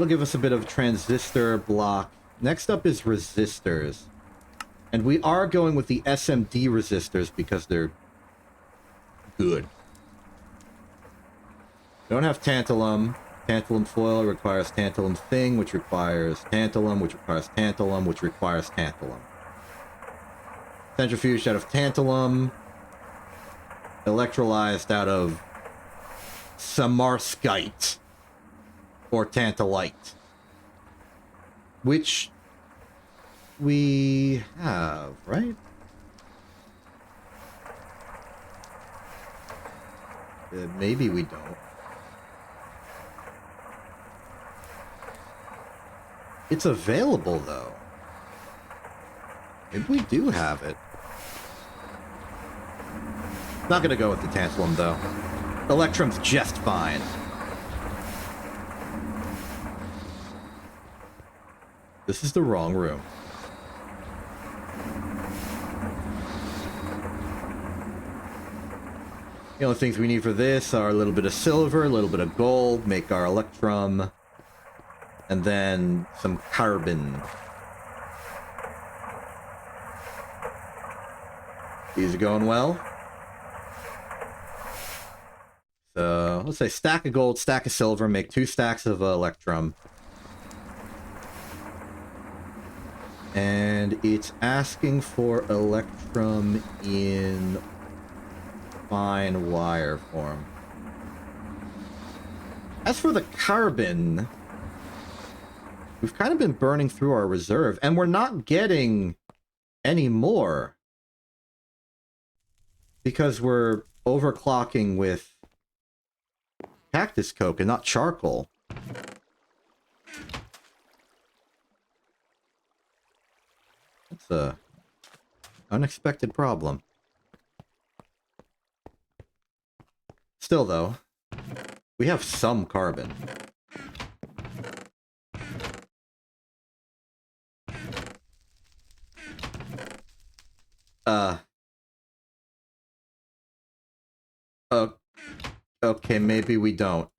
S1: give us a bit of transistor block. Next up is resistors. And we are going with the SMD resistors because they're good. We don't have tantalum. Tantalum foil requires tantalum thing, which requires tantalum, which requires tantalum, which requires tantalum. Centrifuged out of tantalum. Electrolyzed out of samarskite. Or tantalite. Which we have, right? Maybe we don't. It's available, though. Maybe we do have it. Not gonna go with the tantalum, though. Electrum's just fine. This is the wrong room. The only things we need for this are a little bit of silver, a little bit of gold, make our electrum, and then some carbon. These are going well. So, let's say stack of gold, stack of silver, make 2 stacks of electrum. And it's asking for electrum in fine wire form. As for the carbon, we've kind of been burning through our reserve, and we're not getting any more because we're overclocking with cactus coke and not charcoal. That's a unexpected problem. Still, though, we have some carbon. Oh, okay, maybe we don't.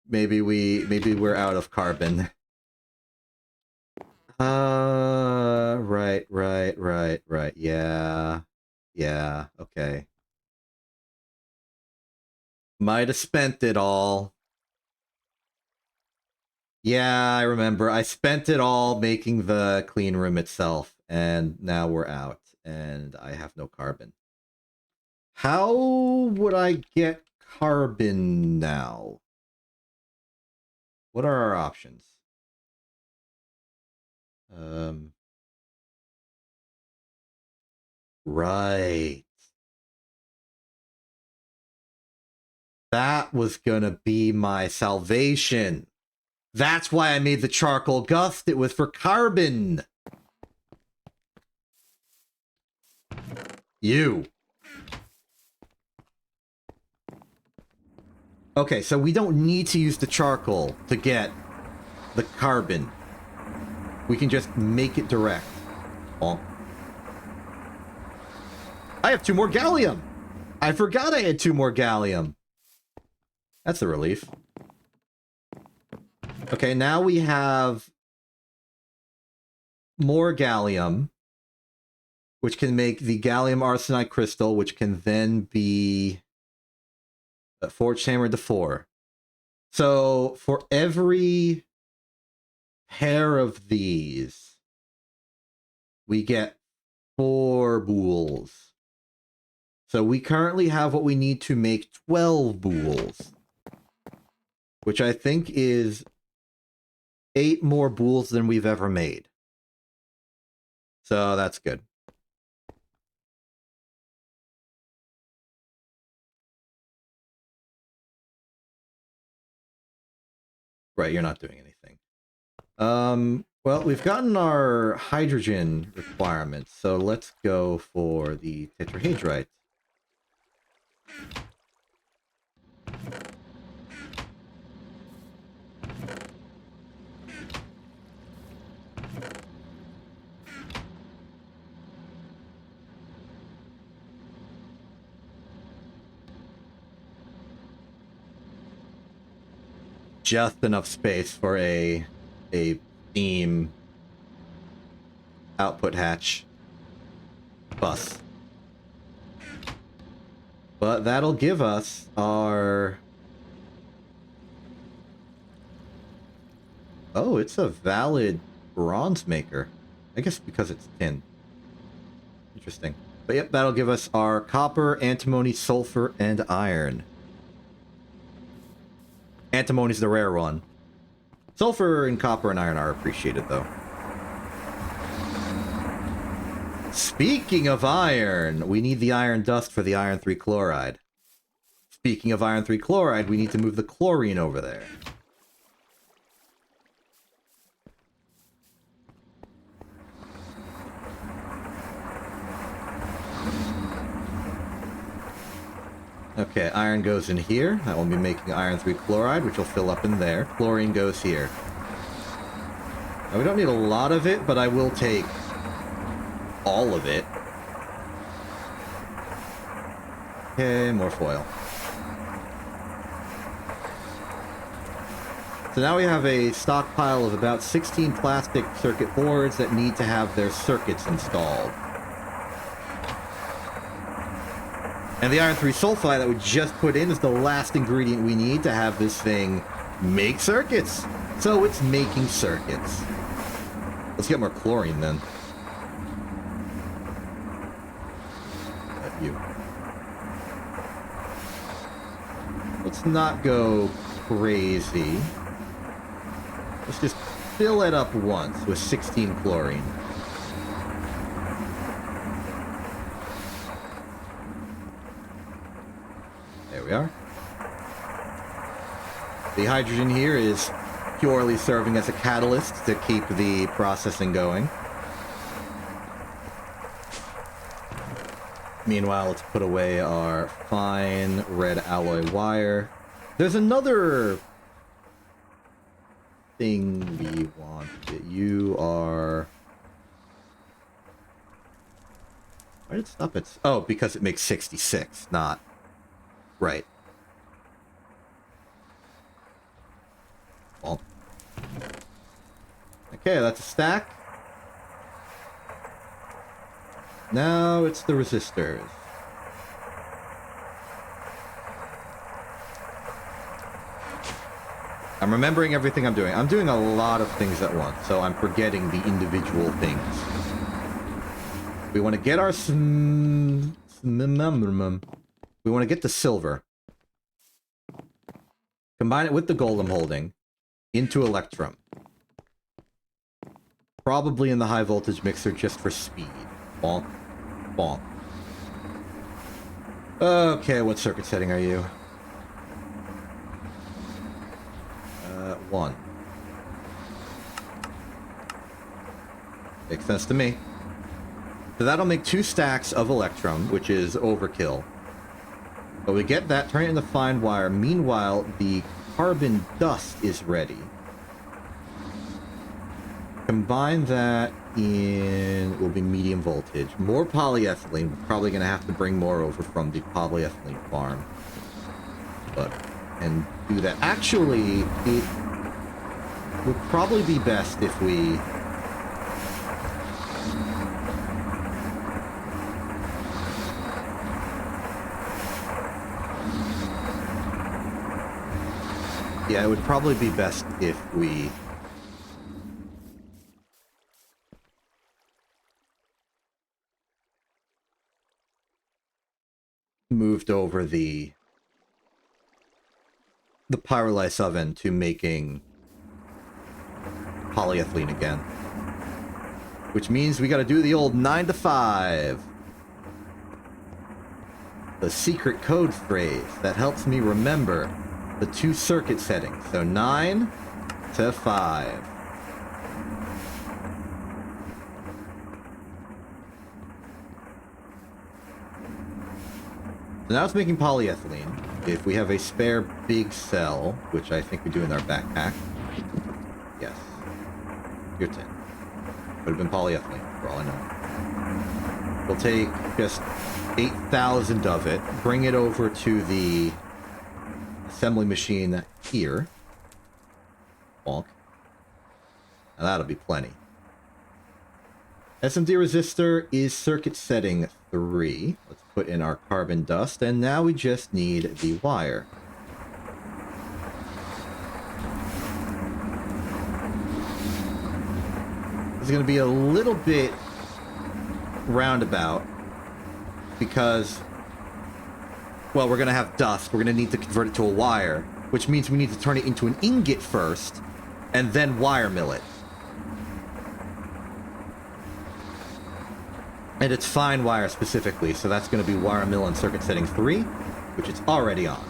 S1: Maybe we're out of carbon. Right. Yeah. Yeah, okay. Might have spent it all. Yeah, I remember. I spent it all making the clean room itself, and now we're out, and I have no carbon. How would I get carbon now? What are our options? Right. That was gonna be my salvation. That's why I made the charcoal gust. It was for carbon. You. Okay, so we don't need to use the charcoal to get the carbon. We can just make it direct. Oh. I have 2 more gallium. I forgot I had 2 more gallium. That's a relief. Okay, now we have more gallium, which can make the gallium arsenide crystal, which can then be forged hammered to 4. So for every pair of these, we get 4 boules. So we currently have what we need to make 12 boules, which I think is 8 more boules than we've ever made. So that's good. Right, you're not doing anything. Well, we've gotten our hydrogen requirements, so let's go for the tetrahedrite. Just enough space for a steam output hatch bus. But that'll give us our... Oh, it's a valid bronze maker. I guess because it's tin. Interesting. But yep, that'll give us our copper, antimony, sulfur, and iron. Antimony's the rare one. Sulfur and copper and iron are appreciated, though. Speaking of iron, we need the iron dust for the iron 3 chloride. Speaking of iron 3 chloride, we need to move the chlorine over there. Okay, iron goes in here. That will be making iron 3 chloride, which will fill up in there. Chlorine goes here. Now, we don't need a lot of it, but I will take all of it. Okay, more foil. So now we have a stockpile of about 16 plastic circuit boards that need to have their circuits installed. And the iron 3 sulfide that we just put in is the last ingredient we need to have this thing make circuits. So it's making circuits. Let's get more chlorine then. You. Let's not go crazy. Let's just fill it up once with 16 chlorine. There we are. The hydrogen here is purely serving as a catalyst to keep the processing going. Meanwhile, let's put away our fine red alloy wire. There's another thing we want. You are... Why did it stop it? Oh, because it makes 66, not... Right. Well. Okay, that's a stack. Now it's the resistors. I'm remembering everything I'm doing. I'm doing a lot of things at once, so I'm forgetting the individual things. We want to get our... We want to get the silver. Combine it with the gold I'm holding into electrum. Probably in the high voltage mixer just for speed. Bonk. Bonk. Okay, what circuit setting are you? 1. Makes sense to me. So that'll make 2 stacks of electrum, which is overkill. But we get that, turn it into fine wire. Meanwhile, the carbon dust is ready. Combine that in... will be medium voltage. More polyethylene. We're probably going to have to bring more over from the polyethylene farm. But... and do that. Actually, it would probably be best if we... yeah, it would probably be best if we... moved over the pyrolysis oven to making polyethylene again. Which means we gotta do the old 9 to 5. The secret code phrase that helps me remember the 2 circuit settings. So 9 to 5. So now it's making polyethylene. If we have a spare big cell, which I think we do in our backpack. Yes. You're 10. Would have been polyethylene, for all I know. We'll take just 8,000 of it, bring it over to the assembly machine here. Bonk. And that'll be plenty. SMD resistor is circuit setting 3. Let's put in our carbon dust, and now we just need the wire. It's going to be a little bit roundabout because, well, we're going to have dust. We're going to need to convert it to a wire, which means we need to turn it into an ingot first and then wire mill it. And it's fine wire specifically, so that's going to be wire mill on circuit setting 3, which it's already on.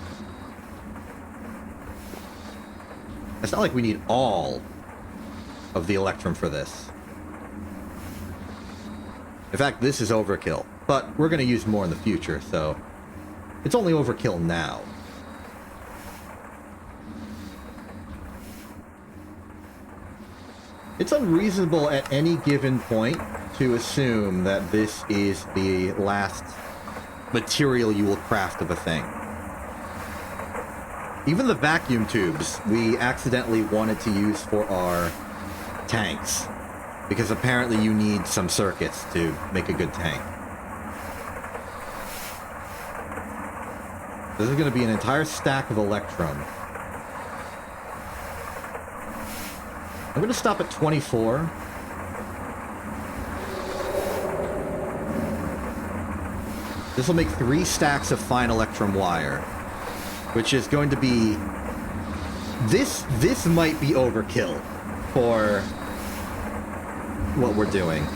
S1: It's not like we need all of the electrum for this. In fact, this is overkill, but we're going to use more in the future, so it's only overkill now. It's unreasonable at any given point to assume that this is the last material you will craft of a thing. Even the vacuum tubes we accidentally wanted to use for our tanks, because apparently you need some circuits to make a good tank. This is going to be an entire stack of electrum. I'm going to stop at 24. This will make 3 stacks of fine electrum wire, which is going to be... This might be overkill for what we're doing.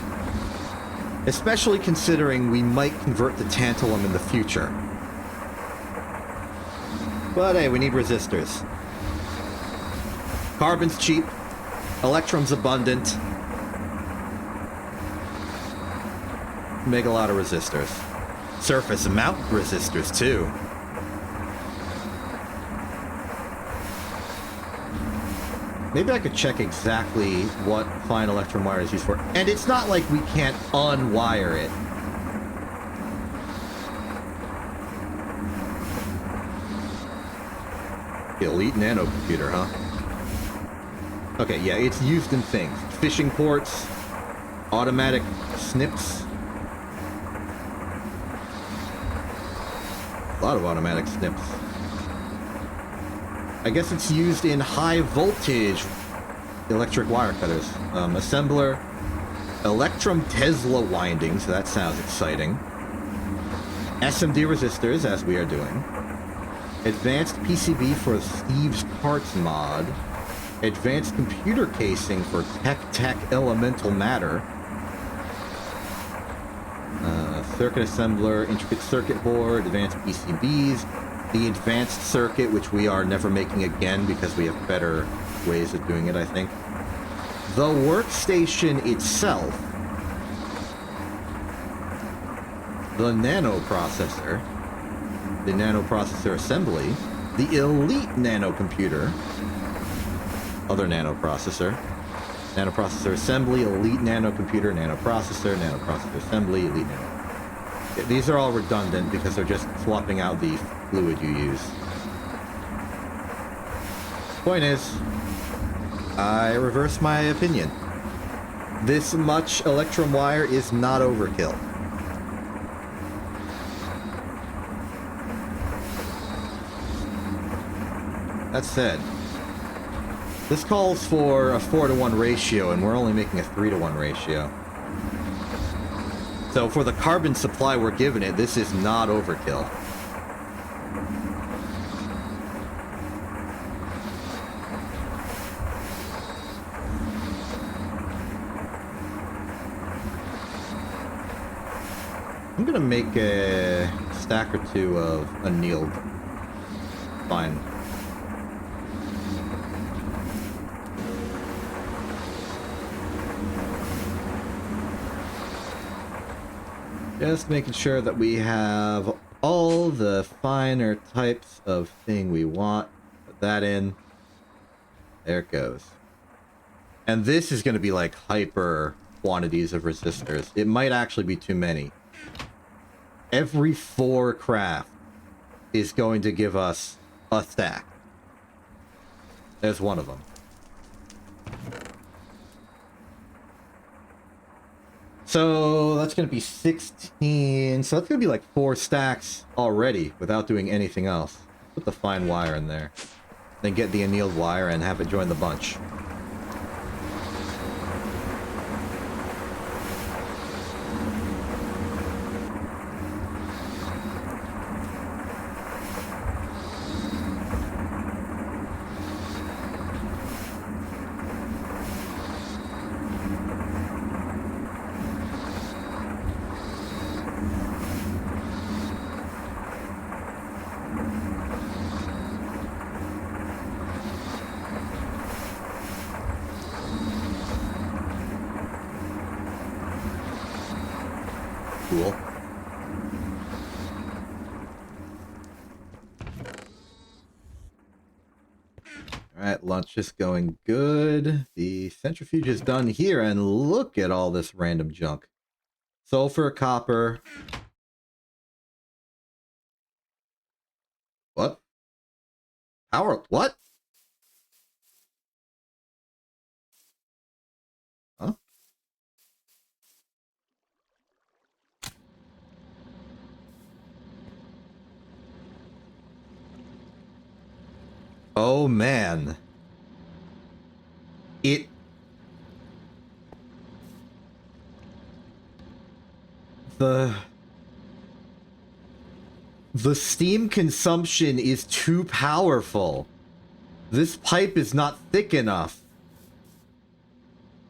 S1: Especially considering we might convert to tantalum in the future. But hey, we need resistors. Carbon's cheap. Electrum's abundant. Make a lot of resistors. Surface mount resistors, too. Maybe I could check exactly what fine electrum wire is used for. And it's not like we can't unwire it. Elite nanocomputer, huh? Okay, yeah, it's used in things. Fishing ports, automatic snips. A lot of automatic snips. I guess it's used in high voltage electric wire cutters. Assembler, Electrum Tesla windings, that sounds exciting. SMD resistors, as we are doing. Advanced PCB for Steve's Parts mod. Advanced computer casing for Tech Elemental Matter. Circuit assembler, intricate circuit board, advanced PCBs. The advanced circuit, which we are never making again because we have better ways of doing it, I think. The workstation itself. The nanoprocessor. The nanoprocessor assembly. The elite nanocomputer. Other nanoprocessor. Nanoprocessor assembly, elite nanocomputer, nanoprocessor assembly, elite nano. These are all redundant because they're just swapping out the fluid you use. Point is, I reverse my opinion. This much electrum wire is not overkill. That said, this calls for a 4-to-1 ratio, and we're only making a 3-to-1 ratio. So for the carbon supply we're giving it, this is not overkill. I'm gonna make a stack or two of annealed. Fine. Just making sure that we have all the finer types of thing we want. Put that in. There it goes. And this is going to be like hyper quantities of resistors. It might actually be too many. Every 4 craft is going to give us a stack. There's one of them. So that's going to be 16. So that's going to be like 4 stacks already without doing anything else. Put the fine wire in there. Then get the annealed wire and have it join the bunch. Cool. Alright, lunch is going good. The centrifuge is done here, and look at all this random junk. Sulfur, copper. What? Power, what? Huh? Oh man. The steam consumption is too powerful. This pipe is not thick enough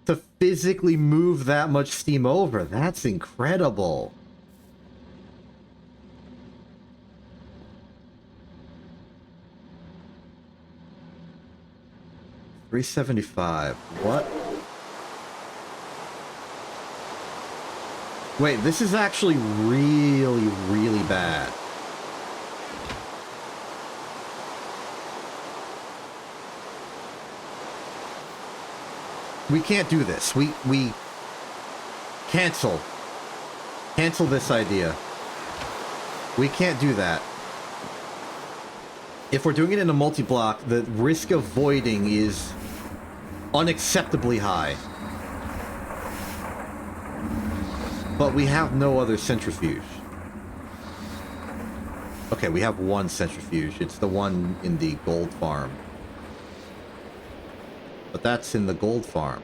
S1: to physically move that much steam over. That's incredible. $375. What? Wait, this is actually really, really bad. We can't do this. We cancel. Cancel this idea. We can't do that. if we're doing it in a multi-block, the risk of voiding is unacceptably high. But we have no other centrifuge. Okay, we have one centrifuge. It's the one in the gold farm. But that's in the gold farm.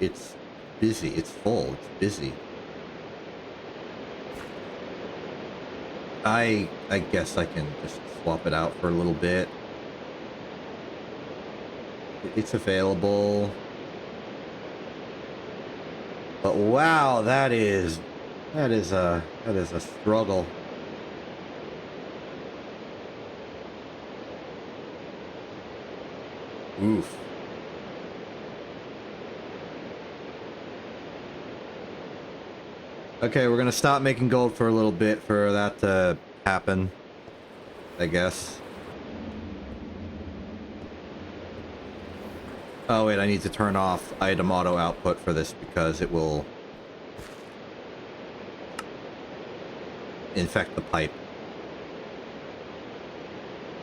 S1: It's busy. It's full. It's busy. I guess I can just swap it out for a little bit. It's available. But wow, that is a struggle. Oof. Okay, we're gonna stop making gold for a little bit for that to happen, I guess. Oh wait, I need to turn off item auto output for this because it will infect the pipe.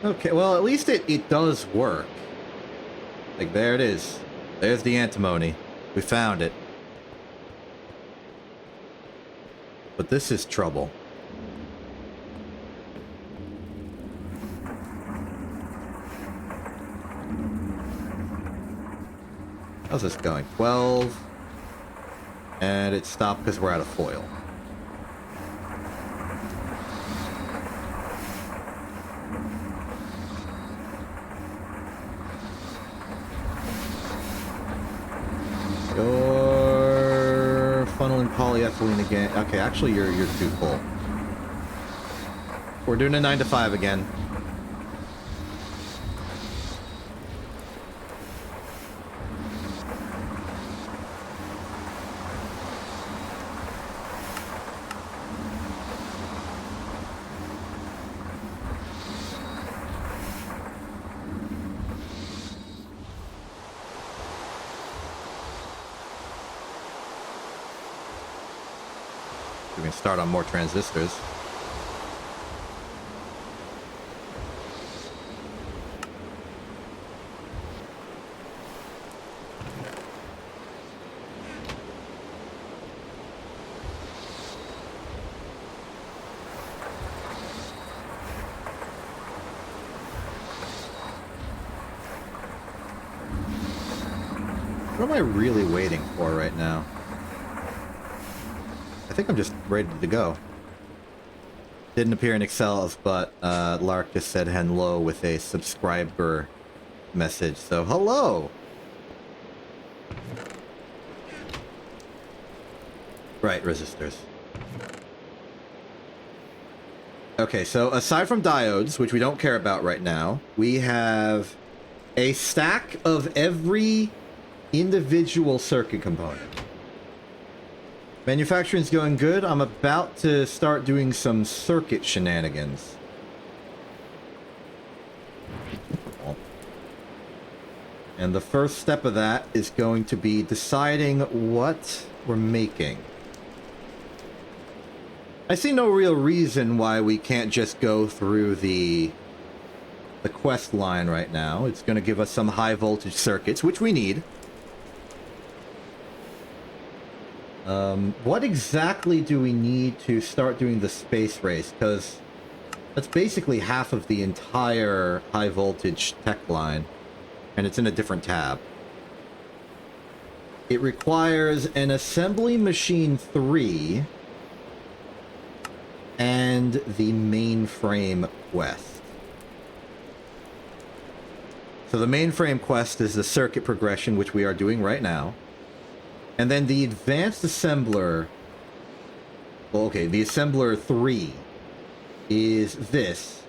S1: Okay, well at least it does work. Like, there it is. There's the antimony. We found it. But this is trouble. How's this going? 12. And it stopped because we're out of foil. You're funneling polyethylene again. Okay, actually you're too full. We're doing a 9 to 5 again. We can start on more transistors. What am I really waiting for right now? I think I'm just ready to go. Didn't appear in Excel, but Lark just said hello with a subscriber message. So hello. Right, resistors. Okay, so aside from diodes, which we don't care about right now, we have a stack of every individual circuit component. Manufacturing's going good. I'm about to start doing some circuit shenanigans. And the first step of that is going to be deciding what we're making. I see no real reason why we can't just go through the quest line right now. It's going to give us some high voltage circuits, which we need. What exactly do we need to start doing the space race? Because that's basically half of the entire high voltage tech line, and it's in a different tab. It requires an assembly machine 3 and the mainframe quest. So the mainframe quest is the circuit progression, which we are doing right now. And then the advanced assembler, well, okay, the assembler 3 is this,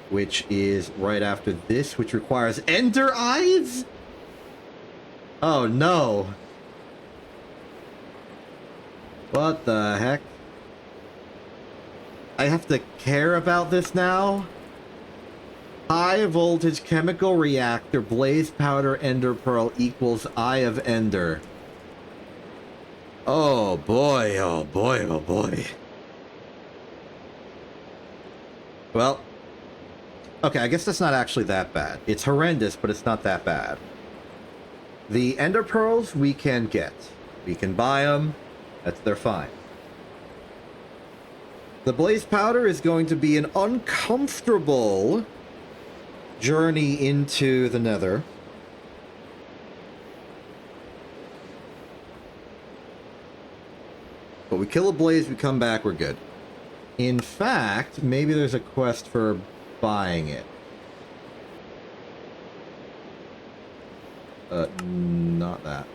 S1: which is right after this, which requires ender eyes? Oh no. What the heck? I have to care about this now? High voltage chemical reactor, blaze powder, ender pearl equals eye of ender. Oh boy, oh boy, oh boy. Well, Okay, I guess that's not actually that bad. It's horrendous, but it's not that bad. The ender pearls we can get. We can buy them. They're fine. The blaze powder is going to be an uncomfortable journey into the nether. But we kill a blaze, we come back, we're good. In fact, maybe there's a quest for buying it. Not that.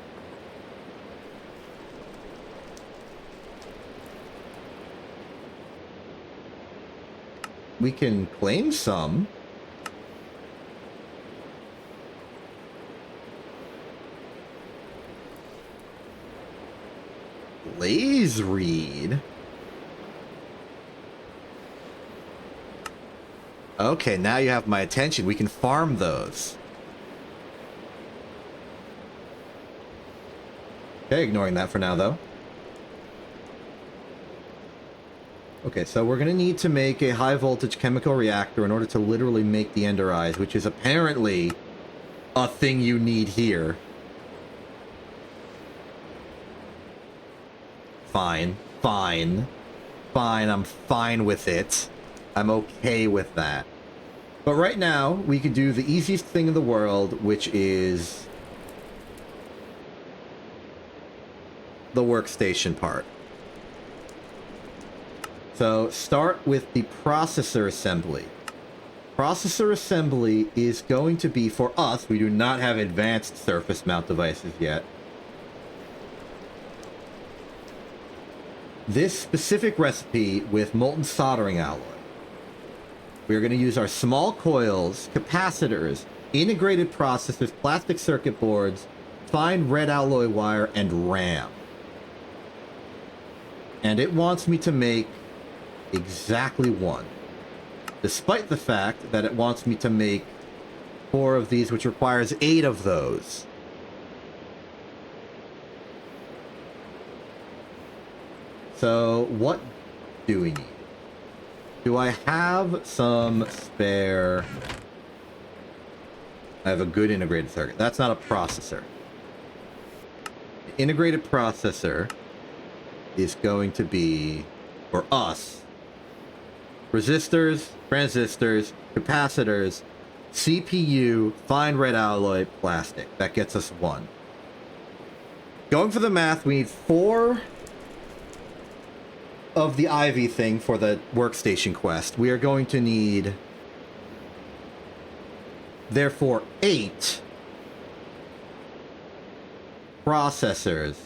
S1: We can claim some. Blaze reed. Okay, now you have my attention. We can farm those. Okay, ignoring that for now, though. Okay, so we're going to need to make a high-voltage chemical reactor in order to literally make the Ender Eyes, which is apparently a thing you need here. Fine. Fine. Fine, I'm fine with it. I'm okay with that. But right now, we could do the easiest thing in the world, which is the workstation part. So, start with the processor assembly. Processor assembly is going to be, for us, we do not have advanced surface mount devices yet. This specific recipe with molten soldering alloy. We're going to use our small coils, capacitors, integrated processors, plastic circuit boards, fine red alloy wire, and RAM. And it wants me to make exactly one. Despite the fact that it wants me to make 4 of these, which requires 8 of those. So, what do we need? Do I have some spare? I have a good integrated circuit. That's not a processor. The integrated processor is going to be, for us, resistors, transistors, capacitors, CPU, fine red alloy, plastic. That gets us 1. Going for the math, we need 4 of the Ivy thing for the workstation quest. We are going to need, therefore, 8 processors.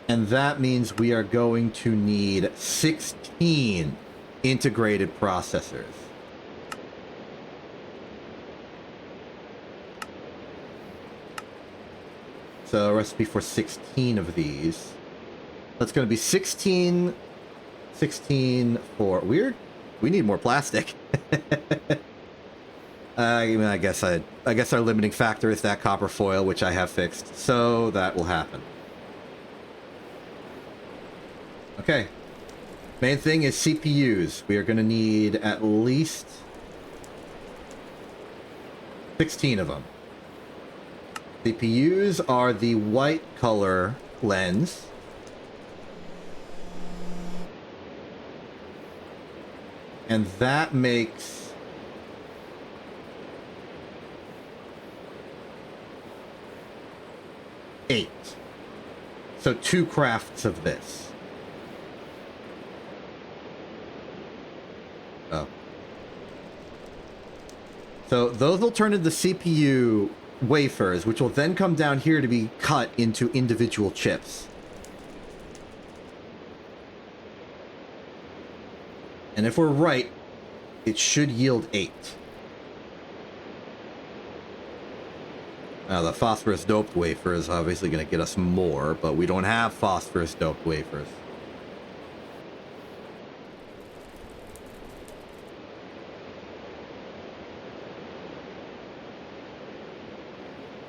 S1: And that means we are going to need 16 integrated processors. So, a recipe for 16 of these. That's going to be 16 for weird. We need more plastic. I mean, I guess our limiting factor is that copper foil, which I have fixed, so that will happen. Okay. Main thing is CPUs. We are going to need at least 16 of them. CPUs are the white color lens. And that makes 8. So 2 crafts of this. Oh. So those will turn into CPU wafers, which will then come down here to be cut into individual chips. And if we're right, it should yield 8. Now, the phosphorus doped wafer is obviously going to get us more, but we don't have phosphorus doped wafers.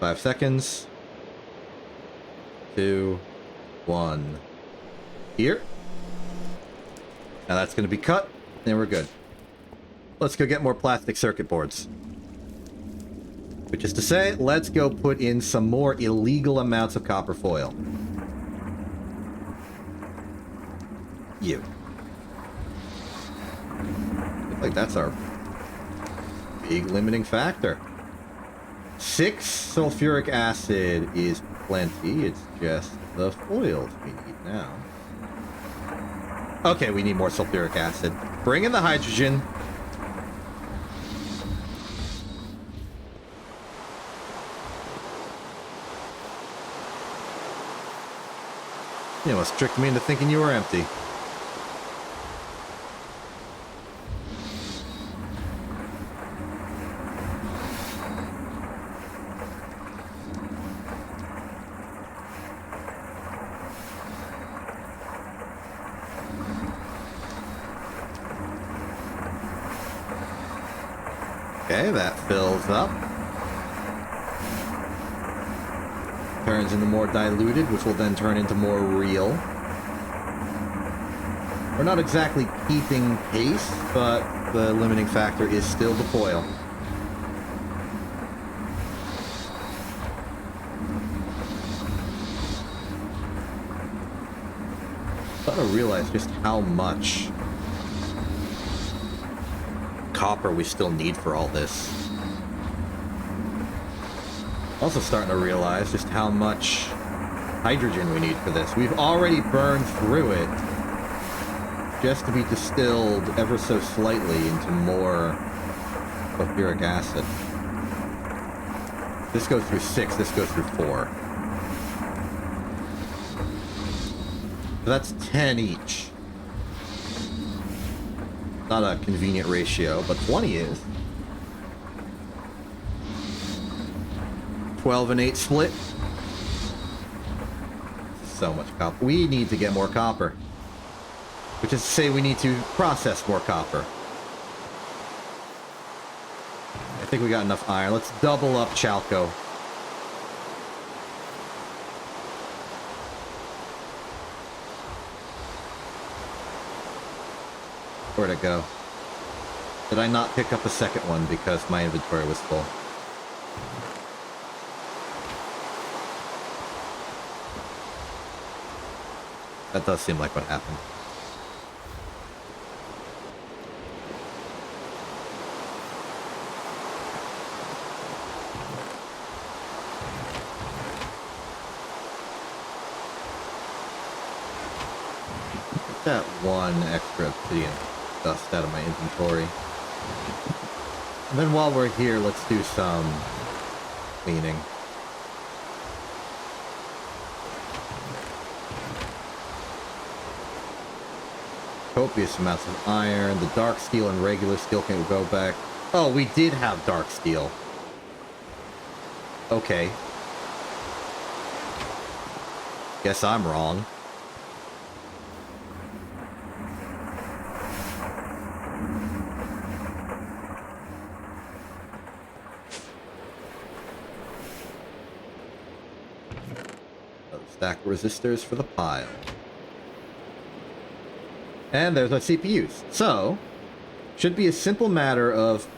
S1: Five seconds. 2, 1. Here. Now that's going to be cut, and we're good. let's go get more plastic circuit boards. Which is to say, let's go put in some more illegal amounts of copper foil. You. I feel like that's our big limiting factor. 6 sulfuric acid is plenty. It's just the foils we need now. Okay, we need more sulfuric acid. Bring in the hydrogen. You almost tricked me into thinking you were empty. Okay, that fills up. Turns into more diluted, which will then turn into more real. We're not exactly keeping pace, but the limiting factor is still the foil. I don't realize just how much copper we still need for all this. Also starting to realize just how much hydrogen we need for this. We've already burned through it just to be distilled ever so slightly into more sulfuric acid. This goes through 6, this goes through 4. So that's 10 each. Not a convenient ratio, but 20 is. 12 and 8 split. So much copper. We need to get more copper. Which is to say we need to process more copper. I think we got enough iron. Let's double up Chalco. Where'd it go? Did I not pick up a second one because my inventory was full? That does seem like what happened. Get that one extra obsidian dust out of my inventory. And then while we're here, let's do some cleaning. Copious amounts of iron. The dark steel and regular steel can go back. Oh, we did have dark steel. Okay. Guess I'm wrong. Stack resistors for the pile. And there's our CPUs. So, should be a simple matter of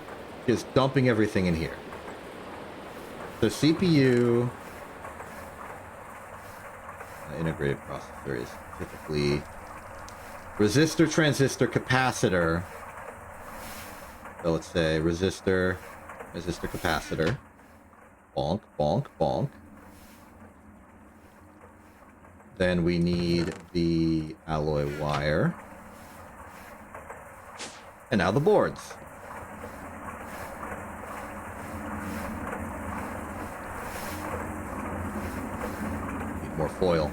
S1: just dumping everything in here. So CPU... integrated processor is typically resistor, transistor, capacitor. So let's say resistor, capacitor. Bonk, bonk, bonk. Then we need the alloy wire. And now the boards. Need more foil.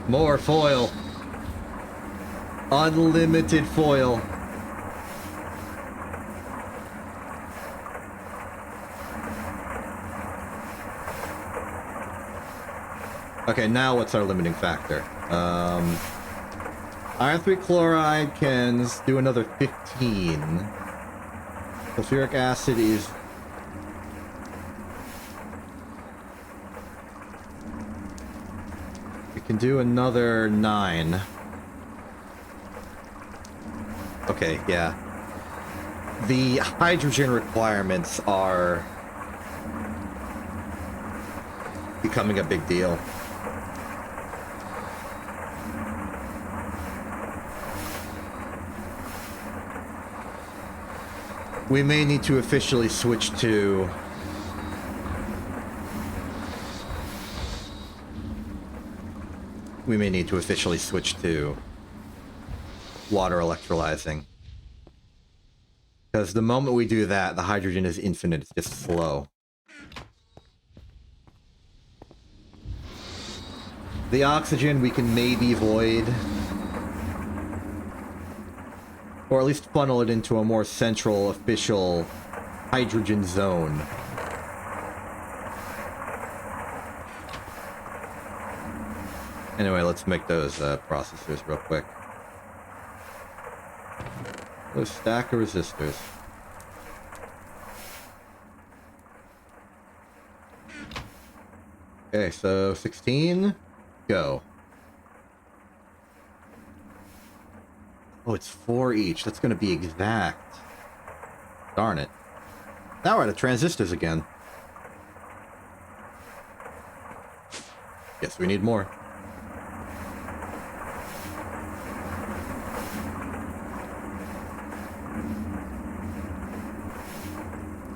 S1: More foil. Unlimited foil. Okay, now what's our limiting factor? Iron 3 chloride can do another 15. Sulfuric acid is... we can do another 9. Okay, yeah. The hydrogen requirements are becoming a big deal. We may need to officially switch to... We may need to officially switch to water electrolyzing. Because the moment we do that, the hydrogen is infinite, it's just slow. The oxygen we can maybe void. Or at least funnel it into a more central, official hydrogen zone. Anyway, let's make those processors real quick. Those stack of resistors. Okay, so 16, go. Oh, it's 4 each. That's going to be exact. Darn it. Now we're out of transistors again. Guess we need more.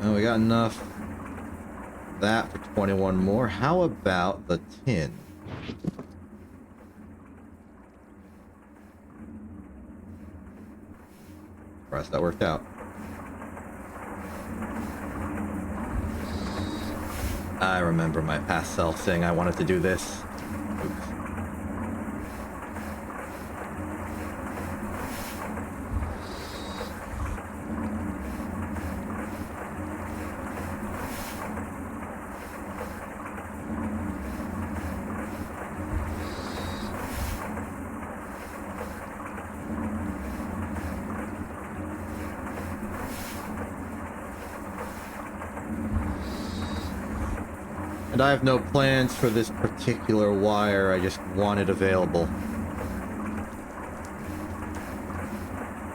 S1: Oh, we got enough. That for 21 more. How about the tin? Surprised that worked out. I remember my past self saying I wanted to do this. Oops. And I have no plans for this particular wire, I just want it available.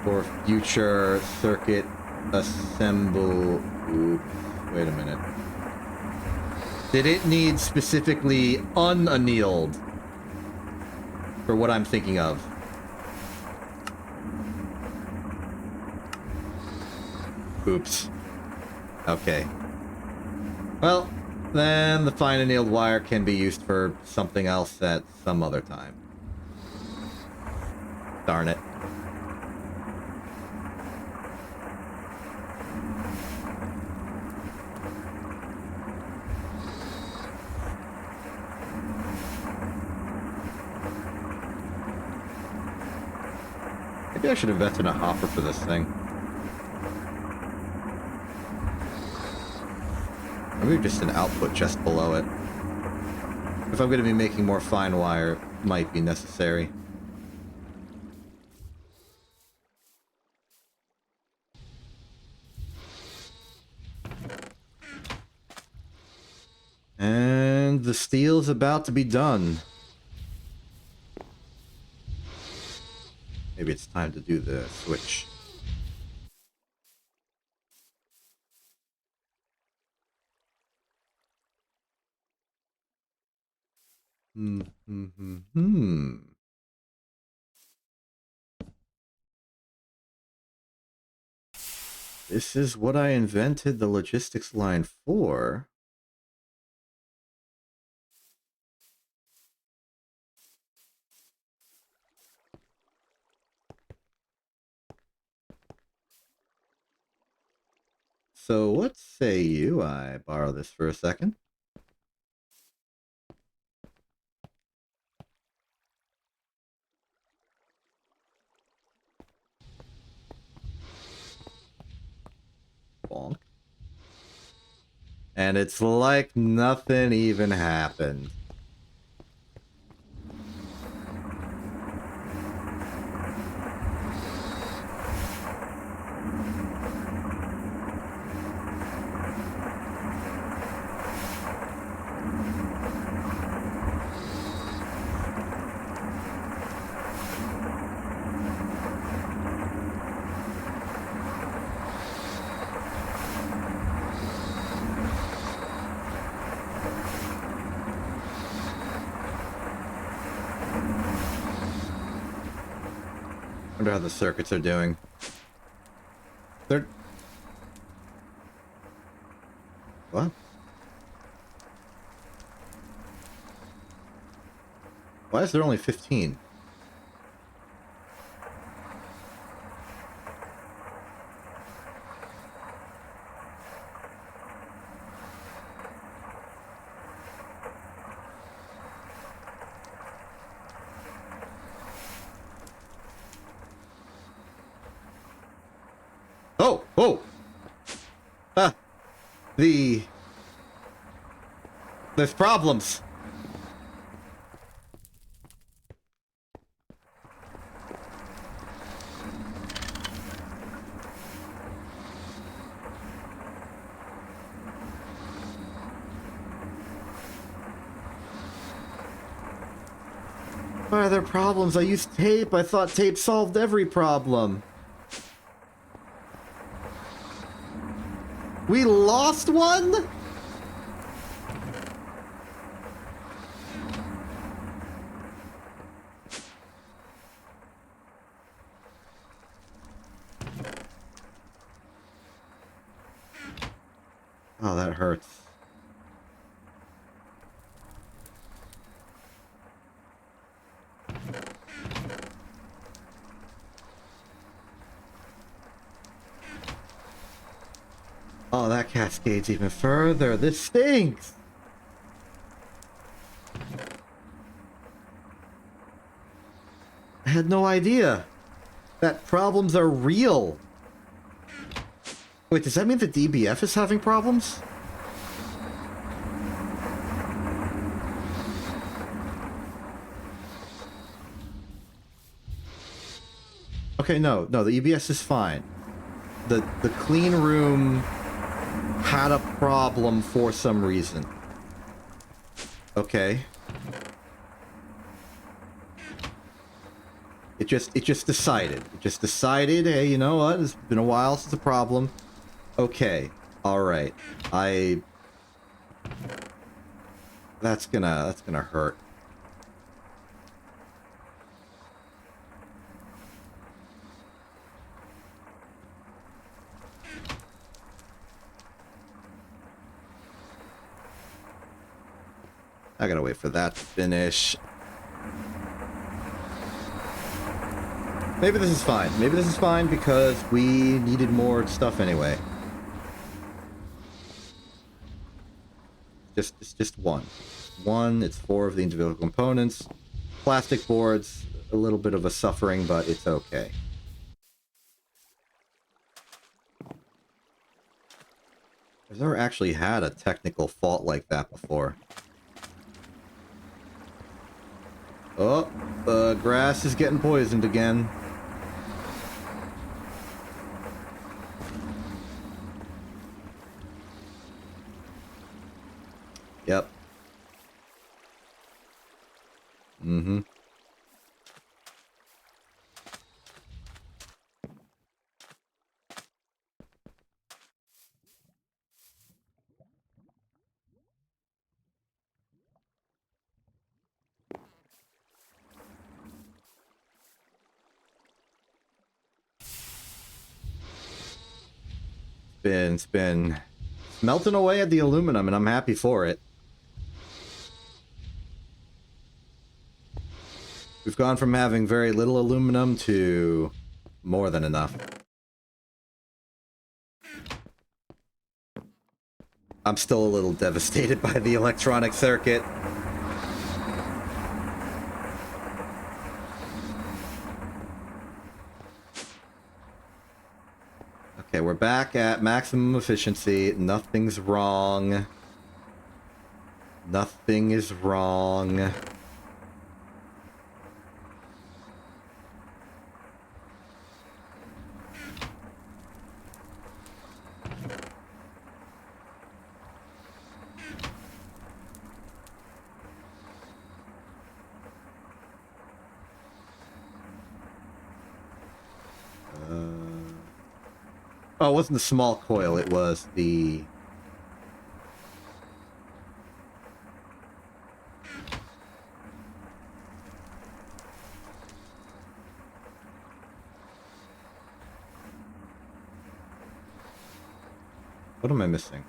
S1: For future circuit assemble... Oops, wait a minute. Did it need specifically unannealed? For what I'm thinking of. Oops. Okay. Well... then the fine annealed wire can be used for something else at some other time. Darn it. Maybe I should invest in a hopper for this thing. Maybe just an output just below it. If I'm going to be making more fine wire, it might be necessary. And the steel's about to be done. Maybe it's time to do the switch. This is what I invented the logistics line for. So what say you I borrow this for a second? Bonk. And it's like nothing even happened. Wonder how the circuits are doing. They're... What? Why is there only 15? Oh! Oh! Ah! There's problems! Why are there problems? I used tape. I thought tape solved every problem. We lost one? Oh, that hurts. Oh, that cascades even further. This stinks! I had no idea that problems are real. Wait, does that mean the DBF is having problems? Okay, no, the EBS is fine. The clean room had a problem for some reason. Okay. It just decided. It just decided, hey, you know what? It's been a while since the problem. Okay. Alright. That's gonna hurt. I gotta wait for that to finish. Maybe this is fine. Maybe this is fine because we needed more stuff anyway. It's just one. One, it's 4 of the individual components. Plastic boards, a little bit of a suffering, but it's okay. I've never actually had a technical fault like that before. Oh, the grass is getting poisoned again. Yep. Mm-hmm. It's been melting away at the aluminum, and I'm happy for it. We've gone from having very little aluminum to more than enough. I'm still a little devastated by the electronic circuit. Okay, we're back at maximum efficiency. Nothing's wrong. Nothing is wrong. Oh, it wasn't the small coil, it was the... What am I missing?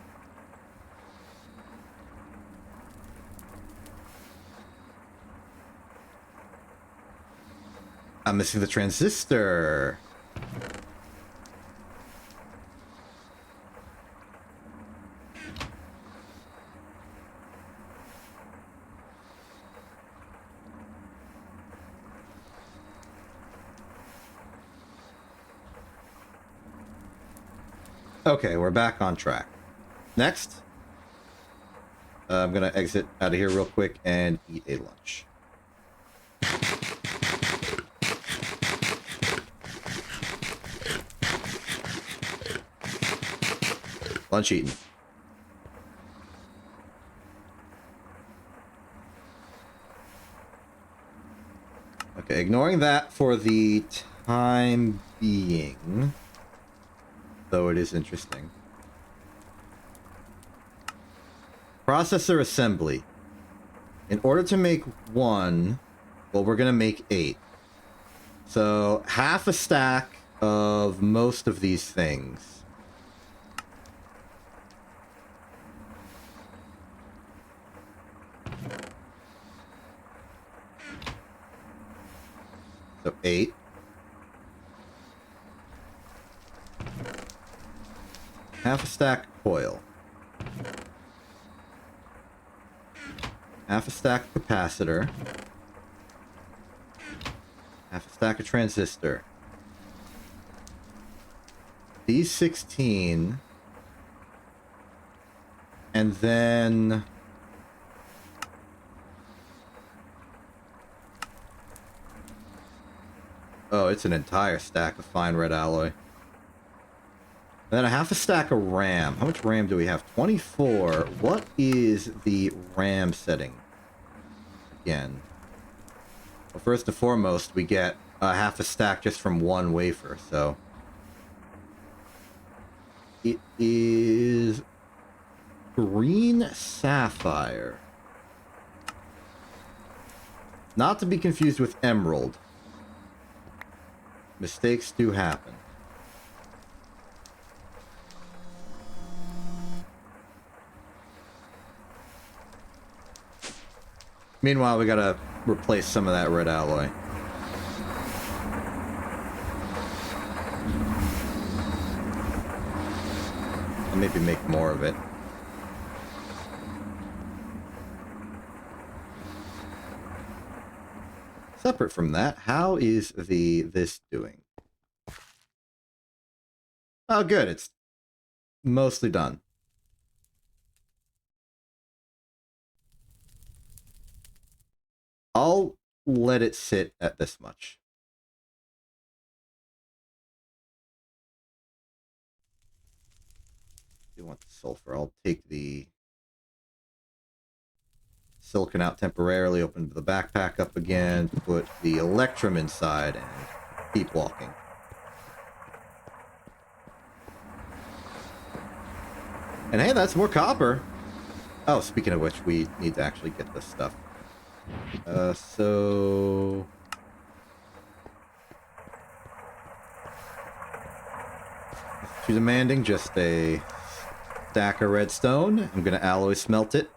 S1: I'm missing the transistor. Okay, we're back on track. Next, I'm gonna exit out of here real quick and eat a lunch. Lunch eaten. Okay, ignoring that for the time being, though it is interesting. Processor assembly. In order to make one, well, we're gonna make 8. So half a stack of most of these things. So 8. Half a stack coil. Half a stack capacitor. Half a stack of transistor. These 16. And then... oh, it's an entire stack of fine red alloy. And then a half a stack of RAM. How much RAM do we have? 24. What is the RAM setting? Again. Well, first and foremost, we get a half a stack just from one wafer, so... it is... green sapphire. Not to be confused with emerald. Mistakes do happen. Meanwhile, we gotta replace some of that red alloy. I'll maybe make more of it. Separate from that, how is this doing? Oh, good. It's mostly done. I'll let it sit at this much. You want the sulfur? I'll take the silicon out temporarily, open the backpack up again, put the electrum inside, and keep walking. And hey, that's more copper. Oh, speaking of which, we need to actually get this stuff. So... too demanding, just a stack of redstone. I'm gonna alloy smelt it.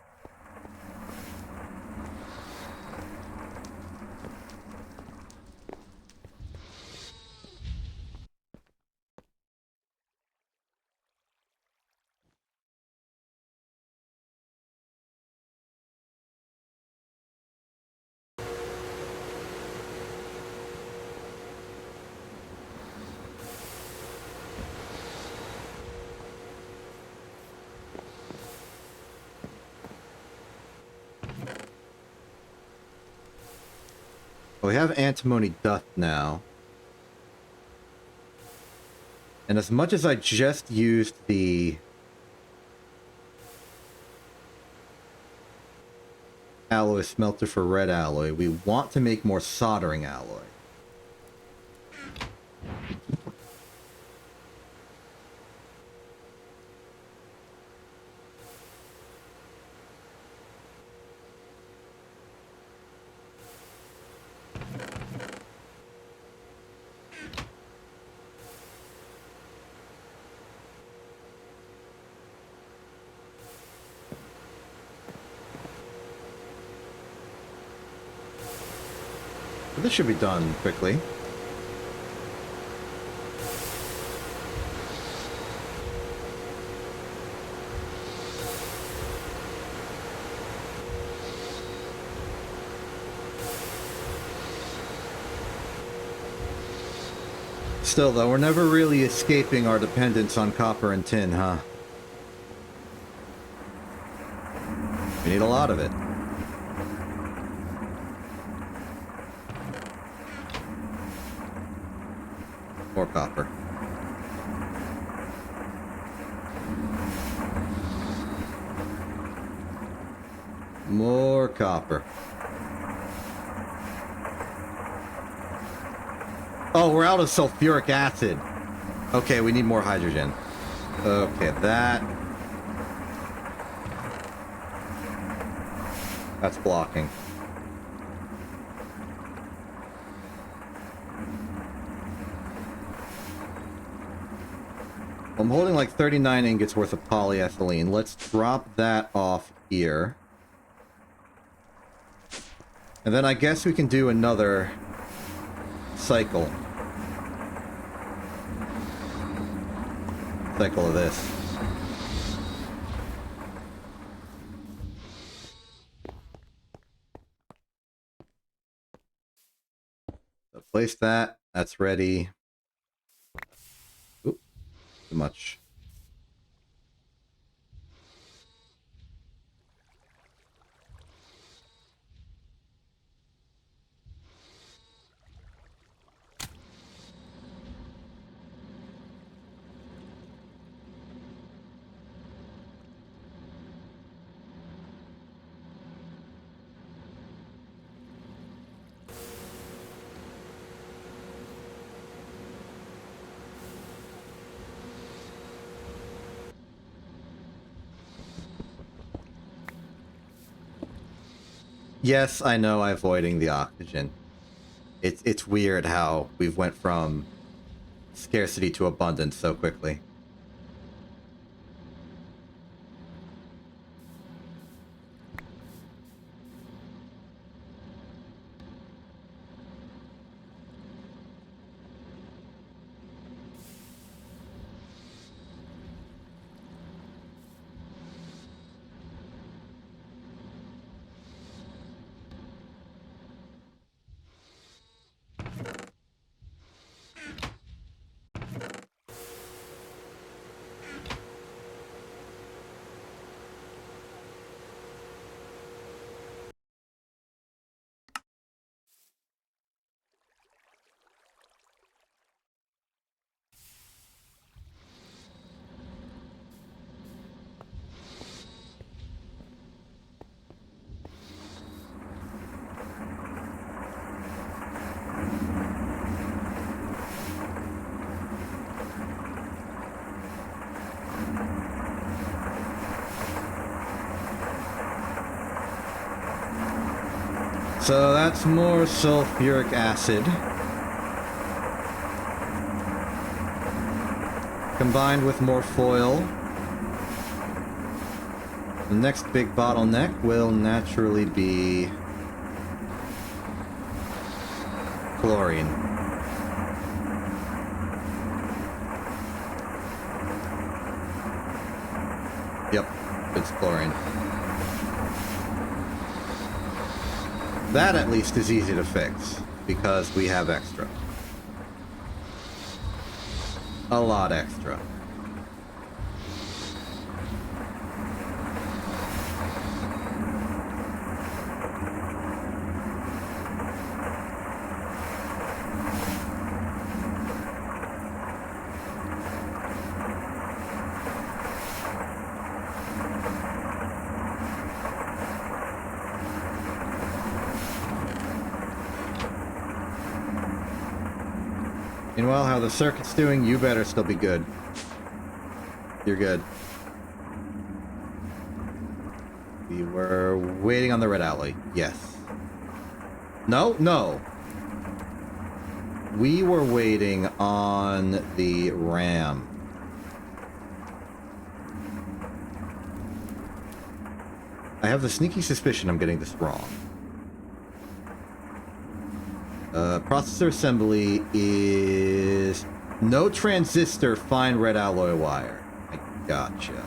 S1: We have antimony dust now. And as much as I just used the alloy smelter for red alloy, we want to make more soldering alloy. But this should be done quickly. Still, though, we're never really escaping our dependence on copper and tin, huh? We need a lot of it. More copper. More copper. Oh, we're out of sulfuric acid. Okay, we need more hydrogen. Okay, that's blocking. I'm holding like 39 ingots worth of polyethylene. Let's drop that off here. And then I guess we can do another cycle. Cycle of this. So place that. That's ready. Oop, too much. Yes, I know I'm avoiding the oxygen. It's weird how we've went from scarcity to abundance so quickly. So that's more sulfuric acid. Combined with more foil. The next big bottleneck will naturally be chlorine. Yep, it's chlorine. That at least is easy to fix, because we have extra. A lot extra. Meanwhile, how the circuit's doing, you better still be good. You're good. We were waiting on the red alley. Yes. No, no. We were waiting on the RAM. I have the sneaky suspicion I'm getting this wrong. Processor assembly is no transistor, fine red alloy wire. I gotcha.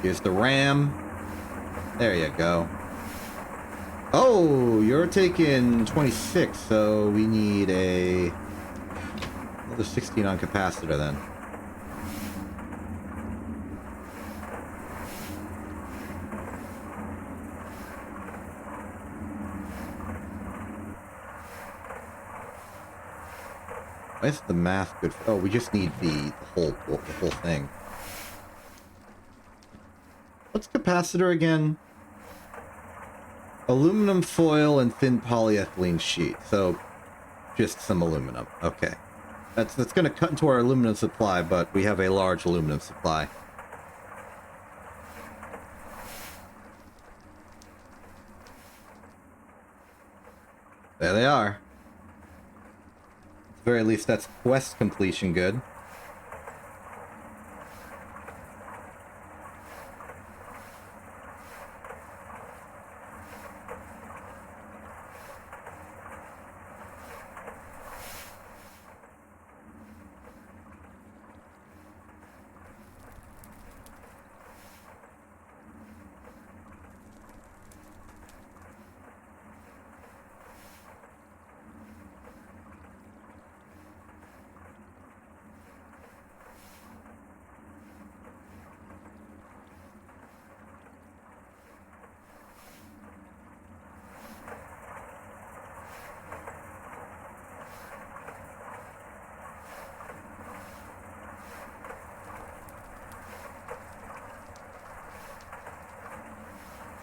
S1: Here's the RAM. There you go. Oh, you're taking 26, so we need another 16 on capacitor then. Why is the math good for? Oh, we just need the whole thing. What's capacitor again? Aluminum foil and thin polyethylene sheet. So, just some aluminum. Okay. That's going to cut into our aluminum supply, but we have a large aluminum supply. There they are. At the very least, that's quest completion good.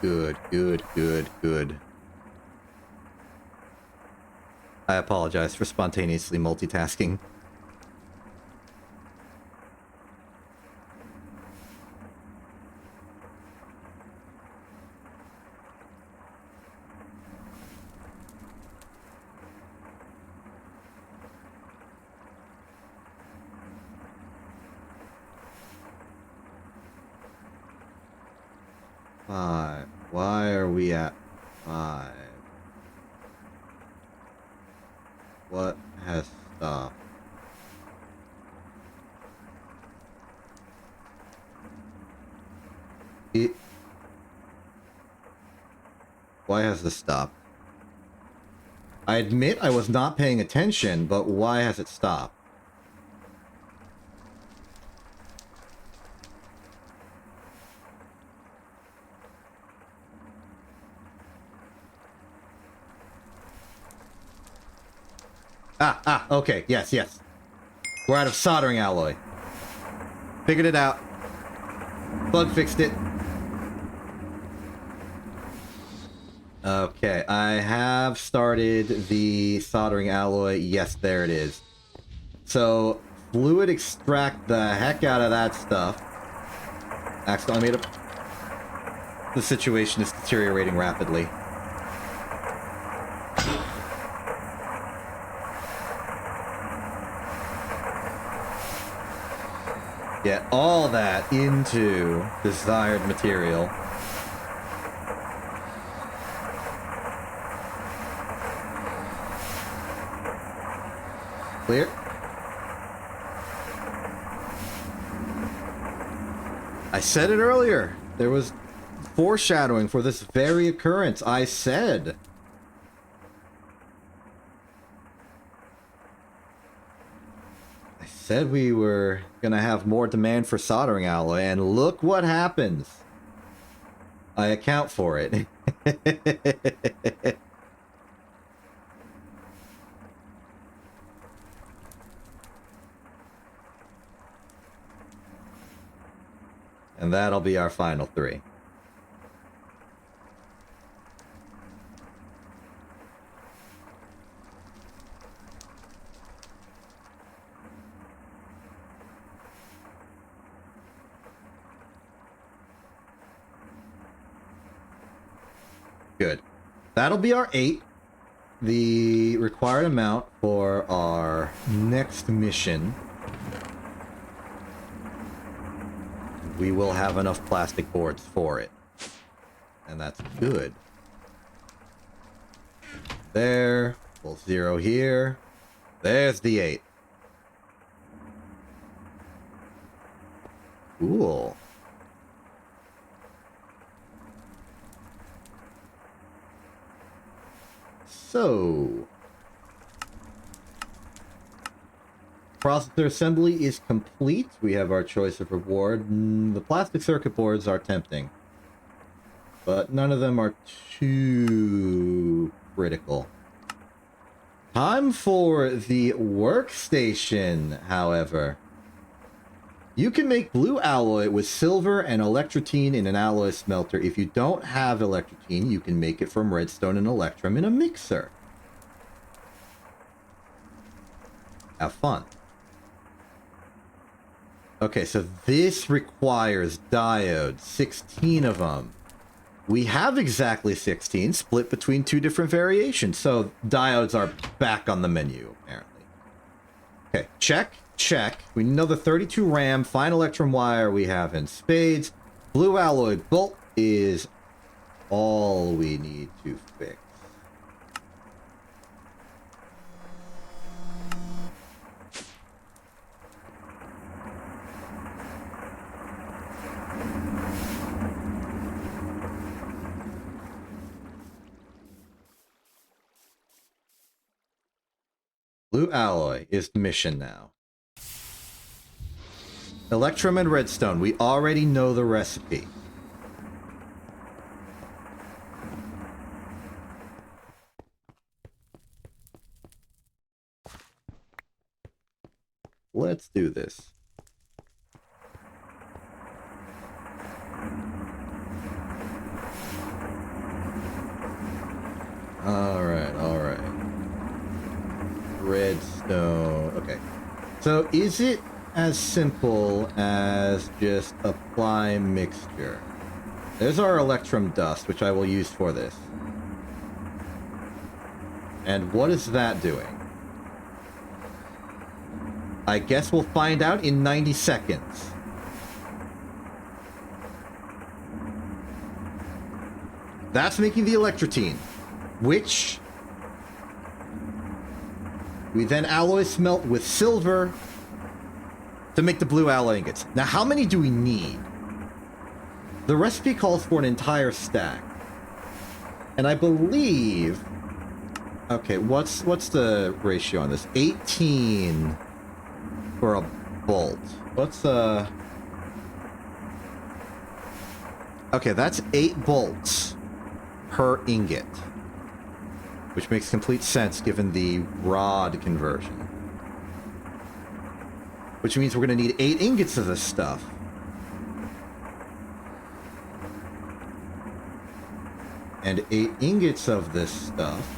S1: Good, good, good, good. I apologize for spontaneously multitasking. Five. Why are we at 5? What has stopped? Why has this stopped? I admit I was not paying attention, but why has it stopped? Okay, yes. We're out of soldering alloy. Figured it out. Bug fixed it. Okay, I have started the soldering alloy. Yes, there it is. So, fluid extract the heck out of that stuff. Accidentally made a... The situation is deteriorating rapidly. Get all that into desired material. Clear? I said it earlier. There was foreshadowing for this very occurrence. I said we were gonna have more demand for soldering alloy, and look what happens. I account for it. And that'll be our final 3. Good. That'll be our 8. The required amount for our next mission. We will have enough plastic boards for it. And that's good. there. Full 0 here. There's the 8. Cool. So, processor assembly is complete. We have our choice of reward. The plastic circuit boards are tempting, but none of them are too critical. Time for the workstation, however. You can make blue alloy with silver and electrotine in an alloy smelter. If you don't have electrotine, you can make it from redstone and electrum in a mixer. Have fun. Okay, so this requires diodes, 16 of them. We have exactly 16, split between 2 different variations, so diodes are back on the menu, apparently. Okay, check. Check. We know the 32 RAM, fine electrum wire we have in spades. Blue alloy bolt is all we need to fix. Blue alloy is the mission now. Electrum and redstone, we already know the recipe. Let's do this. Alright, alright. Redstone. Okay. So is it as simple as just apply mixture? There's our electrum dust, which I will use for this. And what is that doing? I guess we'll find out in 90 seconds. That's making the electrotine, which we then alloy smelt with silver to make the blue alloy ingots. Now, how many do we need? The recipe calls for an entire stack. And I believe... Okay, what's the ratio on this? 18 for a bolt. What's Okay, that's 8 bolts per ingot. Which makes complete sense given the rod conversion. Which means we're going to need 8 ingots of this stuff. And 8 ingots of this stuff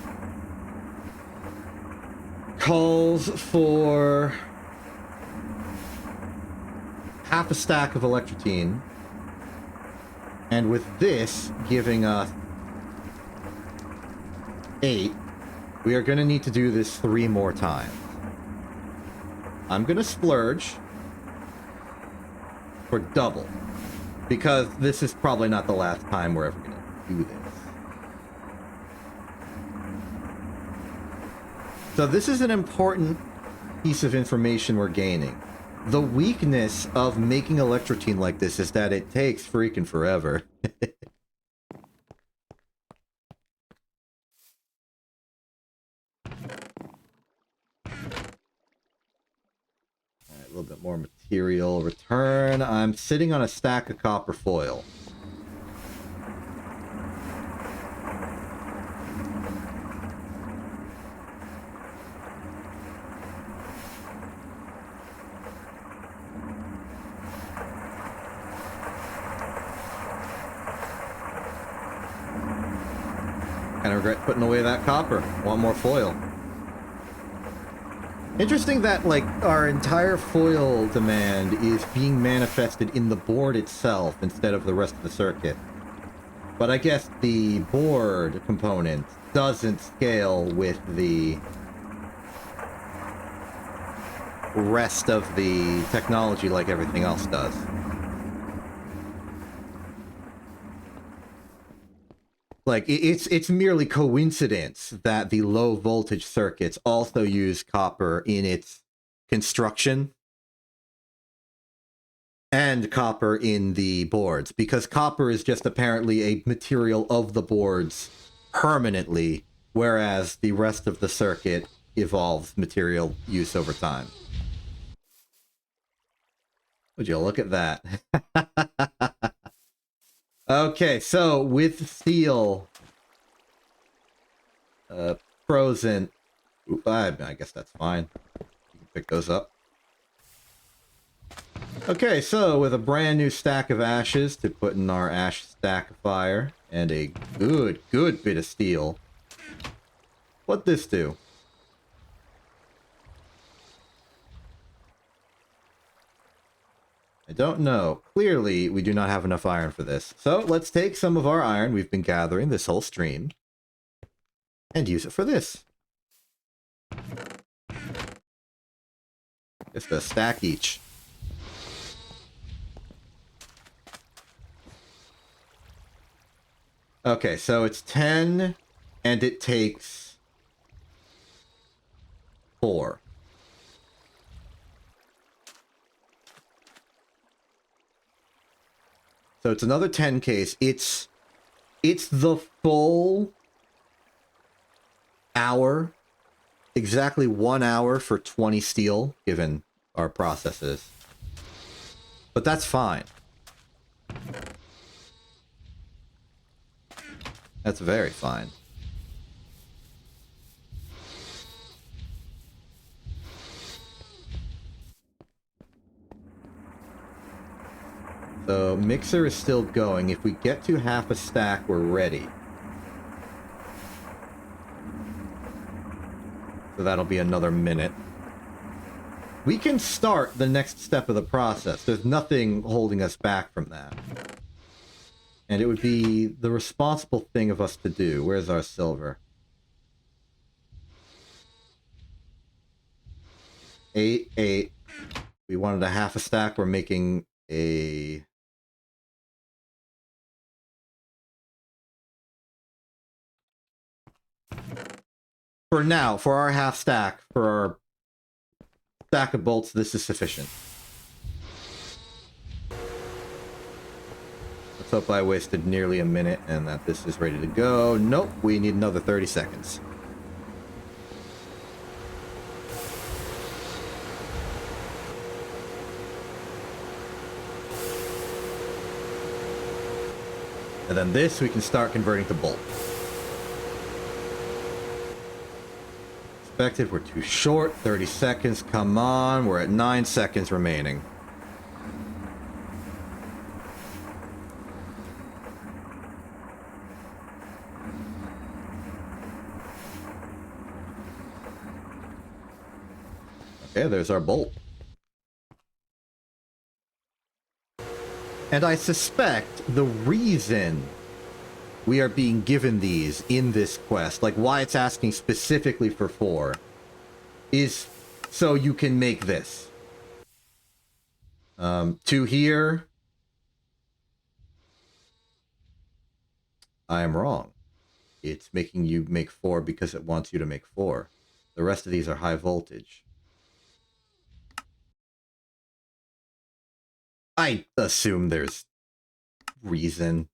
S1: calls for half a stack of electrotine. And with this giving us 8, we are going to need to do this 3 more times. I'm going to splurge for double, because this is probably not the last time we're ever going to do this. So this is an important piece of information we're gaining. The weakness of making electrotine like this is that it takes freaking forever. A little bit more material return. I'm sitting on a stack of copper foil. Kind of regret putting away that copper. Want more foil. Interesting that, like, our entire foil demand is being manifested in the board itself instead of the rest of the circuit. But I guess the board component doesn't scale with the rest of the technology like everything else does. Like, it's merely coincidence that the low voltage circuits also use copper in its construction and copper in the boards, because copper is just apparently a material of the boards permanently, whereas the rest of the circuit evolves material use over time. Would you look at that? Okay, so with steel frozen, I guess that's fine. You can pick those up. Okay, so with a brand new stack of ashes to put in our ash stack fire, and a good bit of steel. What'd this do? I don't know. Clearly, we do not have enough iron for this. So let's take some of our iron we've been gathering this whole stream and use it for this. Just a stack each. Okay, so it's 10, and it takes 4. So it's another 10 case. It's the full hour. Exactly 1 hour for 20 steel, given our processes. But that's fine. That's very fine. So mixer is still going. If we get to half a stack, we're ready. So that'll be another minute. We can start the next step of the process. There's nothing holding us back from that. And it would be the responsible thing of us to do. Where's our silver? 8, 8. We wanted a half a stack. We're making a... For now, for our half stack, for our stack of bolts, this is sufficient. Let's hope I wasted nearly a minute and that this is ready to go. Nope, we need another 30 seconds. And then this we can start converting to bolt. Expected, we're too short. 30 seconds, come on. We're at 9 seconds remaining. Okay, there's our bolt. And I suspect the reason we are being given these in this quest, like why it's asking specifically for 4, is so you can make this. 2 here. I am wrong. It's making you make 4 because it wants you to make 4. The rest of these are high voltage. I assume there's reason.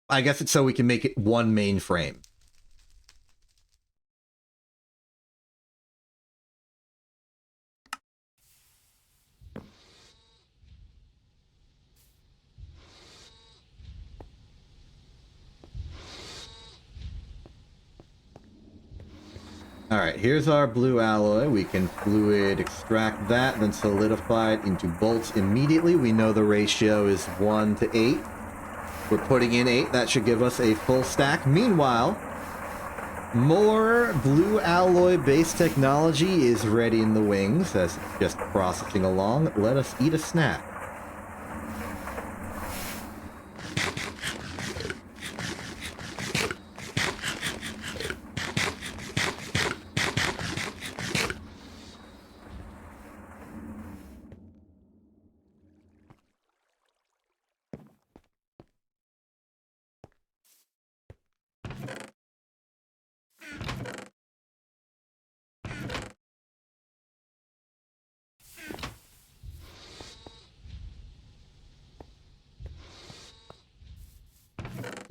S1: I guess it's so we can make it one main frame. Alright, here's our blue alloy. We can fluid extract that, then solidify it into bolts immediately. We know the ratio is 1 to 8. We're putting in 8. That should give us a full stack. Meanwhile, more blue alloy-based technology is ready in the wings as it's just processing along. Let us eat a snack.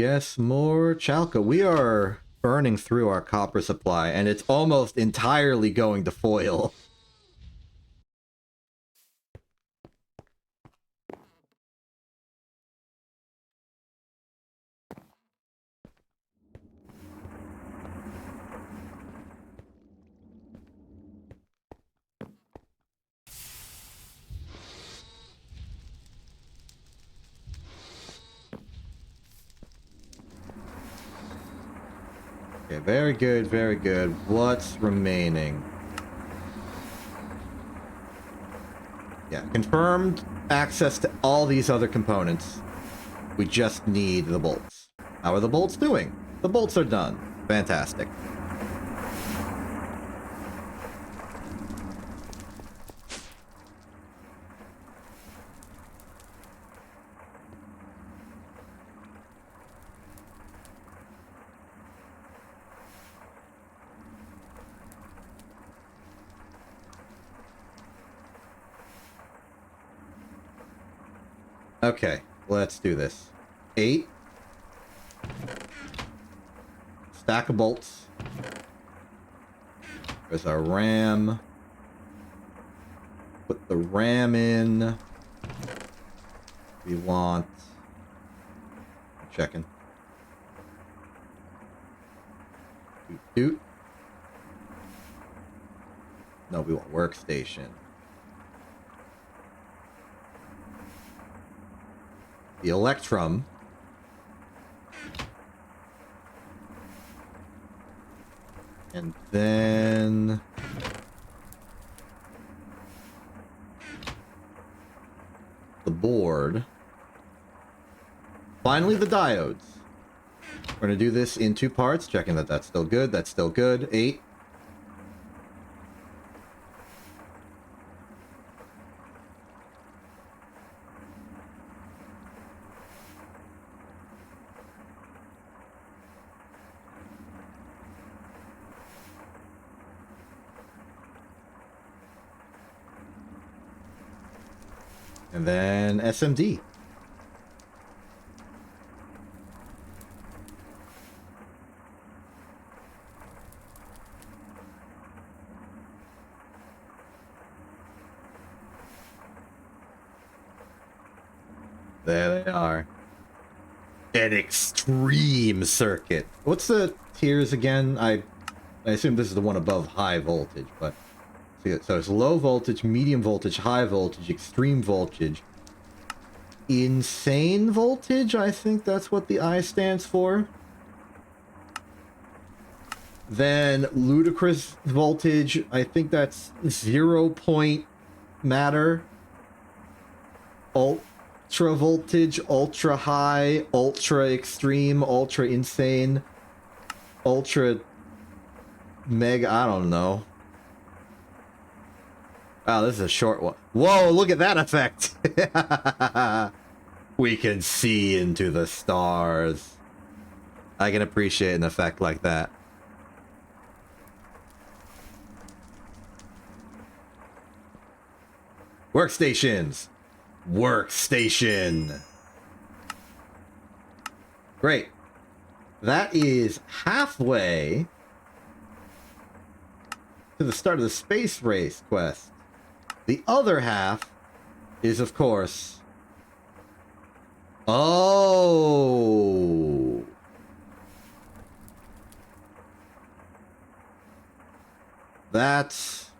S1: Yes, more chalco. We are burning through our copper supply, and it's almost entirely going to foil. Okay, very good, very good. What's remaining? Yeah, confirmed access to all these other components. We just need the bolts. How are the bolts doing? The bolts are done. Fantastic. Okay, let's do this. 8. Stack of bolts. There's our RAM. Put the RAM in. We want... Checking. Doot. No, we want workstation. The Electrum. And then... the board. Finally, the diodes. We're going to do this in 2 parts, checking that that's still good. That's still good. 8. And then SMD. There they are. An extreme circuit. What's the tiers again? I assume this is the one above high voltage, but... So it's low voltage, medium voltage, high voltage, extreme voltage. Insane voltage? I think that's what the I stands for. Then ludicrous voltage, I think that's 0 point matter. Ultra voltage, ultra high, ultra extreme, ultra insane, ultra mega, I don't know. Wow, this is a short one. Whoa, look at that effect! We can see into the stars. I can appreciate an effect like that. Workstations! Workstation! Great. That is halfway to the start of the space race quest. The other half is, of course... Oh! That's...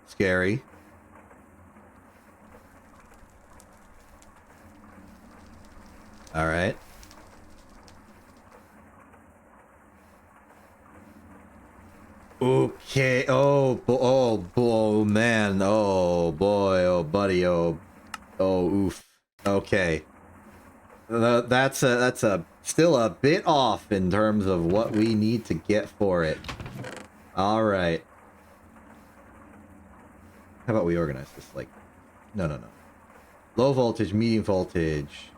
S1: scary. Alright. Okay. Oh, man. Oh, boy. Oh, buddy. Oh, oof. Okay. That's still a bit off in terms of what we need to get for it. All right. How about we organize this? Like, no. Low voltage, medium voltage.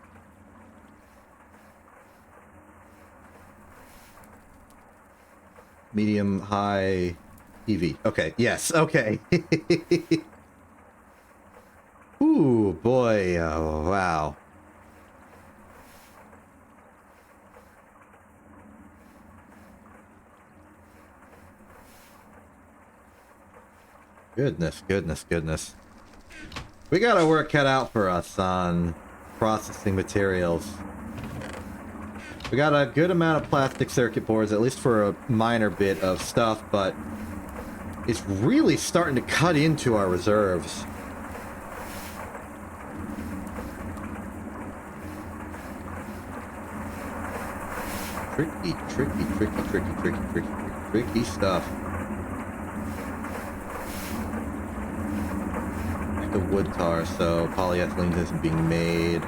S1: Medium, high, EV. Okay, yes, okay. Ooh, boy, oh, wow. Goodness, goodness, goodness. We got our work cut out for us on processing materials. We got a good amount of plastic circuit boards, at least for a minor bit of stuff, but it's really starting to cut into our reserves. Tricky stuff. The wood tar, so polyethylene isn't being made.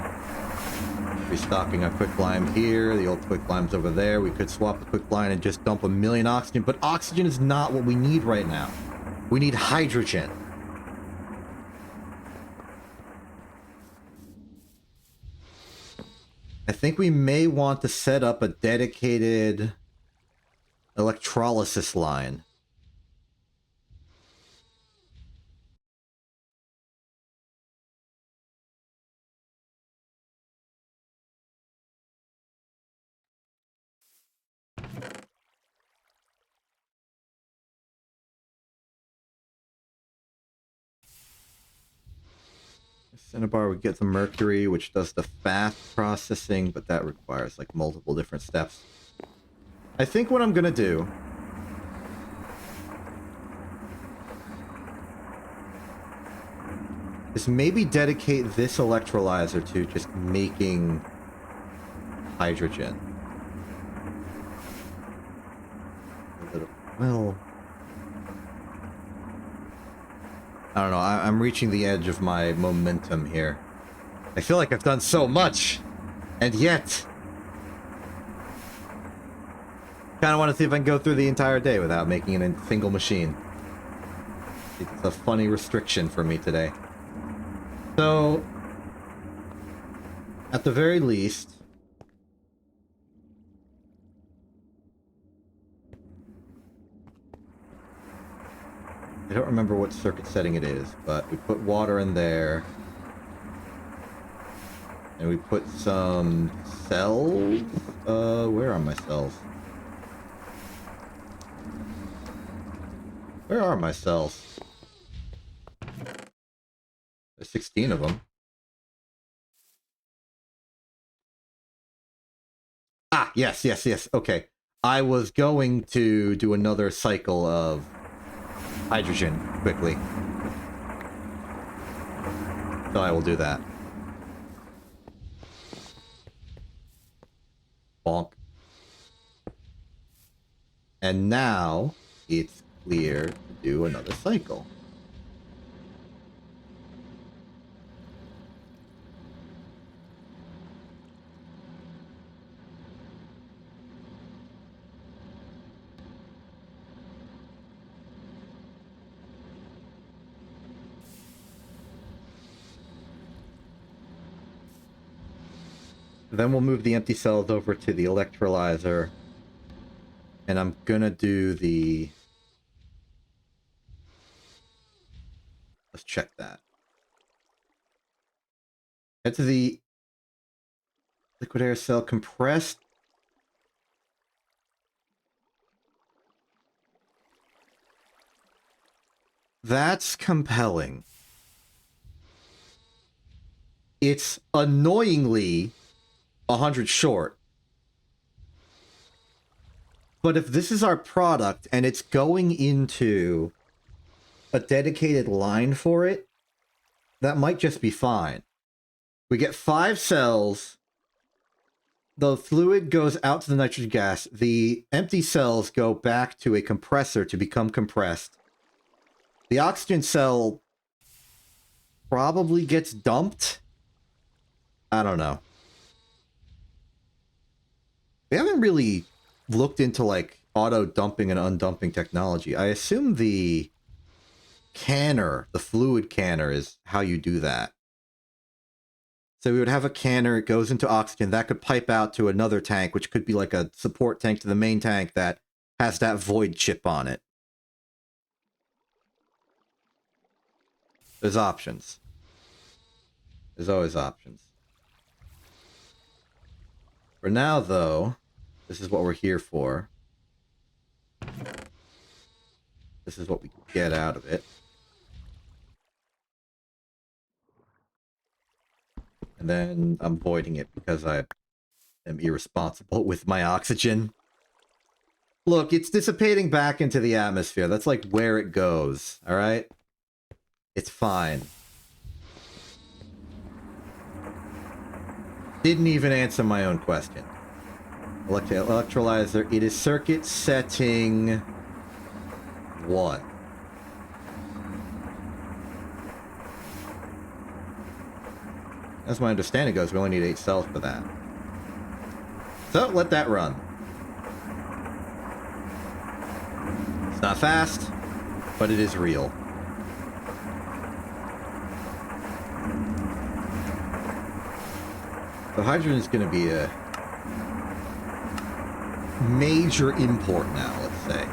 S1: Restocking our quicklime here. The old quicklime's over there. We could swap the quicklime and just dump 1,000,000 oxygen, but oxygen is not what we need right now. We need hydrogen. I think we may want to set up a dedicated electrolysis line. Cinnabar would get the mercury, which does the fast processing, but that requires like multiple different steps. I think what I'm gonna do is maybe dedicate this electrolyzer to just making hydrogen. Well, I don't know. I'm reaching the edge of my momentum here. I feel like I've done so much, and yet kind of want to see if I can go through the entire day without making a single machine. It's a funny restriction for me today. So, at the very least, I don't remember what circuit setting it is, but we put water in there. And we put some cells? Where are my cells? Where are my cells? There's 16 of them. Ah, yes, yes, yes. Okay. I was going to do another cycle of hydrogen quickly. So I will do that. Bonk. And now it's clear to do another cycle. Then we'll move the empty cells over to the electrolyzer. And I'm gonna do the... Let's check that. Head to the liquid air cell compressed. That's compelling. It's annoyingly 100 short. But if this is our product and it's going into a dedicated line for it, that might just be fine. We get 5 cells. The fluid goes out to the nitrogen gas. The empty cells go back to a compressor to become compressed. The oxygen cell probably gets dumped. I don't know. We haven't really looked into like auto dumping and undumping technology. I assume the canner, the fluid canner, is how you do that. So we would have a canner, it goes into oxygen, that could pipe out to another tank, which could be like a support tank to the main tank that has that void chip on it. There's options. There's always options. For now, though, this is what we're here for. This is what we get out of it. And then I'm voiding it because I am irresponsible with my oxygen. Look, it's dissipating back into the atmosphere. That's like where it goes, alright? It's fine. Didn't even answer my own question. Electrolyzer, it is circuit setting 1. As my understanding goes, we only need 8 cells for that. So, let that run. It's not fast, but it is real. So hydrogen is going to be a major import now, let's say.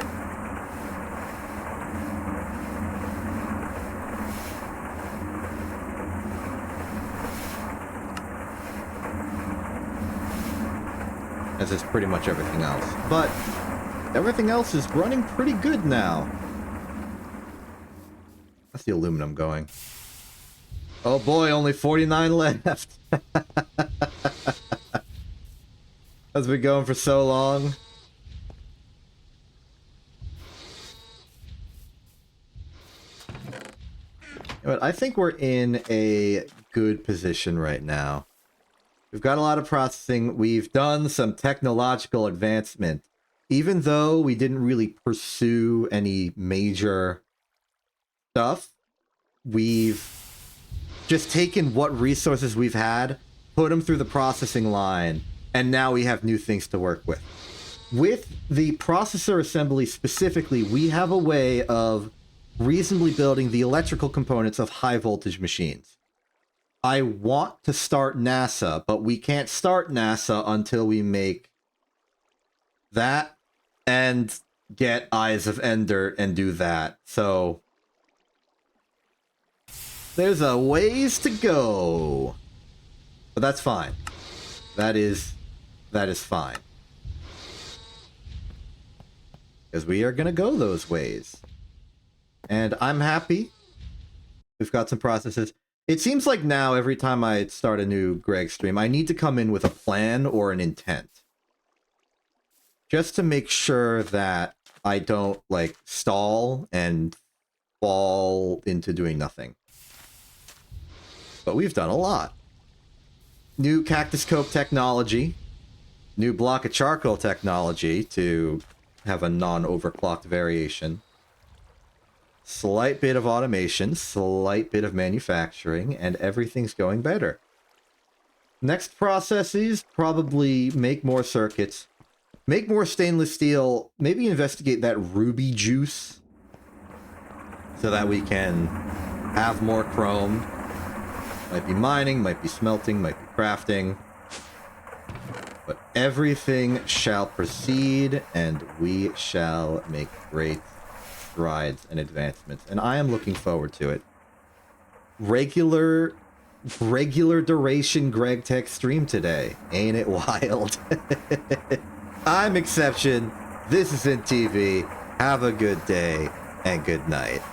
S1: As is pretty much everything else. But everything else is running pretty good now. That's the aluminum going. Oh boy, only 49 left. That's been going for so long. But I think we're in a good position right now. We've got a lot of processing. We've done some technological advancement. Even though we didn't really pursue any major stuff, we've just taken what resources we've had, put them through the processing line, and now we have new things to work with. With the processor assembly specifically, we have a way of reasonably building the electrical components of high voltage machines. I want to start NASA, but we can't start NASA until we make that and get Eyes of Ender and do that. So there's a ways to go. But that's fine. That is fine. Because we are going to go those ways. And I'm happy. We've got some processes. It seems like now, every time I start a new Greg stream, I need to come in with a plan or an intent. Just to make sure that I don't, like, stall and fall into doing nothing. But we've done a lot. New cactus cope technology. New block of charcoal technology to have a non-overclocked variation. Slight bit of automation, slight bit of manufacturing, and everything's going better. Next processes, probably make more circuits, make more stainless steel, maybe investigate that ruby juice so that we can have more chrome. Might be mining, might be smelting, might be crafting. But everything shall proceed, and we shall make great strides and advancements, and I am looking forward to it. Regular duration Greg Tech stream today. Ain't it wild? I'm Exception. This isn't TV. Have a good day and good night.